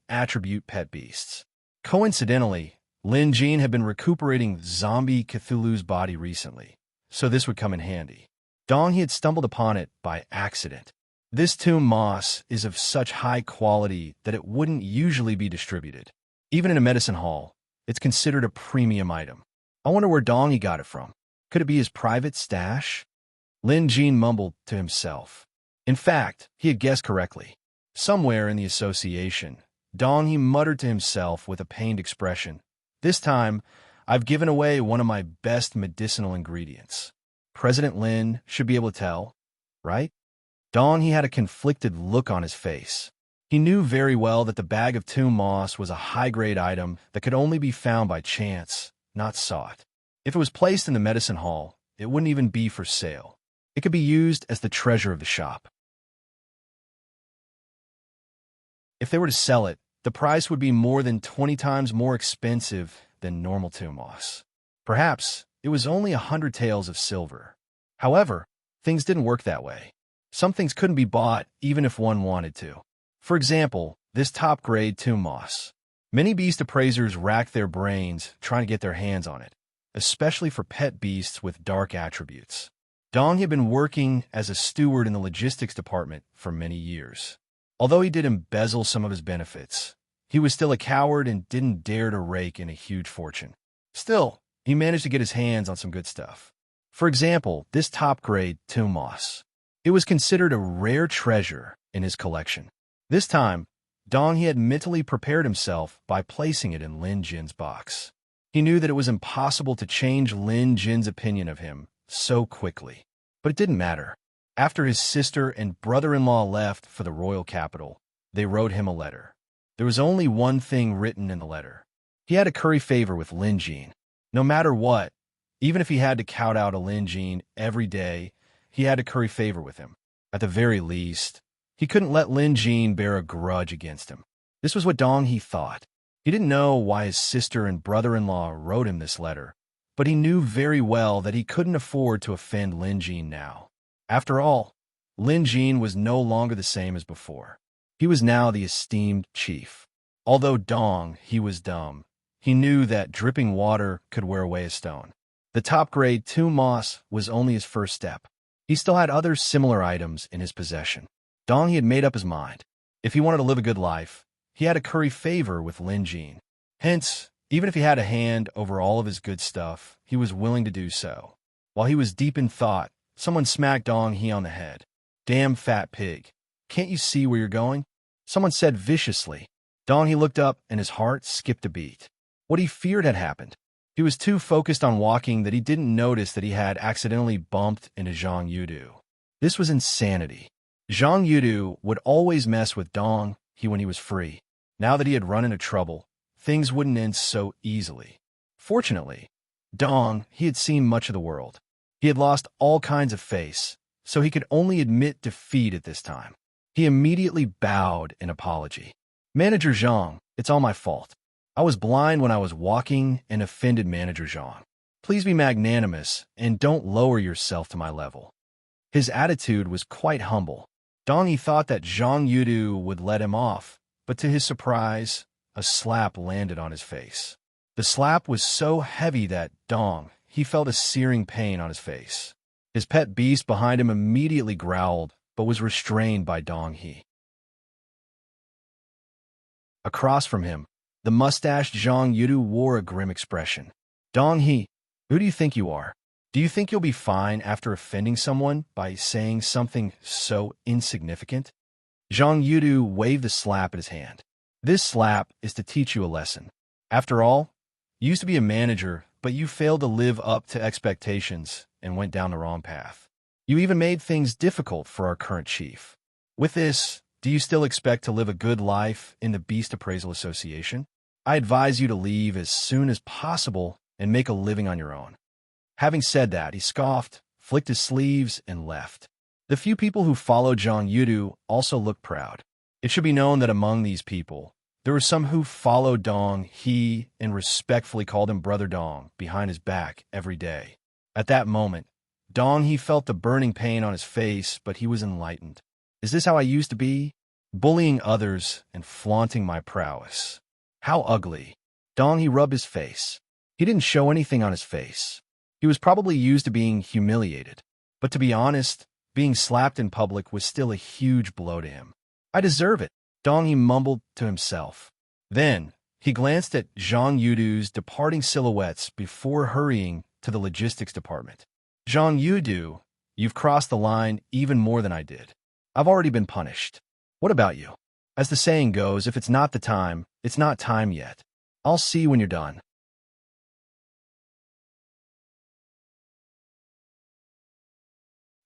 attribute pet beasts. Coincidentally, Lin Jin had been recuperating zombie Cthulhu's body recently, so this would come in handy. Dong he had stumbled upon it by accident. This tomb moss is of such high quality that it wouldn't usually be distributed. Even in a medicine hall, it's considered a premium item. I wonder where Dong he got it from. Could it be his private stash? Lin Jin mumbled to himself. In fact, he had guessed correctly. Somewhere in the association, Dong he muttered to himself with a pained expression. This time, I've given away one of my best medicinal ingredients. President Lin should be able to tell, right? Dong he had a conflicted look on his face. He knew very well that the bag of tomb moss was a high-grade item that could only be found by chance, not sought. If it was placed in the medicine hall, it wouldn't even be for sale. It could be used as the treasure of the shop. If they were to sell it, the price would be more than 20 times more expensive than normal tomb moss. Perhaps it was only 100 taels of silver. However, things didn't work that way. Some things couldn't be bought even if one wanted to. For example, this top-grade tomb moss. Many beast appraisers racked their brains trying to get their hands on it, especially for pet beasts with dark attributes. Dong had been working as a steward in the logistics department for many years. Although he did embezzle some of his benefits, he was still a coward and didn't dare to rake in a huge fortune. Still, he managed to get his hands on some good stuff. For example, this top-grade tomb moss. It was considered a rare treasure in his collection. This time, Dong he had mentally prepared himself by placing it in Lin Jin's box. He knew that it was impossible to change Lin Jin's opinion of him so quickly. But it didn't matter. After his sister and brother-in-law left for the royal capital, they wrote him a letter. There was only one thing written in the letter. He had to curry favor with Lin Jin. No matter what, even if he had to kowtow to Lin Jin every day, he had to curry favor with him. At the very least, he couldn't let Lin Jin bear a grudge against him. This was what Dong he thought. He didn't know why his sister and brother-in-law wrote him this letter, but he knew very well that he couldn't afford to offend Lin Jin now. After all, Lin Jin was no longer the same as before. He was now the esteemed chief. Although Dong he was dumb, he knew that dripping water could wear away a stone. The top-grade tomb moss was only his first step. He still had other similar items in his possession. Dong he had made up his mind. If he wanted to live a good life, he had to curry favor with Lin Jin. Hence, even if he had a hand over all of his good stuff, he was willing to do so. While he was deep in thought, someone smacked Dong he on the head. "Damn fat pig. Can't you see where you're going?" Someone said viciously. Dong he looked up and his heart skipped a beat. What he feared had happened. He was too focused on walking that he didn't notice that he had accidentally bumped into Zhang Yudu. This was insanity. Zhang Yudu would always mess with Dong he when he was free. Now that he had run into trouble, things wouldn't end so easily. Fortunately, Dong he had seen much of the world. He had lost all kinds of face, so he could only admit defeat at this time. He immediately bowed in apology. "Manager Zhang, it's all my fault. I was blind when I was walking and offended Manager Zhang. Please be magnanimous and don't lower yourself to my level." His attitude was quite humble. Dong he thought that Zhang Yudu would let him off, but to his surprise, a slap landed on his face. The slap was so heavy that Dong he felt a searing pain on his face. His pet beast behind him immediately growled, but was restrained by Dong he. Across from him, the mustached Zhang Yudu wore a grim expression. "Dong he, who do you think you are? Do you think you'll be fine after offending someone by saying something so insignificant?" Zhang Yudu waved the slap in his hand. "This slap is to teach you a lesson. After all, you used to be a manager, but you failed to live up to expectations and went down the wrong path. You even made things difficult for our current chief. With this, do you still expect to live a good life in the Beast Appraisal Association? I advise you to leave as soon as possible and make a living on your own." Having said that, he scoffed, flicked his sleeves, and left. The few people who followed Zhang Yudu also looked proud. It should be known that among these people, There were some who followed Dong he and respectfully called him Brother Dong behind his back every day. At that moment, Dong he felt the burning pain on his face, but he was enlightened. Is this how I used to be? Bullying others and flaunting my prowess. How ugly. Dong he rubbed his face. He didn't show anything on his face. He was probably used to being humiliated. But to be honest, being slapped in public was still a huge blow to him. I deserve it, Dong he mumbled to himself. Then, he glanced at Zhang Yudu's departing silhouettes before hurrying to the logistics department. Zhang Yudu, you've crossed the line even more than I did. I've already been punished. What about you? As the saying goes, if it's not the time, it's not time yet. I'll see you when you're done.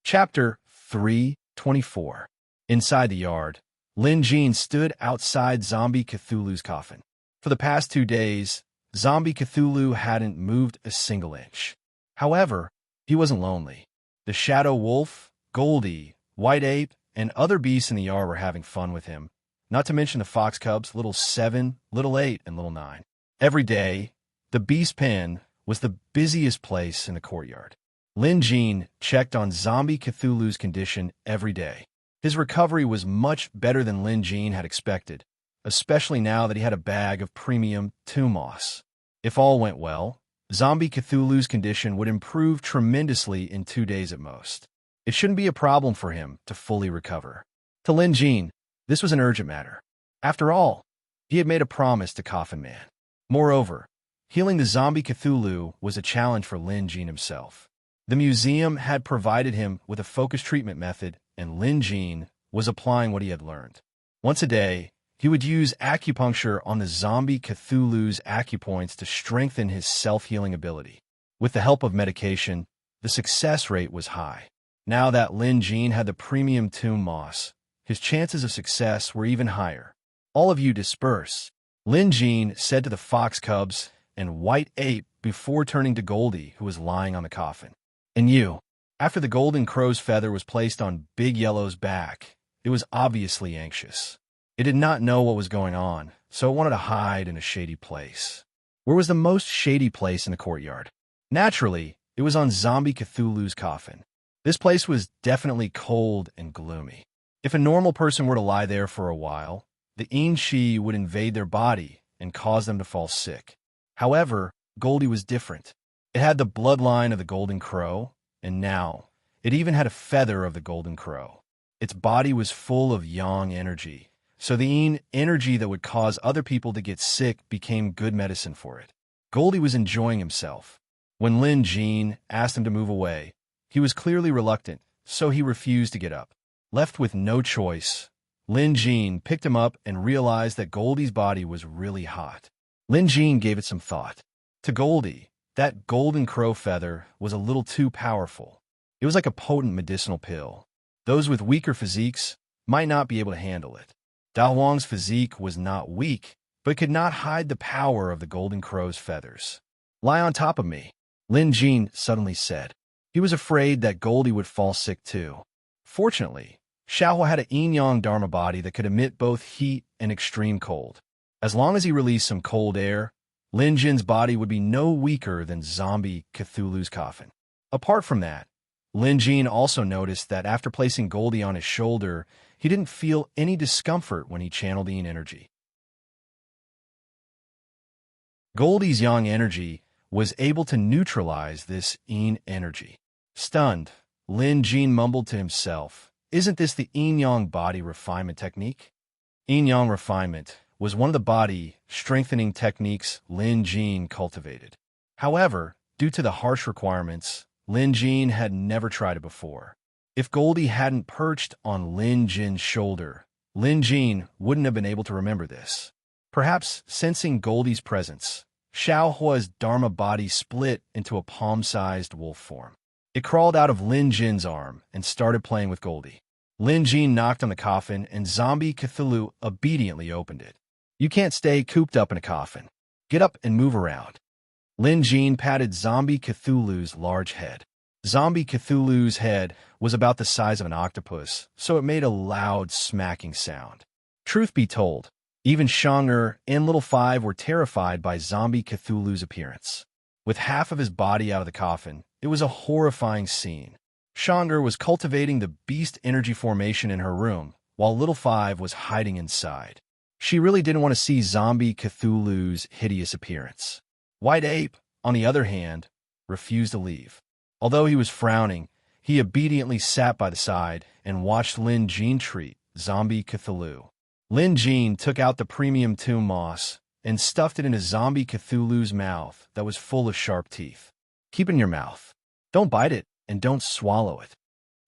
Chapter 324. Inside the yard, Lin Jean stood outside Zombie Cthulhu's coffin. For the past 2 days, Zombie Cthulhu hadn't moved a single inch. However, he wasn't lonely. The Shadow Wolf, Goldie, White Ape, and other beasts in the yard were having fun with him, not to mention the fox cubs, Little 7, Little 8, and Little 9. Every day, the beast pen was the busiest place in the courtyard. Lin Jean checked on Zombie Cthulhu's condition every day. His recovery was much better than Lin Jean had expected, especially now that he had a bag of premium tomb moss. If all went well, Zombie Cthulhu's condition would improve tremendously in 2 days at most. It shouldn't be a problem for him to fully recover. To Lin Jean, this was an urgent matter. After all, he had made a promise to Coffin Man. Moreover, healing the Zombie Cthulhu was a challenge for Lin Jean himself. The museum had provided him with a focused treatment method, and Lin Jean was applying what he had learned. Once a day, he would use acupuncture on the Zombie Cthulhu's acupoints to strengthen his self-healing ability. With the help of medication, the success rate was high. Now that Lin Jean had the premium tomb moss, his chances of success were even higher. All of you disperse, Lin Jean said to the fox cubs and White Ape before turning to Goldie, who was lying on the coffin. And you. After the golden crow's feather was placed on Big Yellow's back, it was obviously anxious. It did not know what was going on, so it wanted to hide in a shady place. Where was the most shady place in the courtyard? Naturally, it was on Zombie Cthulhu's coffin. This place was definitely cold and gloomy. If a normal person were to lie there for a while, the Yin-Shi would invade their body and cause them to fall sick. However, Goldie was different. It had the bloodline of the Golden Crow, and now, it even had a feather of the Golden Crow. Its body was full of yang energy, so the Yin energy that would cause other people to get sick became good medicine for it. Goldie was enjoying himself. When Lin Jean asked him to move away, he was clearly reluctant, so he refused to get up. Left with no choice, Lin Jean picked him up and realized that Goldie's body was really hot. Lin Jean gave it some thought. To Goldie, that golden crow feather was a little too powerful. It was like a potent medicinal pill. Those with weaker physiques might not be able to handle it. Da Huang's physique was not weak, but could not hide the power of the golden crow's feathers. Lie on top of me, Lin Jean suddenly said. He was afraid that Goldie would fall sick too. Fortunately, Xiaohua had a yin-yang dharma body that could emit both heat and extreme cold. As long as he released some cold air, Lin Jin's body would be no weaker than Zombie Cthulhu's coffin. Apart from that, Lin Jin also noticed that after placing Goldie on his shoulder, he didn't feel any discomfort when he channeled Yin energy. Goldie's yang energy was able to neutralize this Yin energy. Stunned, Lin Jin mumbled to himself, "Isn't this the yin-yang body refinement technique?" Yin-yang refinement was one of the body strengthening techniques Lin Jin cultivated. However, due to the harsh requirements, Lin Jin had never tried it before. If Goldie hadn't perched on Lin Jin's shoulder, Lin Jin wouldn't have been able to remember this. Perhaps sensing Goldie's presence, Xiaohua's dharma body split into a palm-sized wolf form. It crawled out of Lin Jin's arm and started playing with Goldie. Lin Jin knocked on the coffin, and Zombie Cthulhu obediently opened it. "You can't stay cooped up in a coffin. Get up and move around." Lin Jin patted Zombie Cthulhu's large head. Zombie Cthulhu's head was about the size of an octopus, so it made a loud smacking sound. Truth be told, Even Shang'er and Little Five were terrified by zombie Cthulhu's appearance. With half of his body out of the coffin, it was a horrifying scene. Shang'er was cultivating the beast energy formation in her room, while Little Five was hiding inside. She really didn't want to see zombie Cthulhu's hideous appearance. White Ape, on the other hand, refused to leave. Although he was frowning, he obediently sat by the side and watched Lin Jean treat zombie Cthulhu. Lin Jean took out the premium tomb moss and stuffed it into zombie Cthulhu's mouth that was full of sharp teeth. "Keep it in your mouth. Don't bite it and don't swallow it."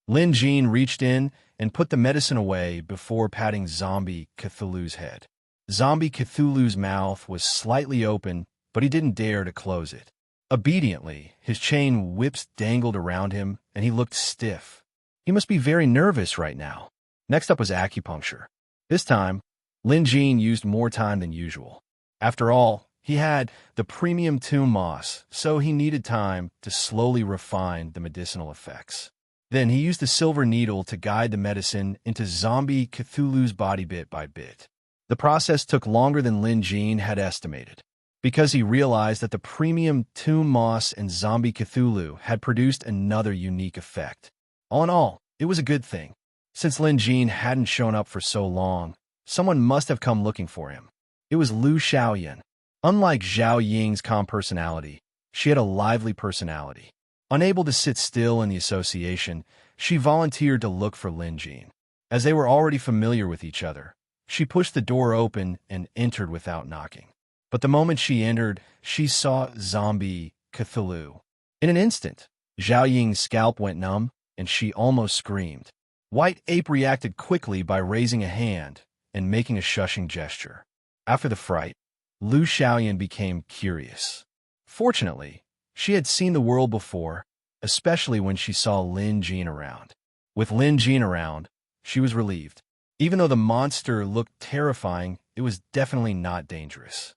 Lin Jean reached in and put the medicine away before patting zombie Cthulhu's head. Zombie Cthulhu's mouth was slightly open, but he didn't dare to close it. Obediently, his chain whips dangled around him, and he looked stiff. He must be very nervous right now. Next up was acupuncture. This time, Lin Jean used more time than usual. After all, he had the premium tomb moss, so he needed time to slowly refine the medicinal effects. Then he used the silver needle to guide the medicine into zombie Cthulhu's body bit by bit. The process took longer than Lin Jean had estimated, because he realized that the premium tomb moss and zombie Cthulhu had produced another unique effect. All in all, it was a good thing. Since Lin Jean hadn't shown up for so long, someone must have come looking for him. It was Lu Xiaoyan. Unlike Zhao Ying's calm personality, she had a lively personality. Unable to sit still in the association, she volunteered to look for Lin Jean. As they were already familiar with each other, she pushed the door open and entered without knocking. But the moment she entered, she saw zombie Cthulhu. In an instant, Zhao Ying's scalp went numb, and she almost screamed. White Ape reacted quickly by raising a hand and making a shushing gesture. After the fright, Lu Xiaoyan became curious. Fortunately, she had seen the world before, especially when she saw Lin Jean around. With Lin Jean around, she was relieved. Even though the monster looked terrifying, it was definitely not dangerous.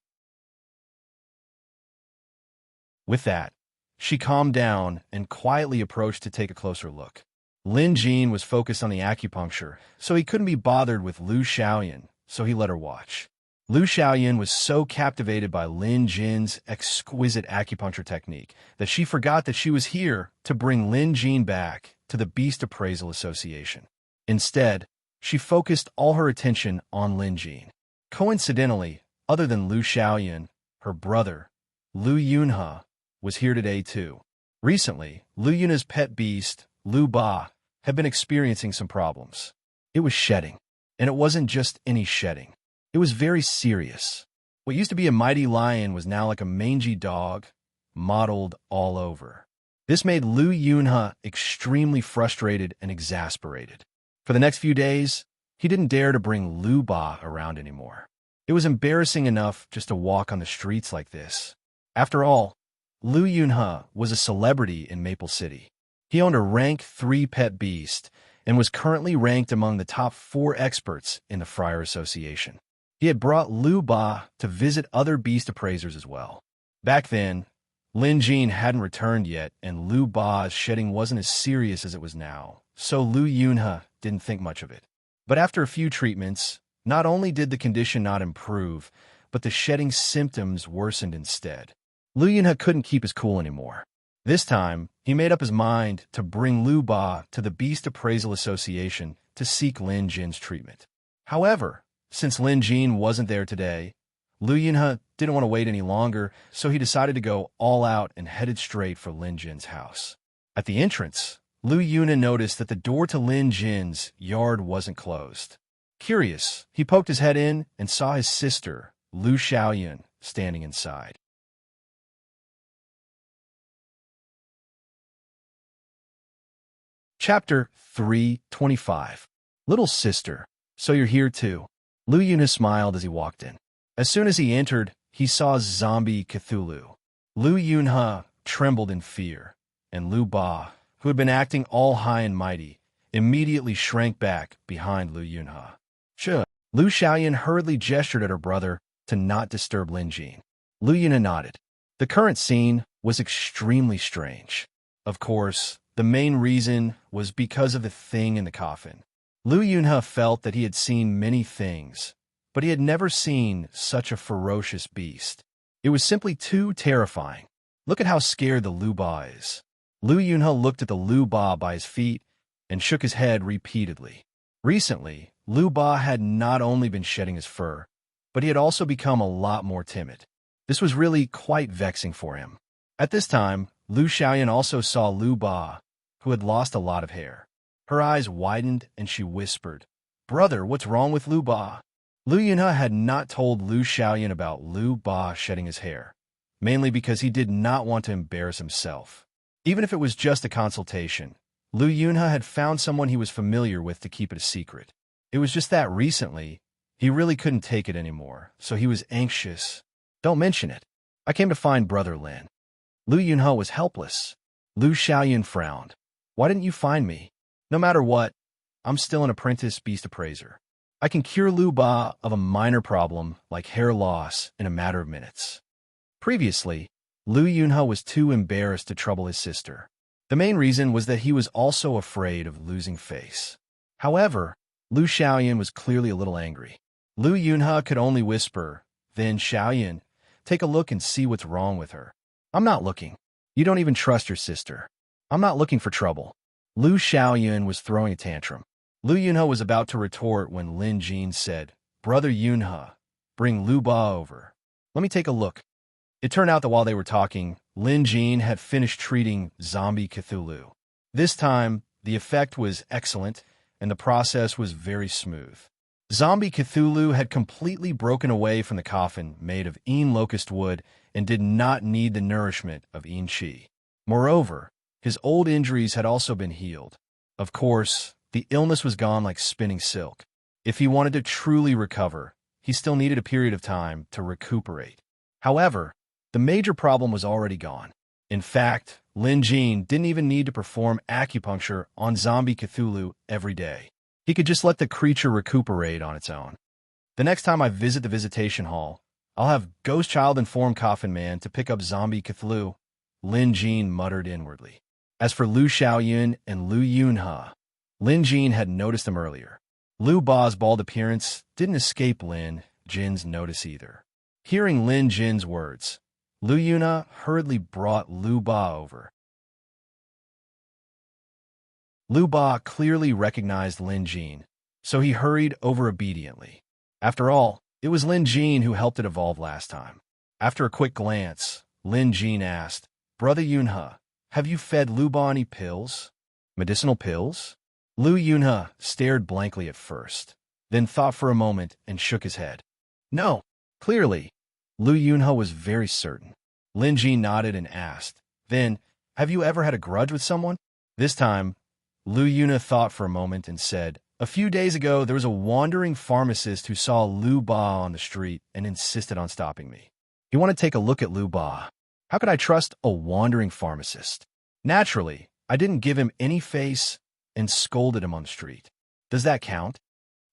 With that, she calmed down and quietly approached to take a closer look. Lin Jean was focused on the acupuncture, so he couldn't be bothered with Lu Xiaoyan, so he let her watch. Lu Xiaoyan was so captivated by Lin Jean's exquisite acupuncture technique that she forgot that she was here to bring Lin Jean back to the Beast Appraisal Association. Instead, she focused all her attention on Lin Jean. Coincidentally, other than Lu Xiaoyan, her brother, Lu Yunhe, was here today too. Recently, Lu Yunhe's pet beast, Lu Ba, had been experiencing some problems. It was shedding, and it wasn't just any shedding. It was very serious. What used to be a mighty lion was now like a mangy dog, mottled all over. This made Lu Yunhe extremely frustrated and exasperated. For the next few days, he didn't dare to bring Lu Ba around anymore. It was embarrassing enough just to walk on the streets like this. After all, Lu Yunhe was a celebrity in Maple City. He owned a rank 3 pet beast and was currently ranked among the top 4 experts in the Friar Association. He had brought Lu Ba to visit other beast appraisers as well. Back then, Lin Jean hadn't returned yet, and Lu Ba's shedding wasn't as serious as it was now, so Lu Yunhe didn't think much of it. But after a few treatments, not only did the condition not improve, but the shedding symptoms worsened instead. Lu Yunhe couldn't keep his cool anymore. This time, he made up his mind to bring Lu Ba to the Beast Appraisal Association to seek Lin Jin's treatment. However, since Lin Jean wasn't there today, Lu Yunhe didn't want to wait any longer, so he decided to go all out and headed straight for Lin Jin's house. At the entrance, Lu Yunhe noticed that the door to Lin Jin's yard wasn't closed. Curious, he poked his head in and saw his sister, Lu Xiaoyan, standing inside. Chapter 325. Little sister, so you're here too. Lu Yunhe smiled as he walked in. As soon as he entered, he saw zombie Cthulhu. Lu Yunhe trembled in fear, and Lu Ba, who had been acting all high and mighty, immediately shrank back behind Lu Yunhe. Sure. Lu Xiaoyan hurriedly gestured at her brother to not disturb Lin Jean. Lu Yunhe nodded. The current scene was extremely strange. Of course, the main reason was because of the thing in the coffin. Lu Yunhe felt that he had seen many things, but he had never seen such a ferocious beast. It was simply too terrifying. Look at how scared the Lu Ba is. Lu Yunhe looked at the Lu Ba by his feet and shook his head repeatedly. Recently, Lu Ba had not only been shedding his fur, but he had also become a lot more timid. This was really quite vexing for him. At this time, Lu Xiaoyan also saw Lu Ba, who had lost a lot of hair. Her eyes widened and she whispered, "Brother, what's wrong with Lu Ba?" Lu Yunhe had not told Lu Xiaoyan about Lu Ba shedding his hair, mainly because he did not want to embarrass himself. Even if it was just a consultation, Lu Yunhe had found someone he was familiar with to keep it a secret. It was just that recently, he really couldn't take it anymore, so he was anxious. "Don't mention it. I came to find Brother Lin." Lu Yunhe was helpless. Lu Xiaoyan frowned. "Why didn't you find me? No matter what, I'm still an apprentice beast appraiser. I can cure Lu Ba of a minor problem like hair loss in a matter of minutes." Previously, Lu Yunhe was too embarrassed to trouble his sister. The main reason was that he was also afraid of losing face. However, Lu Xiaoyan was clearly a little angry. Lu Yunhe could only whisper, "Then Xiaoyan, take a look and see what's wrong with her." "I'm not looking. You don't even trust your sister." "I'm not looking for trouble." Lu Xiaoyan was throwing a tantrum. Lu Yunhe was about to retort when Lin Jin said, "Brother Yunhe, bring Lu Ba over. Let me take a look." It turned out that while they were talking, Lin Jin had finished treating zombie Cthulhu. This time, the effect was excellent, and the process was very smooth. Zombie Cthulhu had completely broken away from the coffin made of Een locust wood and did not need the nourishment of Een Chi. Moreover, his old injuries had also been healed. Of course, the illness was gone like spinning silk. If he wanted to truly recover, he still needed a period of time to recuperate. However, the major problem was already gone. In fact, Lin Jin didn't even need to perform acupuncture on zombie Cthulhu every day. He could just let the creature recuperate on its own. "The next time I visit the visitation hall, I'll have Ghost Child inform Coffin Man to pick up zombie Cthulhu," Lin Jin muttered inwardly. As for Lu Xiaoyan and Lu Yunhe, Lin Jin had noticed them earlier. Lu Ba's bald appearance didn't escape Lin Jin's notice either. Hearing Lin Jin's words, Lu Yunhe hurriedly brought Lu Ba over. Lu Ba clearly recognized Lin Jin, so he hurried over obediently. After all, it was Lin Jin who helped it evolve last time. After a quick glance, Lin Jin asked, "Brother Yunhe, have you fed Lu Ba any pills?" "Medicinal pills?" Lu Yunhe stared blankly at first, then thought for a moment and shook his head. "No." Clearly, Lu Yunhe was very certain. Lin Jin nodded and asked, "Then, have you ever had a grudge with someone?" This time, Lu Yunhe thought for a moment and said, "A few days ago, there was a wandering pharmacist who saw Lu Ba on the street and insisted on stopping me. He wanted to take a look at Lu Ba. How could I trust a wandering pharmacist? Naturally, I didn't give him any face and scolded him on the street. Does that count?"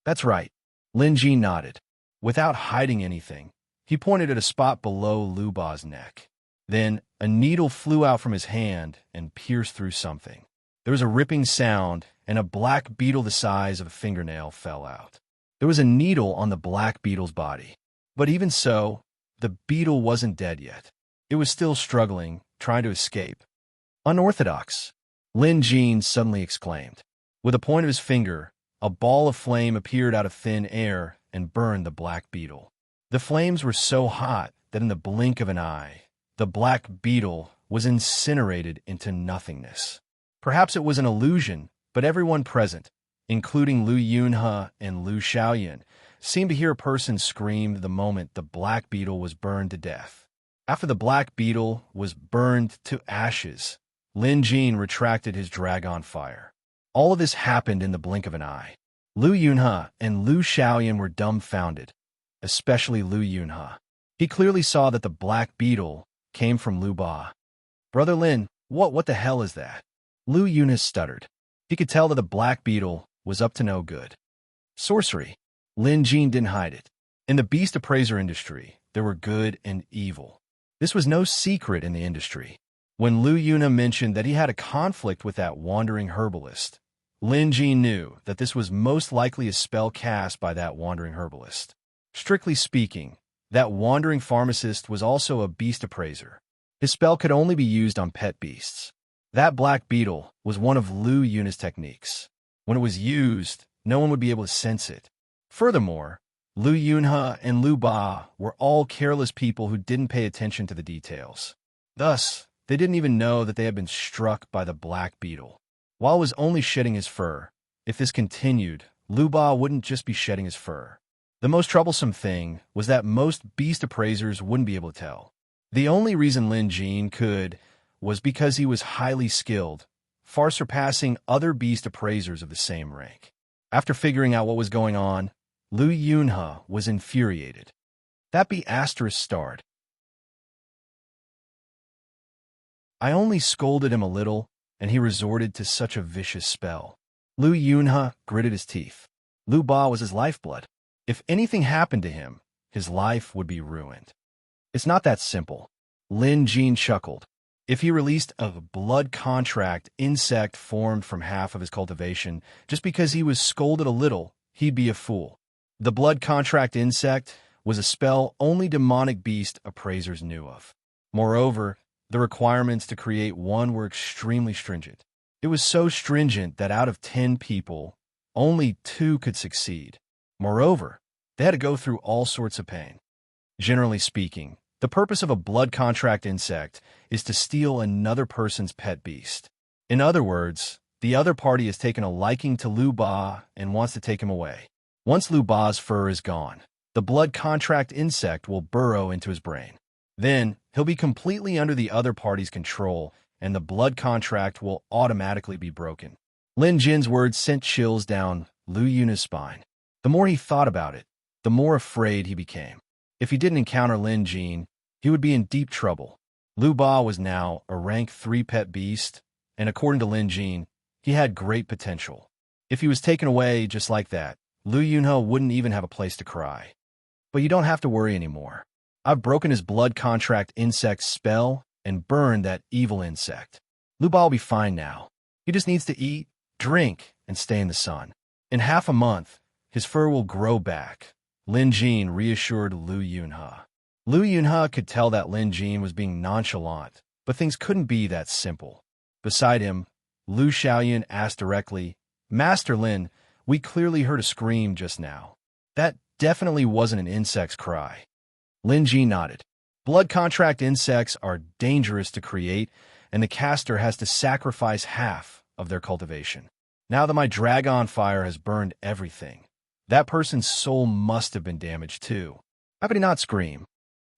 "That's right." Lin Jin nodded. Without hiding anything, he pointed at a spot below Lu Ba's neck. Then, a needle flew out from his hand and pierced through something. There was a ripping sound, and a black beetle the size of a fingernail fell out. There was a needle on the black beetle's body. But even so, the beetle wasn't dead yet. It was still struggling, trying to escape. "Unorthodox," Lin Jin suddenly exclaimed. With a point of his finger, a ball of flame appeared out of thin air and burned the black beetle. The flames were so hot that in the blink of an eye, the black beetle was incinerated into nothingness. Perhaps it was an illusion, but everyone present, including Lu Yunhe and Lu Xiaoyan, seemed to hear a person scream the moment the black beetle was burned to death. After the black beetle was burned to ashes, Lin Jin retracted his dragon fire. All of this happened in the blink of an eye. Lu Yunhe and Lu Xiaoyan were dumbfounded, especially Lu Yunhe. He clearly saw that the black beetle came from Lu Ba. "Brother Lin, what the hell is that?" Lu Yunhe stuttered. He could tell that the black beetle was up to no good. "Sorcery." Lin Jin didn't hide it. In the beast appraiser industry, there were good and evil. This was no secret in the industry. When Lu Yunhe mentioned that he had a conflict with that wandering herbalist, Lin Jin knew that this was most likely a spell cast by that wandering herbalist. Strictly speaking, that wandering pharmacist was also a beast appraiser. His spell could only be used on pet beasts. That black beetle was one of Lu Yun's techniques. When it was used, no one would be able to sense it. Furthermore, Lu Yunhe and Lu Ba were all careless people who didn't pay attention to the details. Thus, they didn't even know that they had been struck by the black beetle. While it was only shedding his fur, if this continued, Lu Ba wouldn't just be shedding his fur. The most troublesome thing was that most beast appraisers wouldn't be able to tell. The only reason Lin Jin could was because he was highly skilled, far surpassing other beast appraisers of the same rank. After figuring out what was going on, Lu Yunhe was infuriated. That be asterisk starred. I only scolded him a little, and he resorted to such a vicious spell. Lu Yunhe gritted his teeth. Lu Ba was his lifeblood. If anything happened to him, his life would be ruined. It's not that simple. Lin Jin chuckled. If he released a blood contract insect formed from half of his cultivation just because he was scolded a little, he'd be a fool. The blood contract insect was a spell only demonic beast appraisers knew of. Moreover, the requirements to create one were extremely stringent. It was so stringent that out of 10 people, only 2 could succeed. Moreover, they had to go through all sorts of pain. Generally speaking, the purpose of a blood contract insect is to steal another person's pet beast. In other words, the other party has taken a liking to Lu Ba and wants to take him away. Once Lu Ba's fur is gone, the blood contract insect will burrow into his brain. Then, he'll be completely under the other party's control, and the blood contract will automatically be broken. Lin Jin's words sent chills down Lu Yun's spine. The more he thought about it, the more afraid he became. If he didn't encounter Lin Jin, he would be in deep trouble. Lu Ba was now a rank 3 pet beast, and according to Lin Jin, he had great potential. If he was taken away just like that, Lu Yunhe wouldn't even have a place to cry. But you don't have to worry anymore. I've broken his blood contract insect spell and burned that evil insect. Lu Ba will be fine now. He just needs to eat, drink, and stay in the sun. In half a month, his fur will grow back. Lin Jin reassured Lu Yunhe. Lu Yunhe could tell that Lin Jin was being nonchalant, but things couldn't be that simple. Beside him, Lu Xiaoyan asked directly, "Master Lin, we clearly heard a scream just now. That definitely wasn't an insect's cry." Lin Jin nodded. Blood contract insects are dangerous to create, and the caster has to sacrifice half of their cultivation. Now that my dragon fire has burned everything, that person's soul must have been damaged too. How could he not scream?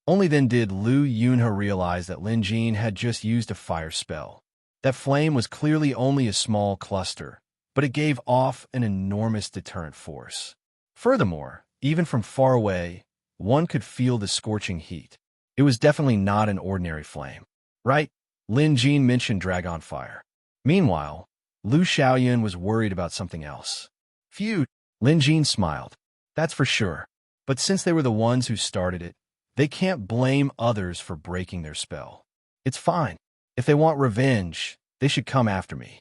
Only then did Lu Yunhe realize that Lin Jin had just used a fire spell. That flame was clearly only a small cluster, but it gave off an enormous deterrent force. Furthermore, even from far away, one could feel the scorching heat. It was definitely not an ordinary flame. Right? Lin Jin mentioned dragon fire. Meanwhile, Lu Xiaoyan was worried about something else. Phew, Lin Jin smiled. That's for sure. But since they were the ones who started it, they can't blame others for breaking their spell. It's fine. If they want revenge, they should come after me.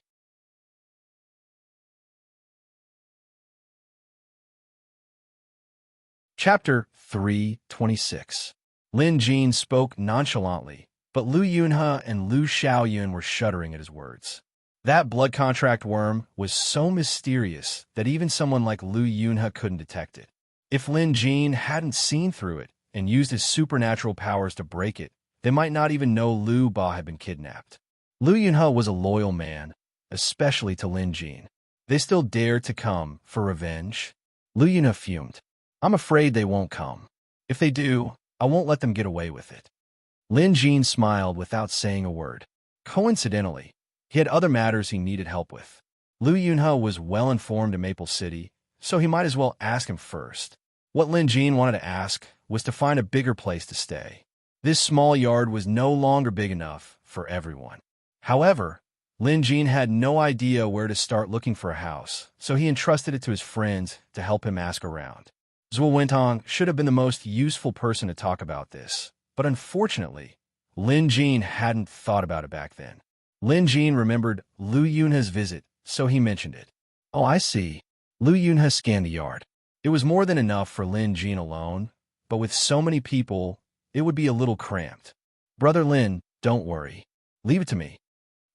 Chapter 326. Lin Jin spoke nonchalantly, but Lu Yunhe and Lu Xiaoyan were shuddering at his words. That blood contract worm was so mysterious that even someone like Lu Yunhe couldn't detect it. If Lin Jin hadn't seen through it and used his supernatural powers to break it, they might not even know Lu Ba had been kidnapped. Lu Yunhe was a loyal man, especially to Lin Jin. They still dared to come for revenge? Lu Yunhe fumed. I'm afraid they won't come. If they do, I won't let them get away with it. Lin Jin smiled without saying a word. Coincidentally, he had other matters he needed help with. Lu Yunhe was well informed in Maple City, so he might as well ask him first. What Lin Jin wanted to ask was to find a bigger place to stay. This small yard was no longer big enough for everyone. However, Lin Jin had no idea where to start looking for a house, so he entrusted it to his friends to help him ask around. Zhuo Wentong should have been the most useful person to talk about this, but unfortunately, Lin Jin hadn't thought about it back then. Lin Jin remembered Lu Yunhe's visit, so he mentioned it. Oh, I see. Lu Yunhe scanned the yard. It was more than enough for Lin Jin alone, but with so many people, it would be a little cramped. Brother Lin, don't worry. Leave it to me.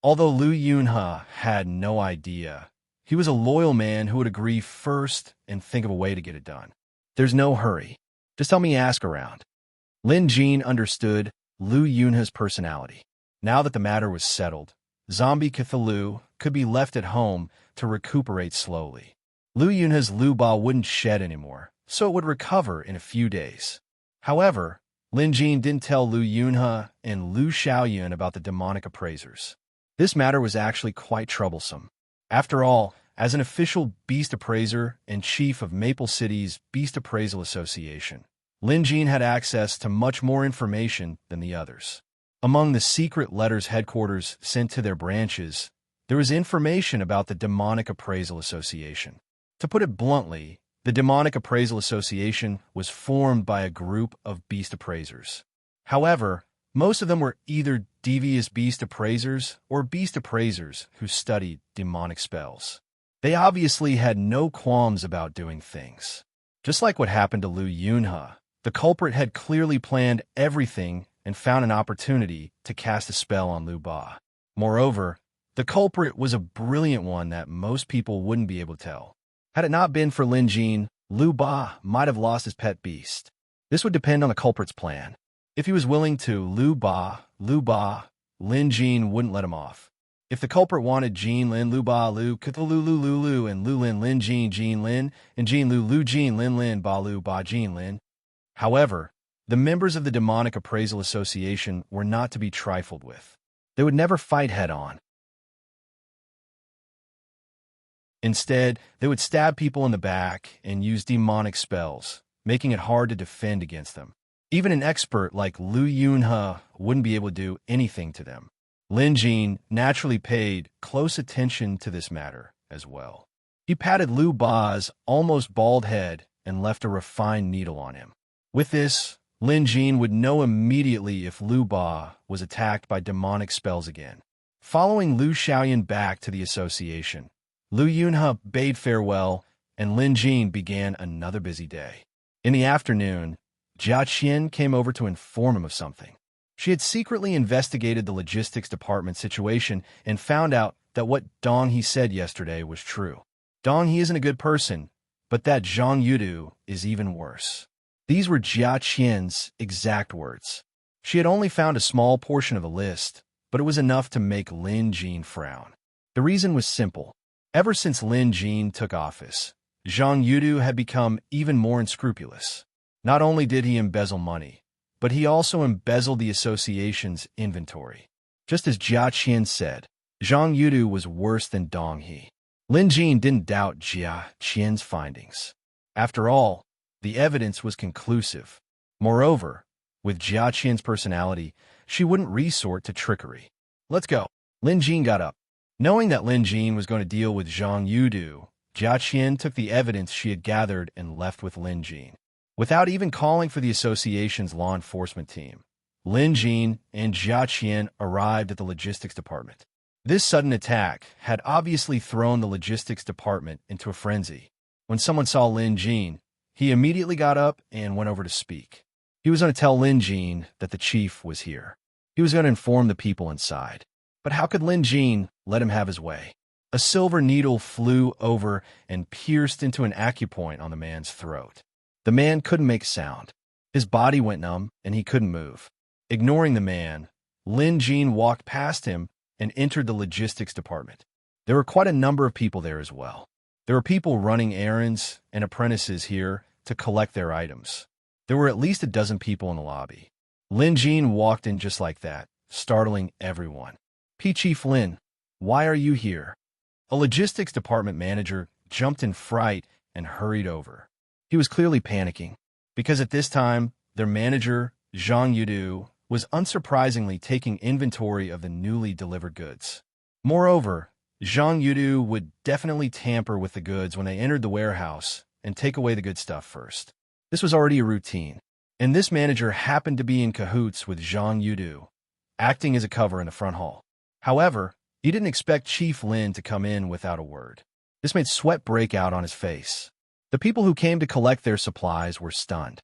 Although Lu Yunhe had no idea, he was a loyal man who would agree first and think of a way to get it done. There's no hurry. Just help me ask around. Lin Jin understood Lu Yunhe's personality. Now that the matter was settled, zombie Cthulhu could be left at home to recuperate slowly. Lu Yunhe's Lu Ba wouldn't shed anymore, so it would recover in a few days. However, Lin Jin didn't tell Lu Yunhe and Lu Xiaoyun about the demonic appraisers. This matter was actually quite troublesome. After all, as an official beast appraiser and chief of Maple City's Beast Appraisal Association, Lin Jin had access to much more information than the others. Among the secret letters headquarters sent to their branches, there was information about the Demonic Appraisal Association. To put it bluntly, the Demonic Appraisal Association was formed by a group of beast appraisers. However, most of them were either devious beast appraisers or beast appraisers who studied demonic spells. They obviously had no qualms about doing things. Just like what happened to Lu Yunhe, the culprit had clearly planned everything and found an opportunity to cast a spell on Lu Ba. Moreover, the culprit was a brilliant one that most people wouldn't be able to tell. Had it not been for Lin Jin, Lu Ba might have lost his pet beast. This would depend on the culprit's plan. If he was willing to Lu Ba, Lin Jin wouldn't let him off. If the culprit wanted Jin Lin, Lu Ba, Lu, Cthulhu, Lu, and Lu Lin, Lin Jin, Jin Lin, and Jin Lu, Jin Lin, Lin, Ba, Jin Lin. However, the members of the Demonic Appraisal Association were not to be trifled with. They would never fight head-on. Instead, they would stab people in the back and use demonic spells, making it hard to defend against them. Even an expert like Lu Yunhe wouldn't be able to do anything to them. Lin Jin naturally paid close attention to this matter as well. He patted Lu Ba's almost bald head and left a refined needle on him. With this, Lin Jin would know immediately if Lu Ba was attacked by demonic spells again. Following Lu Xiaoyun back to the association, Lu Yunhe bade farewell, and Lin Jin began another busy day. In the afternoon, Jia Qian came over to inform him of something. She had secretly investigated the logistics department situation and found out that what Dong He said yesterday was true. Dong He isn't a good person, but that Zhang Yudu is even worse. These were Jia Qian's exact words. She had only found a small portion of the list, but it was enough to make Lin Jin frown. The reason was simple. Ever since Lin Jin took office, Zhang Yudu had become even more unscrupulous. Not only did he embezzle money, but he also embezzled the association's inventory. Just as Jia Qian said, Zhang Yudu was worse than Dong He. Lin Jin didn't doubt Jia Qian's findings. After all, the evidence was conclusive. Moreover, with Jia Qian's personality, she wouldn't resort to trickery. Let's go. Lin Jin got up. Knowing that Lin Jin was going to deal with Zhang Yudu, Jia Qian took the evidence she had gathered and left with Lin Jin. Without even calling for the association's law enforcement team, Lin Jin and Jia Qian arrived at the logistics department. This sudden attack had obviously thrown the logistics department into a frenzy. When someone saw Lin Jin, he immediately got up and went over to speak. He was going to tell Lin Jin that the chief was here. He was going to inform the people inside. But how could Lin Jin let him have his way? A silver needle flew over and pierced into an acupoint on the man's throat. The man couldn't make a sound. His body went numb, and he couldn't move. Ignoring the man, Lin Jin walked past him and entered the logistics department. There were quite a number of people there as well. There were people running errands and apprentices here to collect their items. There were at least a dozen people in the lobby. Lin Jin walked in just like that, startling everyone. Chief Lin, why are you here? A logistics department manager jumped in fright and hurried over. He was clearly panicking, because at this time, their manager, Zhang Yudu, was unsurprisingly taking inventory of the newly delivered goods. Moreover, Zhang Yudu would definitely tamper with the goods when they entered the warehouse and take away the good stuff first. This was already a routine, and this manager happened to be in cahoots with Zhang Yudu, acting as a cover in the front hall. However, he didn't expect Chief Lin to come in without a word. This made sweat break out on his face. The people who came to collect their supplies were stunned.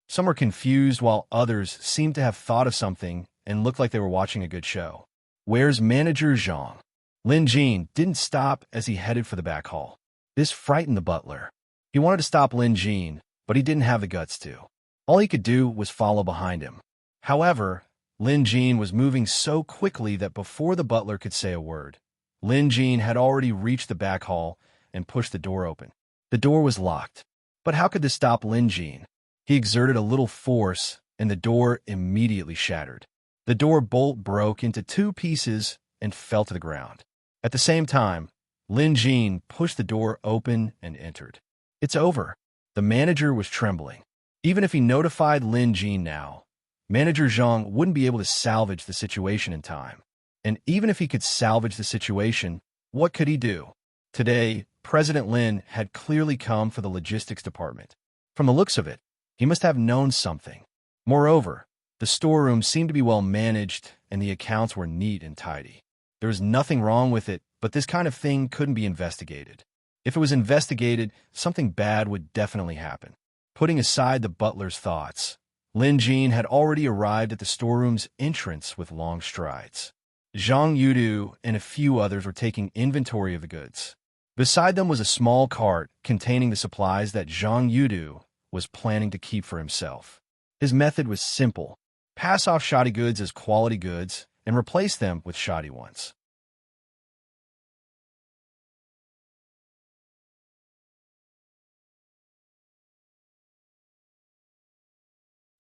Some were confused while others seemed to have thought of something and looked like they were watching a good show. Where's Manager Zhang? Lin Jin didn't stop as he headed for the back hall. This frightened the butler. He wanted to stop Lin Jin, but he didn't have the guts to. All he could do was follow behind him. However, Lin Jin was moving so quickly that before the butler could say a word, Lin Jin had already reached the back hall and pushed the door open. The door was locked. But how could this stop Lin Jin? He exerted a little force, and the door immediately shattered. The door bolt broke into 2 pieces and fell to the ground. At the same time, Lin Jin pushed the door open and entered. It's over. The manager was trembling. Even if he notified Lin Jin now, Manager Zhang wouldn't be able to salvage the situation in time. And even if he could salvage the situation, what could he do? Today, President Lin had clearly come for the logistics department. From the looks of it, he must have known something. Moreover, the storeroom seemed to be well managed and the accounts were neat and tidy. There was nothing wrong with it, but this kind of thing couldn't be investigated. If it was investigated, something bad would definitely happen. Putting aside the butler's thoughts, Lin Jin had already arrived at the storeroom's entrance with long strides. Zhang Yudu and a few others were taking inventory of the goods. Beside them was a small cart containing the supplies that Zhang Yudu was planning to keep for himself. His method was simple: pass off shoddy goods as quality goods and replace them with shoddy ones.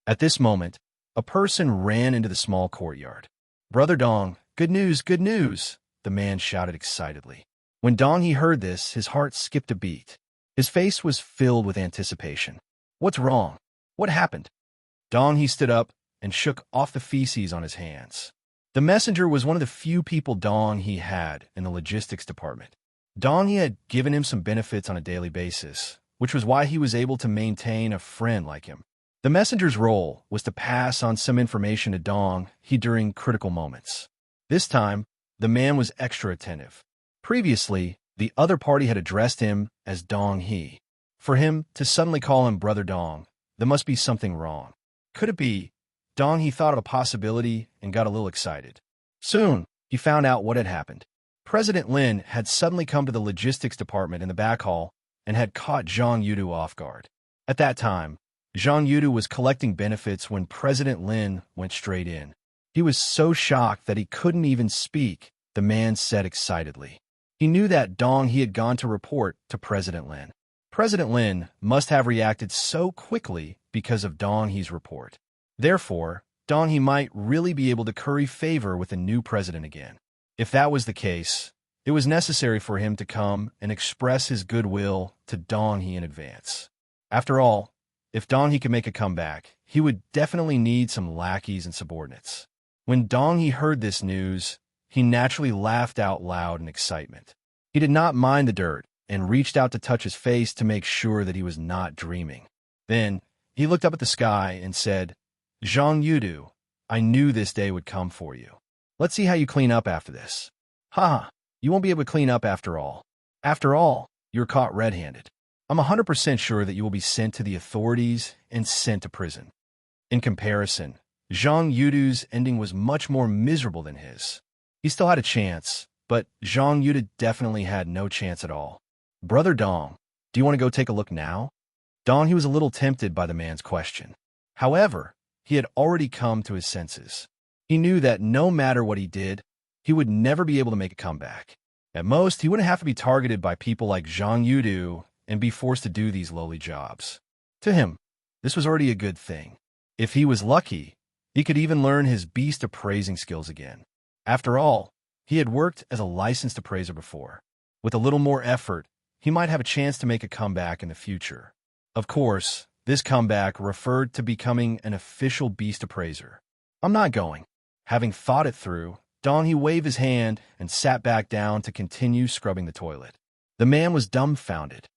At this moment, a person ran into the small courtyard. "Brother Dong, good news, good news!" the man shouted excitedly. When Dong He heard this, his heart skipped a beat. His face was filled with anticipation. What's wrong? What happened? Dong He stood up and shook off the feces on his hands. The messenger was one of the few people Dong He had in the logistics department. Dong He had given him some benefits on a daily basis, which was why he was able to maintain a friend like him. The messenger's role was to pass on some information to Dong He during critical moments. This time, the man was extra attentive. Previously, the other party had addressed him as Dong He. For him to suddenly call him Brother Dong, there must be something wrong. Could it be? Dong He thought of a possibility and got a little excited. Soon, he found out what had happened. President Lin had suddenly come to the logistics department in the back hall and had caught Zhang Yudu off guard. At that time, Zhang Yudu was collecting benefits when President Lin went straight in. He was so shocked that he couldn't even speak, the man said excitedly. He knew that Dong He had gone to report to President Lin. President Lin must have reacted so quickly because of Dong He's report. Therefore, Dong He might really be able to curry favor with the new president again. If that was the case, it was necessary for him to come and express his goodwill to Dong He in advance. After all, if Dong He could make a comeback, he would definitely need some lackeys and subordinates. When Dong He heard this news, he naturally laughed out loud in excitement. He did not mind the dirt and reached out to touch his face to make sure that he was not dreaming. Then, he looked up at the sky and said, "Zhang Yudu, I knew this day would come for you. Let's see how you clean up after this." "Haha, you won't be able to clean up after all. After all, you're caught red-handed. I'm 100% sure that you will be sent to the authorities and sent to prison." In comparison, Zhang Yudu's ending was much more miserable than his. He still had a chance, but Zhang Yudu definitely had no chance at all. "Brother Dong, do you want to go take a look now?" Dong He was a little tempted by the man's question. However, he had already come to his senses. He knew that no matter what he did, he would never be able to make a comeback. At most, he wouldn't have to be targeted by people like Zhang Yudu and be forced to do these lowly jobs. To him, this was already a good thing. If he was lucky, he could even learn his beast appraising skills again. After all, he had worked as a licensed appraiser before. With a little more effort, he might have a chance to make a comeback in the future. Of course, this comeback referred to becoming an official beast appraiser. "I'm not going." Having thought it through, Dong He waved his hand and sat back down to continue scrubbing the toilet. The man was dumbfounded.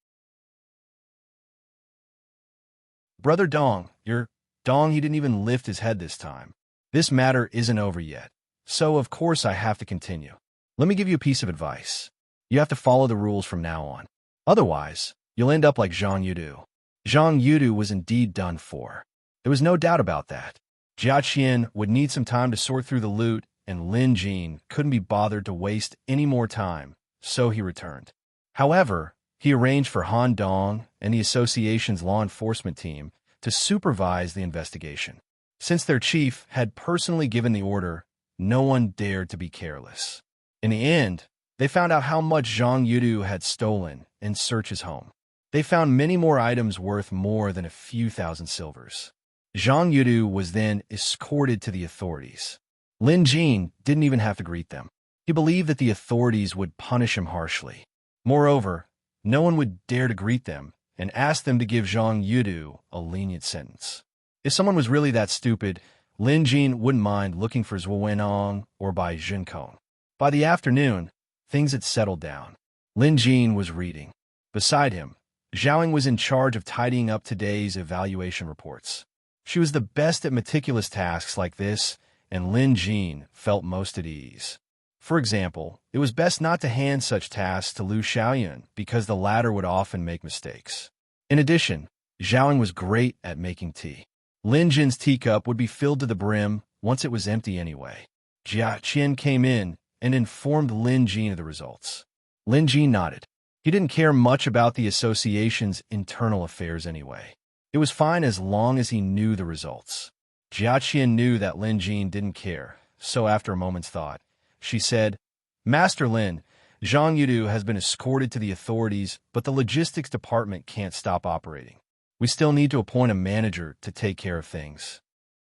"Brother Dong, you're..." Dong He didn't even lift his head this time. "This matter isn't over yet, so of course I have to continue. Let me give you a piece of advice. You have to follow the rules from now on. Otherwise, you'll end up like Zhang Yudu. Zhang Yudu was indeed done for. There was no doubt about that. Jia Qian would need some time to sort through the loot, and Lin Jin couldn't be bothered to waste any more time, so he returned. However, he arranged for Han Dong and the association's law enforcement team to supervise the investigation. Since their chief had personally given the order, no one dared to be careless. In the end, they found out how much Zhang Yudu had stolen and searched his home. They found many more items worth more than a few thousand silvers. Zhang Yudu was then escorted to the authorities. Lin Jin didn't even have to greet them. He believed that the authorities would punish him harshly. Moreover, no one would dare to greet them and ask them to give Zhang Yudu a lenient sentence. If someone was really that stupid, Lin Jin wouldn't mind looking for Zhuo Wenong or Bai Jinkong. By the afternoon, things had settled down. Lin Jin was reading. Beside him, Zhaoying was in charge of tidying up today's evaluation reports. She was the best at meticulous tasks like this, and Lin Jin felt most at ease. For example, it was best not to hand such tasks to Liu Xiaoyun because the latter would often make mistakes. In addition, Zhaoying was great at making tea. Lin Jin's teacup would be filled to the brim once it was empty anyway. Jia Qian came in and informed Lin Jin of the results. Lin Jin nodded. He didn't care much about the association's internal affairs anyway. It was fine as long as he knew the results. Jia Qian knew that Lin Jin didn't care, so after a moment's thought, she said, "Master Lin, Zhang Yudu has been escorted to the authorities, but the logistics department can't stop operating. We still need to appoint a manager to take care of things."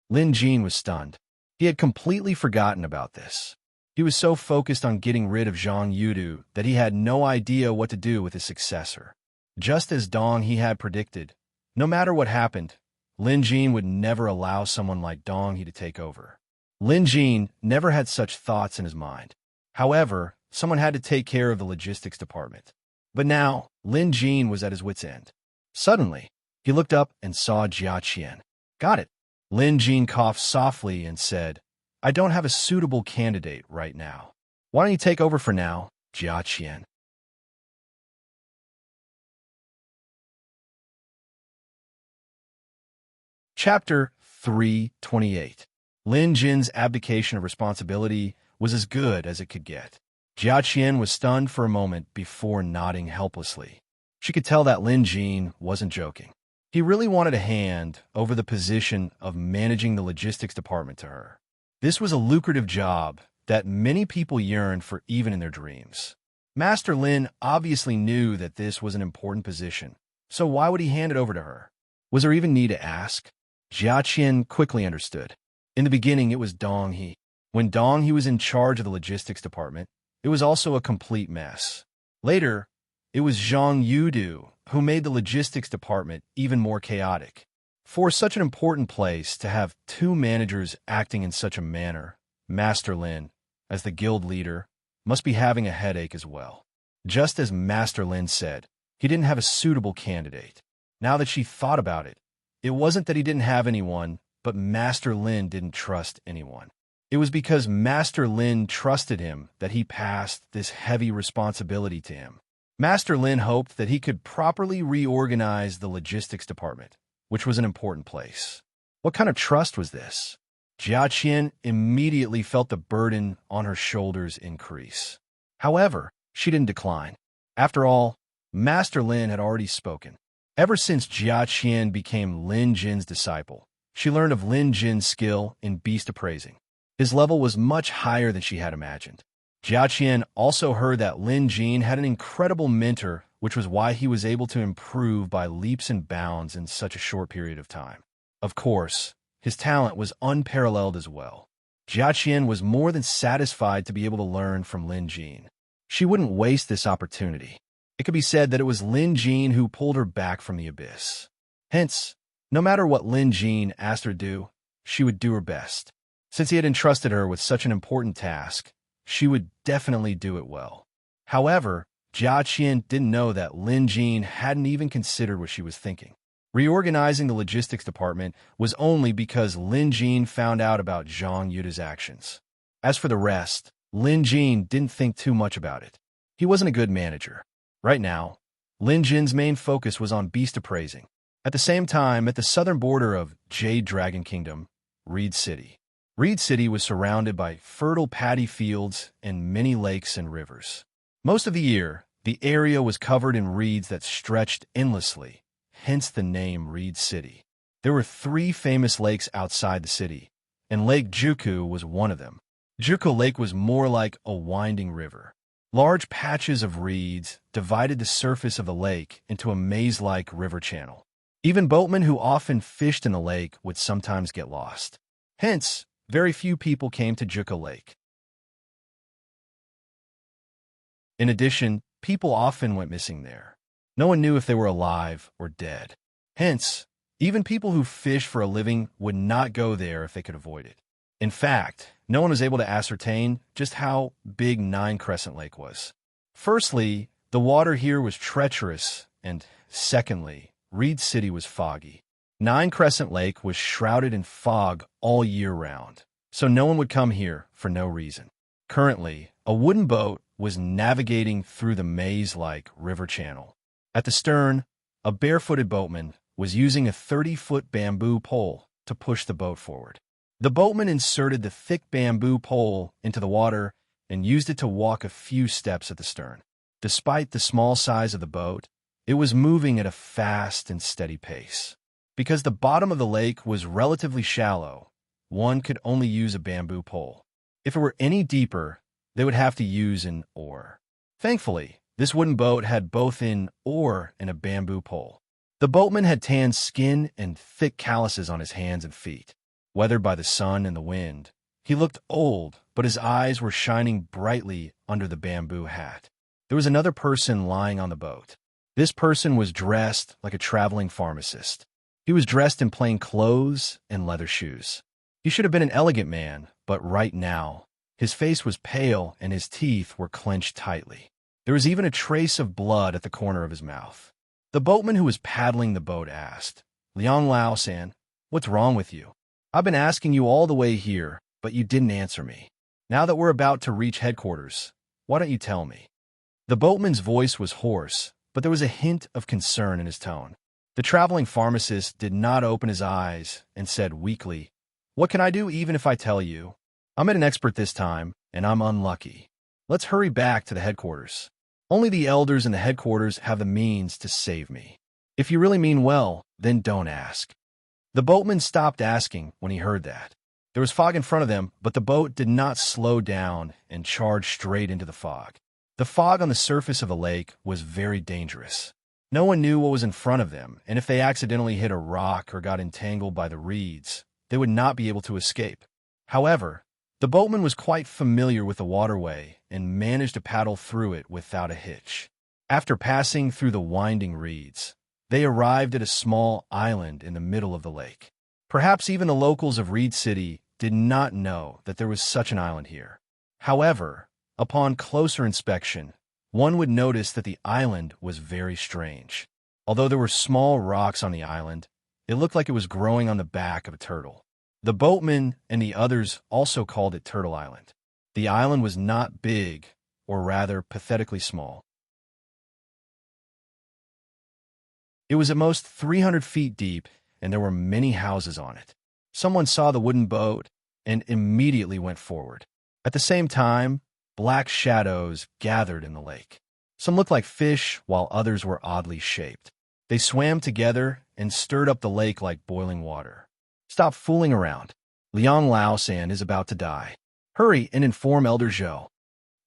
Lin Jin was stunned. He had completely forgotten about this. He was so focused on getting rid of Zhang Yudu that he had no idea what to do with his successor. Just as Dong he had predicted, no matter what happened, Lin Jin would never allow someone like Dong he to take over. Lin Jin never had such thoughts in his mind. However, someone had to take care of the logistics department. But now, Lin Jin was at his wit's end. Suddenly, he looked up and saw Jia Qian. "Got it." Lin Jin coughed softly and said, "I don't have a suitable candidate right now. Why don't you take over for now, Jia Qian?" Chapter 328. Lin Jin's abdication of responsibility was as good as it could get. Jia Qian was stunned for a moment before nodding helplessly. She could tell that Lin Jin wasn't joking. He really wanted to hand over the position of managing the logistics department to her. This was a lucrative job that many people yearned for even in their dreams. Master Lin obviously knew that this was an important position, so why would he hand it over to her? Was there even need to ask? Jia Qian quickly understood. In the beginning, it was Dong He. When Dong He was in charge of the logistics department, it was also a complete mess. Later, it was Zhang Yudu who made the logistics department even more chaotic. For such an important place to have two managers acting in such a manner, Master Lin, as the guild leader, must be having a headache as well. Just as Master Lin said, he didn't have a suitable candidate. Now that she thought about it, it wasn't that he didn't have anyone, but Master Lin didn't trust anyone. It was because Master Lin trusted him that he passed this heavy responsibility to him. Master Lin hoped that he could properly reorganize the logistics department, which was an important place. What kind of trust was this? Jia Qian immediately felt the burden on her shoulders increase. However, she didn't decline. After all, Master Lin had already spoken. Ever since Jia Qian became Lin Jin's disciple, she learned of Lin Jin's skill in beast appraising. His level was much higher than she had imagined. Jia Qian also heard that Lin Jin had an incredible mentor, which was why he was able to improve by leaps and bounds in such a short period of time. Of course, his talent was unparalleled as well. Jia Qian was more than satisfied to be able to learn from Lin Jin. She wouldn't waste this opportunity. It could be said that it was Lin Jin who pulled her back from the abyss. Hence, no matter what Lin Jin asked her to do, she would do her best. Since he had entrusted her with such an important task, she would definitely do it well. However, Jia Qian didn't know that Lin Jin hadn't even considered what she was thinking. Reorganizing the logistics department was only because Lin Jin found out about Zhang Yuda's actions. As for the rest, Lin Jin didn't think too much about it. He wasn't a good manager. Right now, Lin Jin's main focus was on beast appraising. At the same time, at the southern border of Jade Dragon Kingdom, Reed City. Reed City was surrounded by fertile paddy fields and many lakes and rivers. Most of the year, the area was covered in reeds that stretched endlessly, hence the name Reed City. There were 3 famous lakes outside the city, and Lake Juku was one of them. Juku Lake was more like a winding river. Large patches of reeds divided the surface of the lake into a maze-like river channel. Even boatmen who often fished in the lake would sometimes get lost. Hence, very few people came to Juku Lake. In addition, people often went missing there. No one knew if they were alive or dead. Hence, even people who fish for a living would not go there if they could avoid it. In fact, no one was able to ascertain just how big Nine Crescent Lake was. Firstly, the water here was treacherous, and secondly, Reed City was foggy. Nine Crescent Lake was shrouded in fog all year round, so no one would come here for no reason. Currently, a wooden boat was navigating through the maze-like river channel. At the stern, a barefooted boatman was using a 30-foot bamboo pole to push the boat forward. The boatman inserted the thick bamboo pole into the water and used it to walk a few steps at the stern. Despite the small size of the boat, it was moving at a fast and steady pace. Because the bottom of the lake was relatively shallow, one could only use a bamboo pole. If it were any deeper, they would have to use an oar. Thankfully, this wooden boat had both an oar and a bamboo pole. The boatman had tanned skin and thick calluses on his hands and feet. Weathered by the sun and the wind, he looked old, but his eyes were shining brightly under the bamboo hat. There was another person lying on the boat. This person was dressed like a traveling pharmacist. He was dressed in plain clothes and leather shoes. He should have been an elegant man, but right now, his face was pale and his teeth were clenched tightly. There was even a trace of blood at the corner of his mouth. The boatman who was paddling the boat asked, "Liang Lao-san, what's wrong with you? I've been asking you all the way here, but you didn't answer me. Now that we're about to reach headquarters, why don't you tell me?" The boatman's voice was hoarse, but there was a hint of concern in his tone. The traveling pharmacist did not open his eyes and said weakly, "What can I do even if I tell you? I'm an expert this time, and I'm unlucky. Let's hurry back to the headquarters. Only the elders in the headquarters have the means to save me. If you really mean well, then don't ask." The boatman stopped asking when he heard that. There was fog in front of them, but the boat did not slow down and charged straight into the fog. The fog on the surface of the lake was very dangerous. No one knew what was in front of them, and if they accidentally hit a rock or got entangled by the reeds, they would not be able to escape. However, the boatman was quite familiar with the waterway and managed to paddle through it without a hitch. After passing through the winding reeds, they arrived at a small island in the middle of the lake. Perhaps even the locals of Reed City did not know that there was such an island here. However, upon closer inspection, one would notice that the island was very strange. Although there were small rocks on the island, it looked like it was growing on the back of a turtle. The boatman and the others also called it Turtle Island. The island was not big, or rather pathetically small. It was at most 300 feet deep, and there were many houses on it. Someone saw the wooden boat and immediately went forward. At the same time, black shadows gathered in the lake. Some looked like fish, while others were oddly shaped. They swam together and stirred up the lake like boiling water. "Stop fooling around. Liang Lao-san is about to die. Hurry and inform Elder Zhou."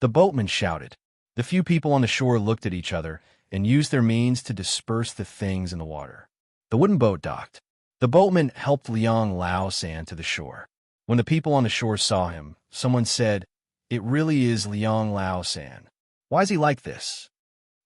The boatman shouted. The few people on the shore looked at each other and used their means to disperse the things in the water. The wooden boat docked. The boatman helped Liang Lao-san to the shore. When the people on the shore saw him, someone said, "It really is Liang Lao-san. Why is he like this?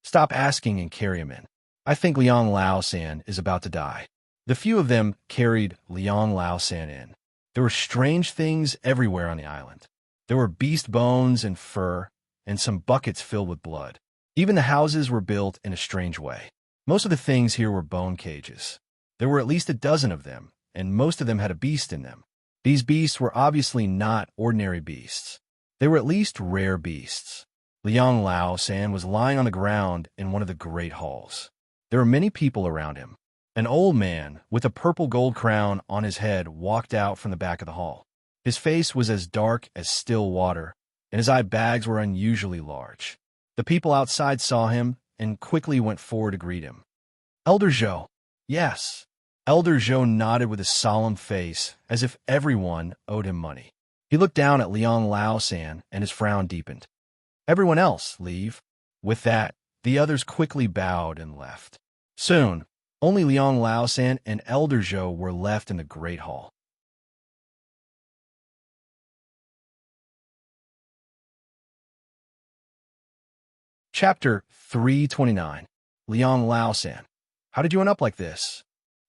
Stop asking and carry him in. I think Liang Lao-san is about to die." The few of them carried Liang Lao-san in. There were strange things everywhere on the island. There were beast bones and fur, and some buckets filled with blood. Even the houses were built in a strange way. Most of the things here were bone cages. There were at least a dozen of them, and most of them had a beast in them. These beasts were obviously not ordinary beasts. They were at least rare beasts. Liang Lao San was lying on the ground in one of the great halls. There were many people around him. An old man with a purple gold crown on his head walked out from the back of the hall. His face was as dark as still water, and his eye bags were unusually large. The people outside saw him and quickly went forward to greet him. Elder Zhou. Yes. Elder Zhou nodded with a solemn face, as if everyone owed him money. He looked down at Liang Lao San, and his frown deepened. Everyone else, leave. With that, the others quickly bowed and left. Soon, only Liang Lao San and Elder Zhou were left in the Great Hall. Chapter 329. Liang Lao San. How did you end up like this?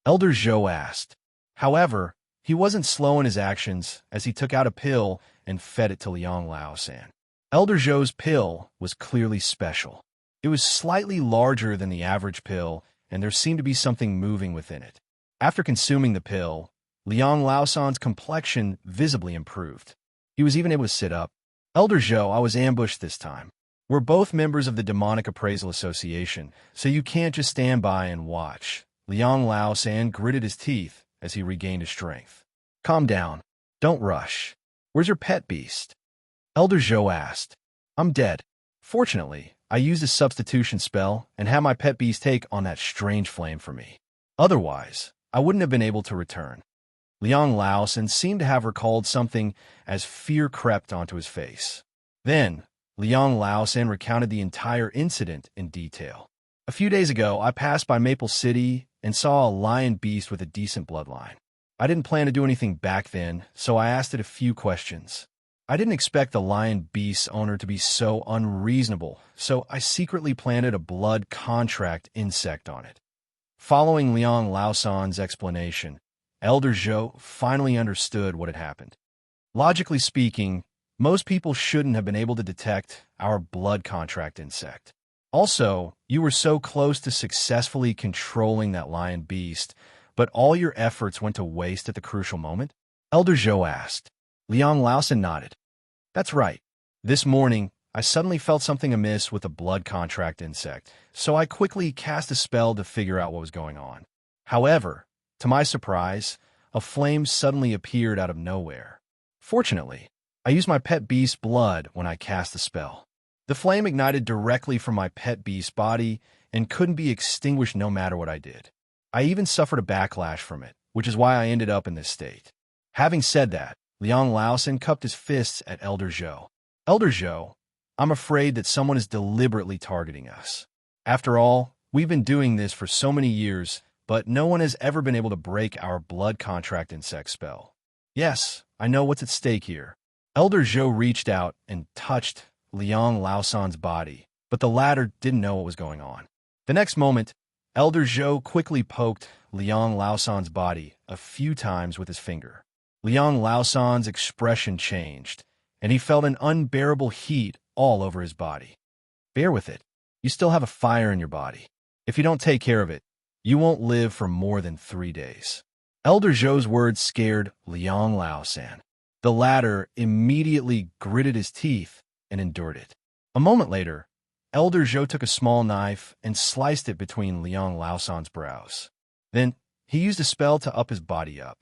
Elder Zhou asked. However, he wasn't slow in his actions as he took out a pill and fed it to Liang Lao San. Elder Zhou's pill was clearly special. It was slightly larger than the average pill, and there seemed to be something moving within it. After consuming the pill, Liang Lao San's complexion visibly improved. He was even able to sit up. Elder Zhou, I was ambushed this time. We're both members of the Demonic Appraisal Association, so you can't just stand by and watch. Liang Lao San gritted his teeth as he regained his strength. Calm down. Don't rush. Where's your pet beast? Elder Zhou asked. I'm dead. Fortunately, I used a substitution spell and had my pet beast take on that strange flame for me. Otherwise, I wouldn't have been able to return. Liang Lao San seemed to have recalled something as fear crept onto his face. Then, Liang Lao San recounted the entire incident in detail. A few days ago, I passed by Maple City and saw a lion beast with a decent bloodline. I didn't plan to do anything back then, so I asked it a few questions. I didn't expect the lion beast's owner to be so unreasonable, so I secretly planted a blood contract insect on it. Following Liang Lao San's explanation, Elder Zhou finally understood what had happened. Logically speaking, most people shouldn't have been able to detect our blood contract insect. Also, you were so close to successfully controlling that lion beast, but all your efforts went to waste at the crucial moment? Elder Zhou asked. Liang Lao San nodded. That's right. This morning, I suddenly felt something amiss with the blood contract insect, so I quickly cast a spell to figure out what was going on. However, to my surprise, a flame suddenly appeared out of nowhere. Fortunately, I used my pet beast's blood when I cast the spell. The flame ignited directly from my pet beast's body and couldn't be extinguished no matter what I did. I even suffered a backlash from it, which is why I ended up in this state. Having said that, Liang Lao San cupped his fists at Elder Zhou. Elder Zhou, I'm afraid that someone is deliberately targeting us. After all, we've been doing this for so many years, but no one has ever been able to break our blood contract insect spell. Yes, I know what's at stake here. Elder Zhou reached out and touched Liang Lao San's body, but the latter didn't know what was going on. The next moment, Elder Zhou quickly poked Liang Lao San's body a few times with his finger. Liang Lao San's expression changed, and he felt an unbearable heat all over his body. Bear with it. You still have a fire in your body. If you don't take care of it, you won't live for more than 3 days. Elder Zhou's words scared Liang Lao San. The latter immediately gritted his teeth and endured it. A moment later, Elder Zhou took a small knife and sliced it between Liang Lao San's brows. Then, he used a spell to up his body up.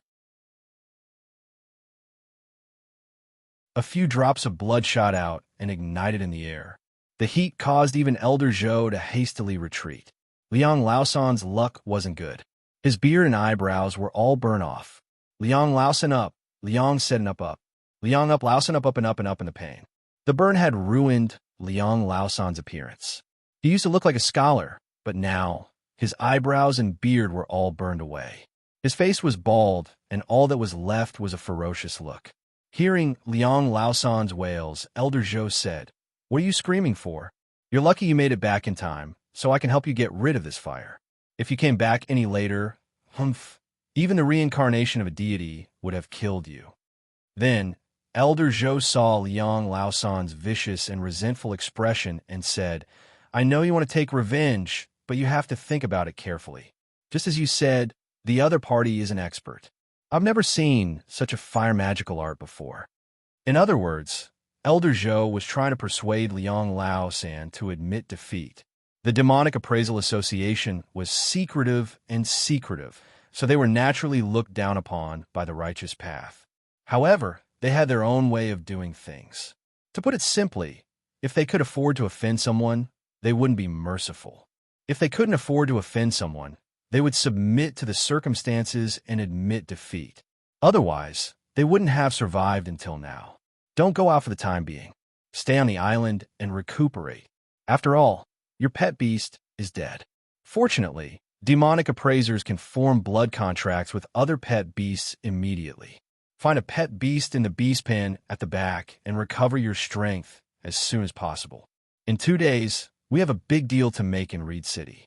A few drops of blood shot out and ignited in the air. The heat caused even Elder Zhou to hastily retreat. Liang Lao San's luck wasn't good. His beard and eyebrows were all burnt off. Liang Lao San up, Liang said and up. Liang up, Lao San up and up in the pain. The burn had ruined Liang Lao San's appearance. He used to look like a scholar, but now his eyebrows and beard were all burned away. His face was bald, and all that was left was a ferocious look. Hearing Liang Lao San's wails, Elder Zhou said, "What are you screaming for? You're lucky you made it back in time, so I can help you get rid of this fire. If you came back any later, even the reincarnation of a deity would have killed you." Then, Elder Zhou saw Liang Lao San's vicious and resentful expression and said, "I know you want to take revenge, but you have to think about it carefully. Just as you said, the other party is an expert. I've never seen such a fire magical art before." In other words, Elder Zhou was trying to persuade Liang Lao-san to admit defeat. The Demonic Appraisal Association was secretive and secretive, so they were naturally looked down upon by the righteous path. However, they had their own way of doing things. To put it simply, if they could afford to offend someone, they wouldn't be merciful. If they couldn't afford to offend someone, they would submit to the circumstances and admit defeat. Otherwise, they wouldn't have survived until now. Don't go out for the time being. Stay on the island and recuperate. After all, your pet beast is dead. Fortunately, demonic appraisers can form blood contracts with other pet beasts immediately. Find a pet beast in the beast pen at the back and recover your strength as soon as possible. In 2 days, we have a big deal to make in Reed City.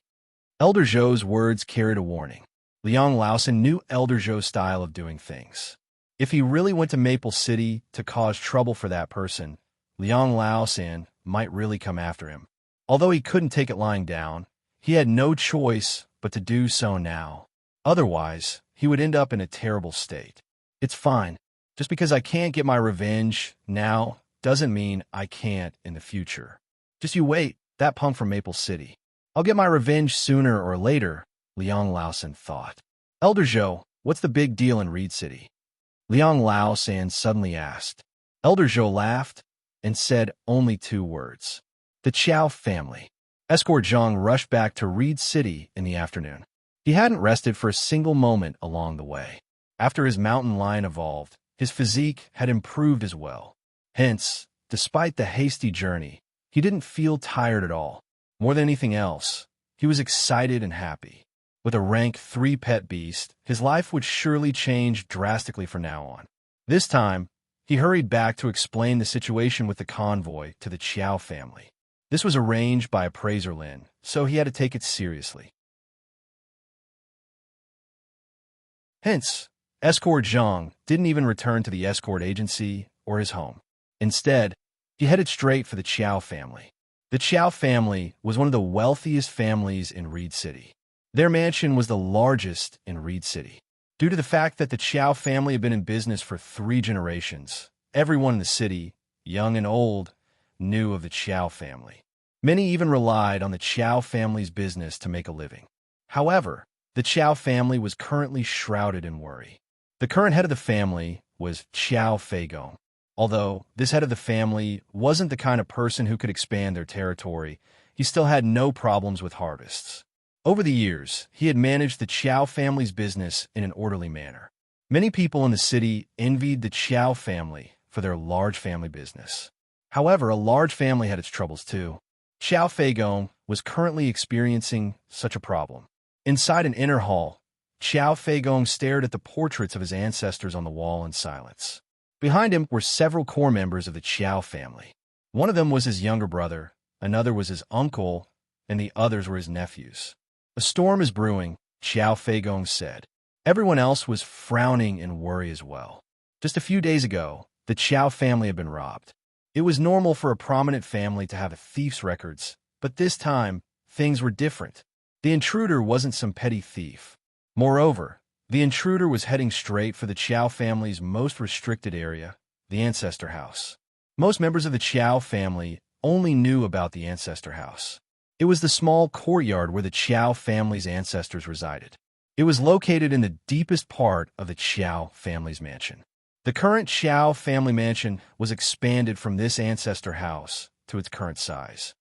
Elder Zhou's words carried a warning. Liang Laosan knew Elder Zhou's style of doing things. If he really went to Maple City to cause trouble for that person, Liang Laosan might really come after him. Although he couldn't take it lying down, he had no choice but to do so now. Otherwise, he would end up in a terrible state. It's fine. Just because I can't get my revenge now doesn't mean I can't in the future. Just you wait, that punk from Maple City. I'll get my revenge sooner or later, Liang Laosan thought. Elder Zhou, what's the big deal in Reed City? Liang Laosan suddenly asked. Elder Zhou laughed and said only 2 words. The Chow family. Escort Zhang rushed back to Reed City in the afternoon. He hadn't rested for a single moment along the way. After his mountain lion evolved, his physique had improved as well. Hence, despite the hasty journey, he didn't feel tired at all. More than anything else, he was excited and happy. With a rank 3 pet beast, his life would surely change drastically from now on. This time, he hurried back to explain the situation with the convoy to the Chow family. This was arranged by appraiser Lin, so he had to take it seriously. Hence, Escort Zhang didn't even return to the escort agency or his home. Instead, he headed straight for the Chow family. The Chow family was one of the wealthiest families in Reed City. Their mansion was the largest in Reed City. Due to the fact that the Chow family had been in business for 3 generations, everyone in the city, young and old, knew of the Chow family. Many even relied on the Chow family's business to make a living. However, the Chow family was currently shrouded in worry. The current head of the family was Chow Feigong. Although this head of the family wasn't the kind of person who could expand their territory, he still had no problems with harvests. Over the years, he had managed the Chow family's business in an orderly manner. Many people in the city envied the Chow family for their large family business. However, a large family had its troubles too. Chow Feigong was currently experiencing such a problem. Inside an inner hall, Chow Feigong stared at the portraits of his ancestors on the wall in silence. Behind him were several core members of the Chow family. One of them was his younger brother, another was his uncle, and the others were his nephews. A storm is brewing, Chow Feigong said. Everyone else was frowning in worry as well. Just a few days ago, the Chow family had been robbed. It was normal for a prominent family to have a thief's records, but this time, things were different. The intruder wasn't some petty thief. Moreover, the intruder was heading straight for the Chow family's most restricted area, the ancestor house. Most members of the Chow family only knew about the ancestor house. It was the small courtyard where the Chow family's ancestors resided. It was located in the deepest part of the Chow family's mansion. The current Chow family mansion was expanded from this ancestor house to its current size.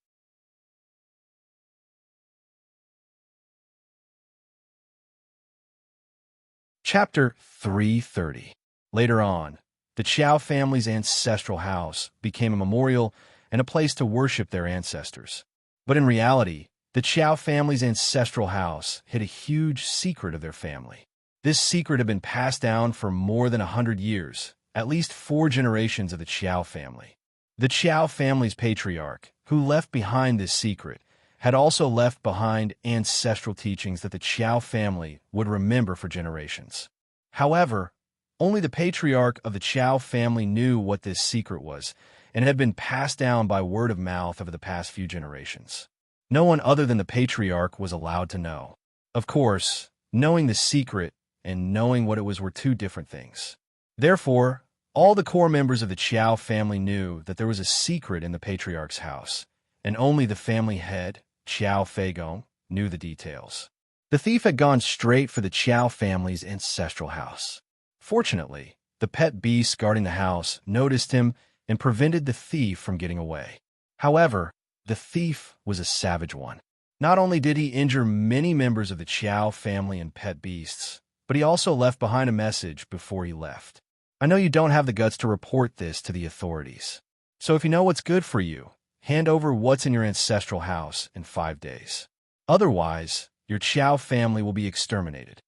Chapter 330. Later on, the Chow family's ancestral house became a memorial and a place to worship their ancestors. But in reality, the Chow family's ancestral house hid a huge secret of their family. This secret had been passed down for more than 100 years, at least 4 generations of the Chow family. The Chow family's patriarch, who left behind this secret, had also left behind ancestral teachings that the Chow family would remember for generations. However, only the patriarch of the Chow family knew what this secret was, and it had been passed down by word of mouth over the past few generations. No one other than the patriarch was allowed to know. Of course, knowing the secret and knowing what it was were 2 different things. Therefore, All the core members of the Chow family knew that there was a secret in the patriarch's house, and only the family head, Chow Feigong, knew the details. The thief had gone straight for the Chow family's ancestral house. Fortunately, the pet beast guarding the house noticed him and prevented the thief from getting away. However, the thief was a savage one. Not only did he injure many members of the Chow family and pet beasts, but he also left behind a message before he left. I know you don't have the guts to report this to the authorities. So if you know what's good for you, hand over what's in your ancestral house in 5 days. Otherwise, your Chow family will be exterminated.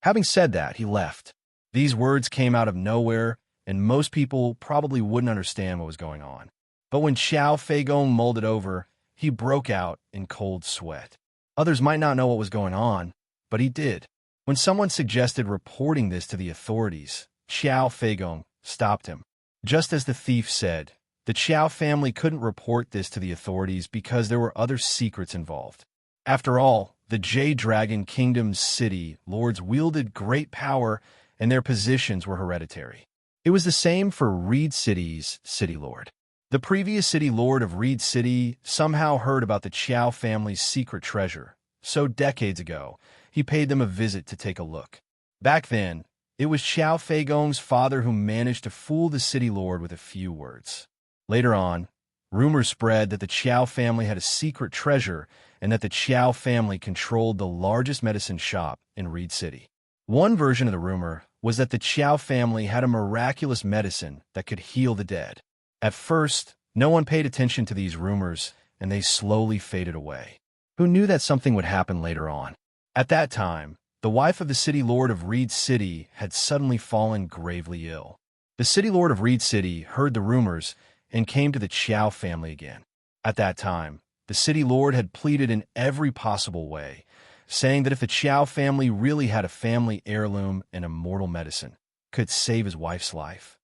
Having said that, he left. These words came out of nowhere, and most people probably wouldn't understand what was going on. But when Chow Feigong mulled it over, he broke out in cold sweat. Others might not know what was going on, but he did. When someone suggested reporting this to the authorities, Chow Feigong stopped him. Just as the thief said, the Chow family couldn't report this to the authorities because there were other secrets involved. After all, the Jade Dragon Kingdom's city lords wielded great power and their positions were hereditary. It was the same for Reed City's city lord. The previous city lord of Reed City somehow heard about the Chow family's secret treasure, so decades ago, he paid them a visit to take a look. Back then, it was Chow Feigong's father who managed to fool the city lord with a few words. Later on, rumors spread that the Chow family had a secret treasure and that the Chow family controlled the largest medicine shop in Reed City. One version of the rumor was that the Chow family had a miraculous medicine that could heal the dead. At first, no one paid attention to these rumors, and they slowly faded away. Who knew that something would happen later on? At that time, the wife of the city lord of Reed City had suddenly fallen gravely ill. The city lord of Reed City heard the rumors and came to the Chow family again. At that time, the city lord had pleaded in every possible way, saying that if the Chow family really had a family heirloom and immortal medicine, could save his wife's life.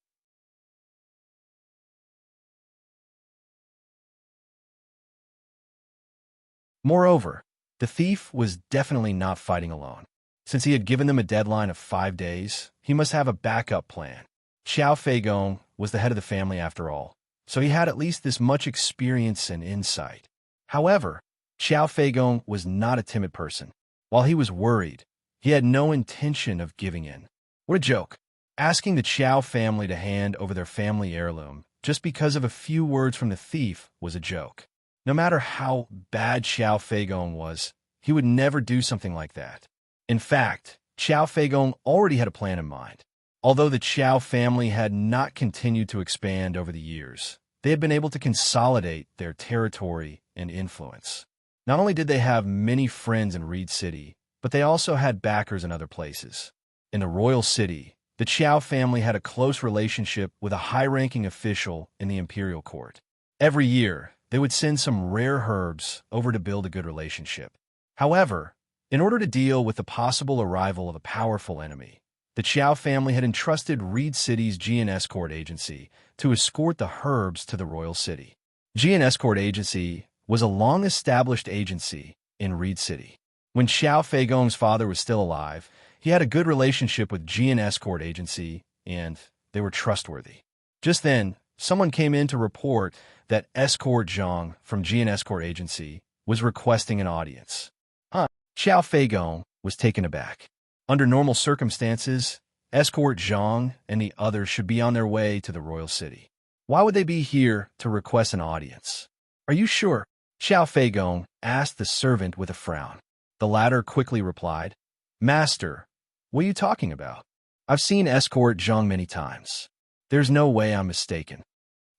Moreover, the thief was definitely not fighting alone. Since he had given them a deadline of 5 days, he must have a backup plan. Chow Feigong was the head of the family after all, so he had at least this much experience and insight. However, Chow Feigong was not a timid person. While he was worried, he had no intention of giving in. What a joke. Asking the Chow family to hand over their family heirloom just because of a few words from the thief was a joke. No matter how bad Chow Feigong was, he would never do something like that. In fact, Chow Feigong already had a plan in mind. Although the Chow family had not continued to expand over the years, they had been able to consolidate their territory and influence. Not only did they have many friends in Reed City, but they also had backers in other places. In the royal city, the Chow family had a close relationship with a high-ranking official in the imperial court. Every year, they would send some rare herbs over to build a good relationship. However, in order to deal with the possible arrival of a powerful enemy, the Chow family had entrusted Reed City's GN Escort Agency to escort the herbs to the royal city. GN Escort Agency was a long-established agency in Reed City. When Chow Feigong's father was still alive, he had a good relationship with GN Escort Agency, and they were trustworthy. Just then, someone came in to report that Escort Zhang from GN Escort Agency was requesting an audience. Chow Feigong was taken aback. Under normal circumstances, Escort Zhang and the others should be on their way to the royal city. Why would they be here to request an audience? Are you sure? Chow Feigong asked the servant with a frown. The latter quickly replied, "Master, what are you talking about? I've seen Escort Zhang many times. There's no way I'm mistaken.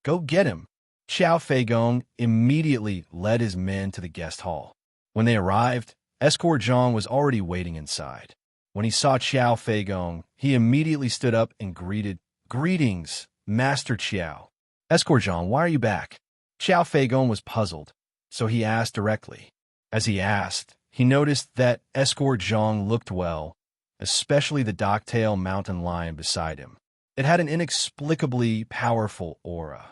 Go get him." Chow Feigong immediately led his men to the guest hall. When they arrived, Escort Zhang was already waiting inside. When he saw Chow Feigong, he immediately stood up and greeted, "Greetings, Master Chow." "Escort Zhang, why are you back?" Chow Feigong was puzzled, so he asked directly. As he asked, he noticed that Escort Zhang looked well, especially the docktail mountain lion beside him. It had an inexplicably powerful aura.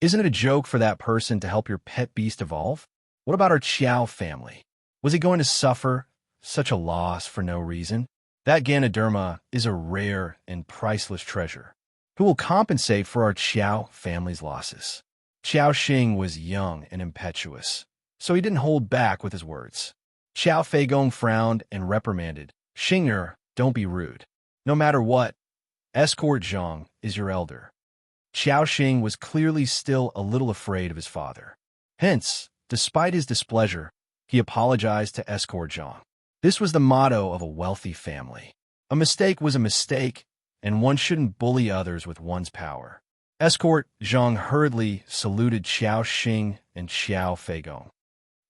Isn't it a joke for that person to help your pet beast evolve? What about our Qiao family? Was he going to suffer such a loss for no reason? That Ganoderma is a rare and priceless treasure. Who will compensate for our Qiao family's losses? Qiao Xing was young and impetuous, so he didn't hold back with his words. Qiao Feigong frowned and reprimanded, "Xing'er, don't be rude. No matter what, Escort Zhang is your elder." Qiao Xing was clearly still a little afraid of his father. Hence, despite his displeasure, he apologized to Escort Zhang. This was the motto of a wealthy family. A mistake was a mistake, and one shouldn't bully others with one's power. Escort Zhang hurriedly saluted Qiao Xing and Qiao Feigong.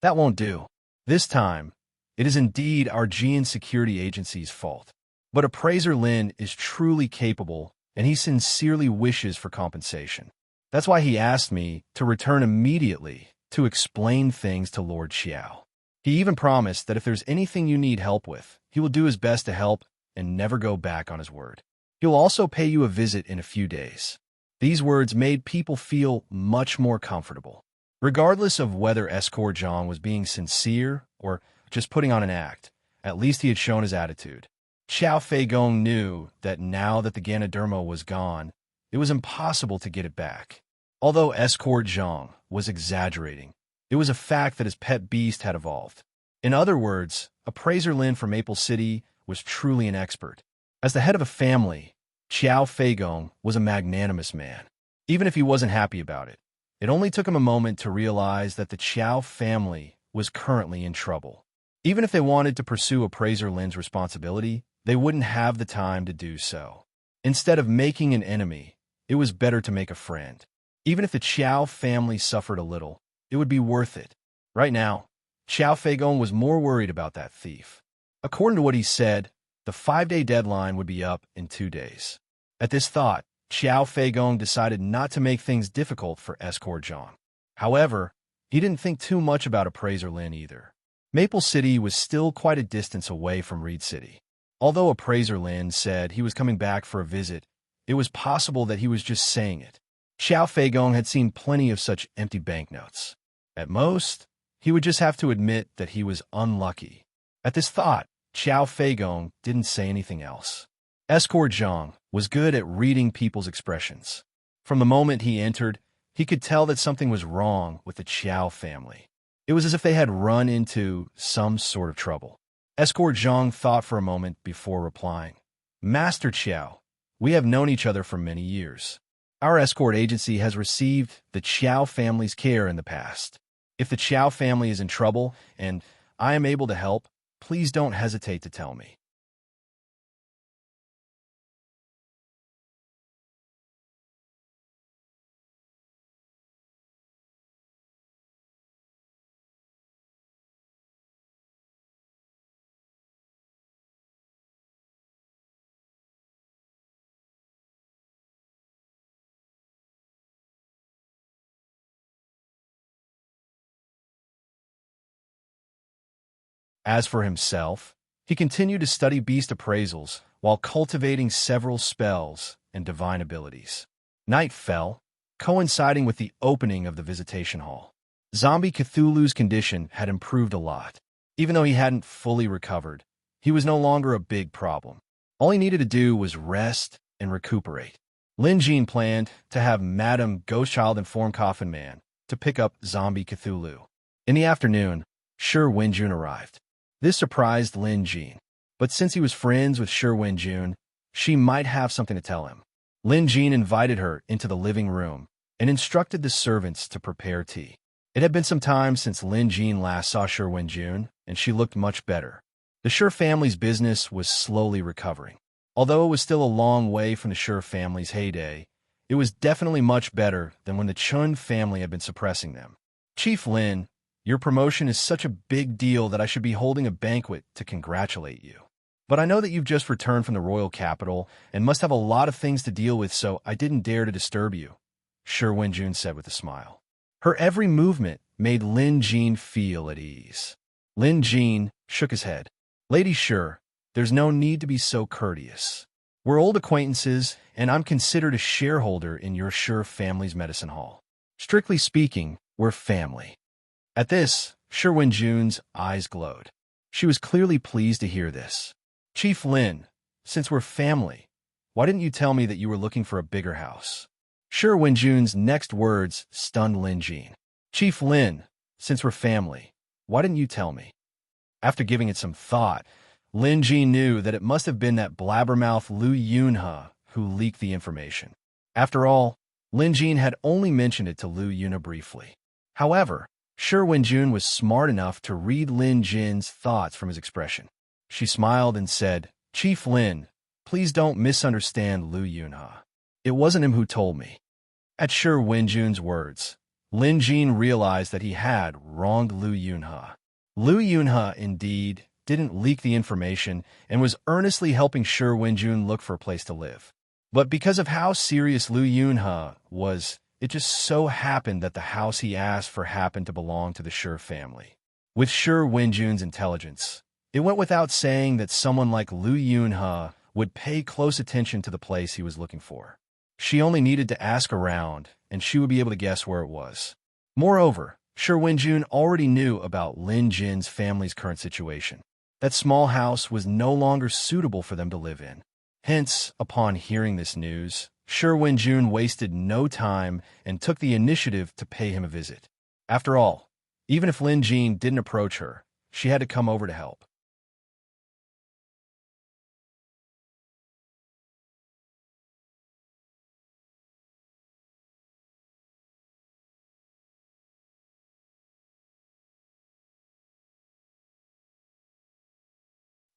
"That won't do. This time, it is indeed our Jian security agency's fault. But Appraiser Lin is truly capable, and he sincerely wishes for compensation. That's why he asked me to return immediately to explain things to Lord Xiao. He even promised that if there's anything you need help with, he will do his best to help and never go back on his word. He'll also pay you a visit in a few days." These words made people feel much more comfortable. Regardless of whether Escort Zhang was being sincere or just putting on an act, at least he had shown his attitude. Qiao Feigong knew that now that the Ganoderma was gone, it was impossible to get it back. Although Escort Zhang was exaggerating, it was a fact that his pet beast had evolved. In other words, Appraiser Lin from Maple City was truly an expert. As the head of a family, Qiao Feigong was a magnanimous man. Even if he wasn't happy about it, it only took him a moment to realize that the Qiao family was currently in trouble. Even if they wanted to pursue Appraiser Lin's responsibility, they wouldn't have the time to do so. Instead of making an enemy, it was better to make a friend. Even if the Qiao family suffered a little, it would be worth it. Right now, Qiao Feigong was more worried about that thief. According to what he said, the 5-day deadline would be up in 2 days. At this thought, Qiao Feigong decided not to make things difficult for Escort Zhang. However, he didn't think too much about Appraiser Lin either. Maple City was still quite a distance away from Reed City. Although Appraiser Lin said he was coming back for a visit, it was possible that he was just saying it. Qiao Feigong had seen plenty of such empty banknotes. At most, he would just have to admit that he was unlucky. At this thought, Qiao Feigong didn't say anything else. Escort Zhang was good at reading people's expressions. From the moment he entered, he could tell that something was wrong with the Qiao family. It was as if they had run into some sort of trouble. Escort Zhang thought for a moment before replying. "Master Qiao, we have known each other for many years. Our escort agency has received the Qiao family's care in the past. If the Qiao family is in trouble and I am able to help, please don't hesitate to tell me." As for himself, he continued to study beast appraisals while cultivating several spells and divine abilities. Night fell, coinciding with the opening of the visitation hall. Zombie Cthulhu's condition had improved a lot. Even though he hadn't fully recovered, he was no longer a big problem. All he needed to do was rest and recuperate. Lin Jean planned to have Madame Ghostchild inform Coffin Man to pick up Zombie Cthulhu. In the afternoon, Shi Wenjun arrived. This surprised Lin Jean, but since he was friends with Shi Wenjun, she might have something to tell him. Lin Jean invited her into the living room and instructed the servants to prepare tea. It had been some time since Lin Jean last saw Shi Wenjun, and she looked much better. The Shi family's business was slowly recovering. Although it was still a long way from the Shi family's heyday, it was definitely much better than when the Chun family had been suppressing them. "Chief Lin, your promotion is such a big deal that I should be holding a banquet to congratulate you. But I know that you've just returned from the royal capital and must have a lot of things to deal with, so I didn't dare to disturb you," Shi Wenjun said with a smile. Her every movement made Lin Jean feel at ease. Lin Jean shook his head. "Lady Shi, there's no need to be so courteous. We're old acquaintances, and I'm considered a shareholder in your Shi family's medicine hall. Strictly speaking, we're family. At this, Sherwin Jun's eyes glowed. She was clearly pleased to hear this. Chief Lin, since we're family, why didn't you tell me that you were looking for a bigger house? Sherwin Jun's next words stunned Lin Jin. Chief Lin, since we're family, why didn't you tell me? After giving it some thought, Lin Jin knew that it must have been that blabbermouth Lu Yunhe who leaked the information. After all, Lin Jin had only mentioned it to Lu Yunhe briefly. However, Sherwin Jun was smart enough to read Lin Jin's thoughts from his expression. She smiled and said, Chief Lin, please don't misunderstand Lu Yunhe. It wasn't him who told me. At Sherwin Jun's words, Lin Jin realized that he had wronged Lu Yunhe. Lu Yunhe, indeed, didn't leak the information and was earnestly helping Sherwin Jun look for a place to live. But because of how serious Lu Yunhe was, it just so happened that the house he asked for happened to belong to the Sher family. With Sherwin Jun's intelligence, it went without saying that someone like Lu Yunhe would pay close attention to the place he was looking for. She only needed to ask around, and she would be able to guess where it was. Moreover, Sherwin Jun already knew about Lin Jin's family's current situation. That small house was no longer suitable for them to live in. Hence, upon hearing this news, Sherwin Jun wasted no time and took the initiative to pay him a visit. After all, even if Lin Jin didn't approach her, she had to come over to help.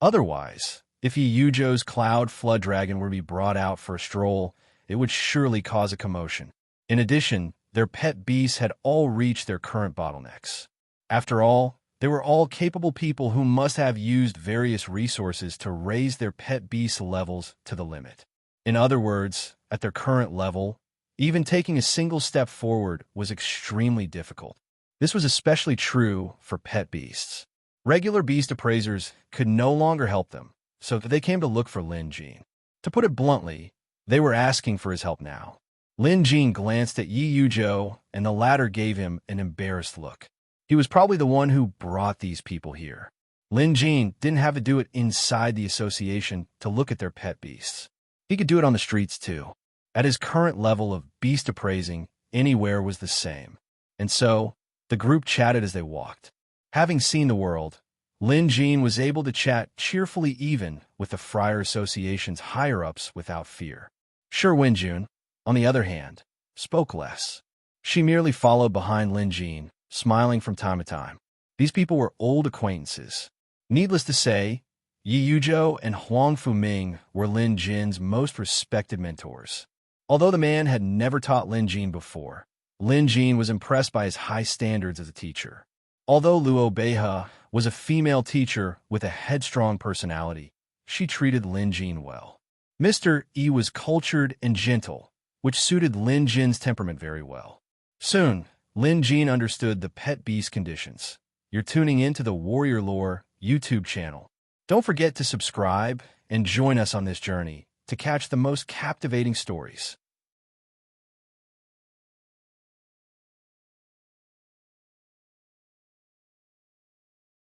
Otherwise, if Yi Yuzhou's cloud flood dragon were to be brought out for a stroll, it would surely cause a commotion. In addition, their pet beasts had all reached their current bottlenecks. After all, they were all capable people who must have used various resources to raise their pet beast levels to the limit. In other words, at their current level, even taking a single step forward was extremely difficult. This was especially true for pet beasts. Regular beast appraisers could no longer help them, so they came to look for Lin Jin. To put it bluntly, they were asking for his help now. Lin Jin glanced at Yi Yuzhou, and the latter gave him an embarrassed look. He was probably the one who brought these people here. Lin Jin didn't have to do it inside the association to look at their pet beasts. He could do it on the streets too. At his current level of beast appraising, anywhere was the same. And so, the group chatted as they walked. Having seen the world, Lin Jin was able to chat cheerfully even with the Friar Association's higher-ups without fear. Sherwin Jun, on the other hand, spoke less. She merely followed behind Lin Jin, smiling from time to time. These people were old acquaintances. Needless to say, Yi Yuzhou and Huang Fuming were Lin Jin's most respected mentors. Although the man had never taught Lin Jin before, Lin Jin was impressed by his high standards as a teacher. Although Luo Beihe was a female teacher with a headstrong personality, she treated Lin Jin well. Mr. Yi was cultured and gentle, which suited Lin Jin's temperament very well. Soon, Lin Jin understood the pet beast conditions. You're tuning in to the Warrior Lore YouTube channel. Don't forget to subscribe and join us on this journey to catch the most captivating stories.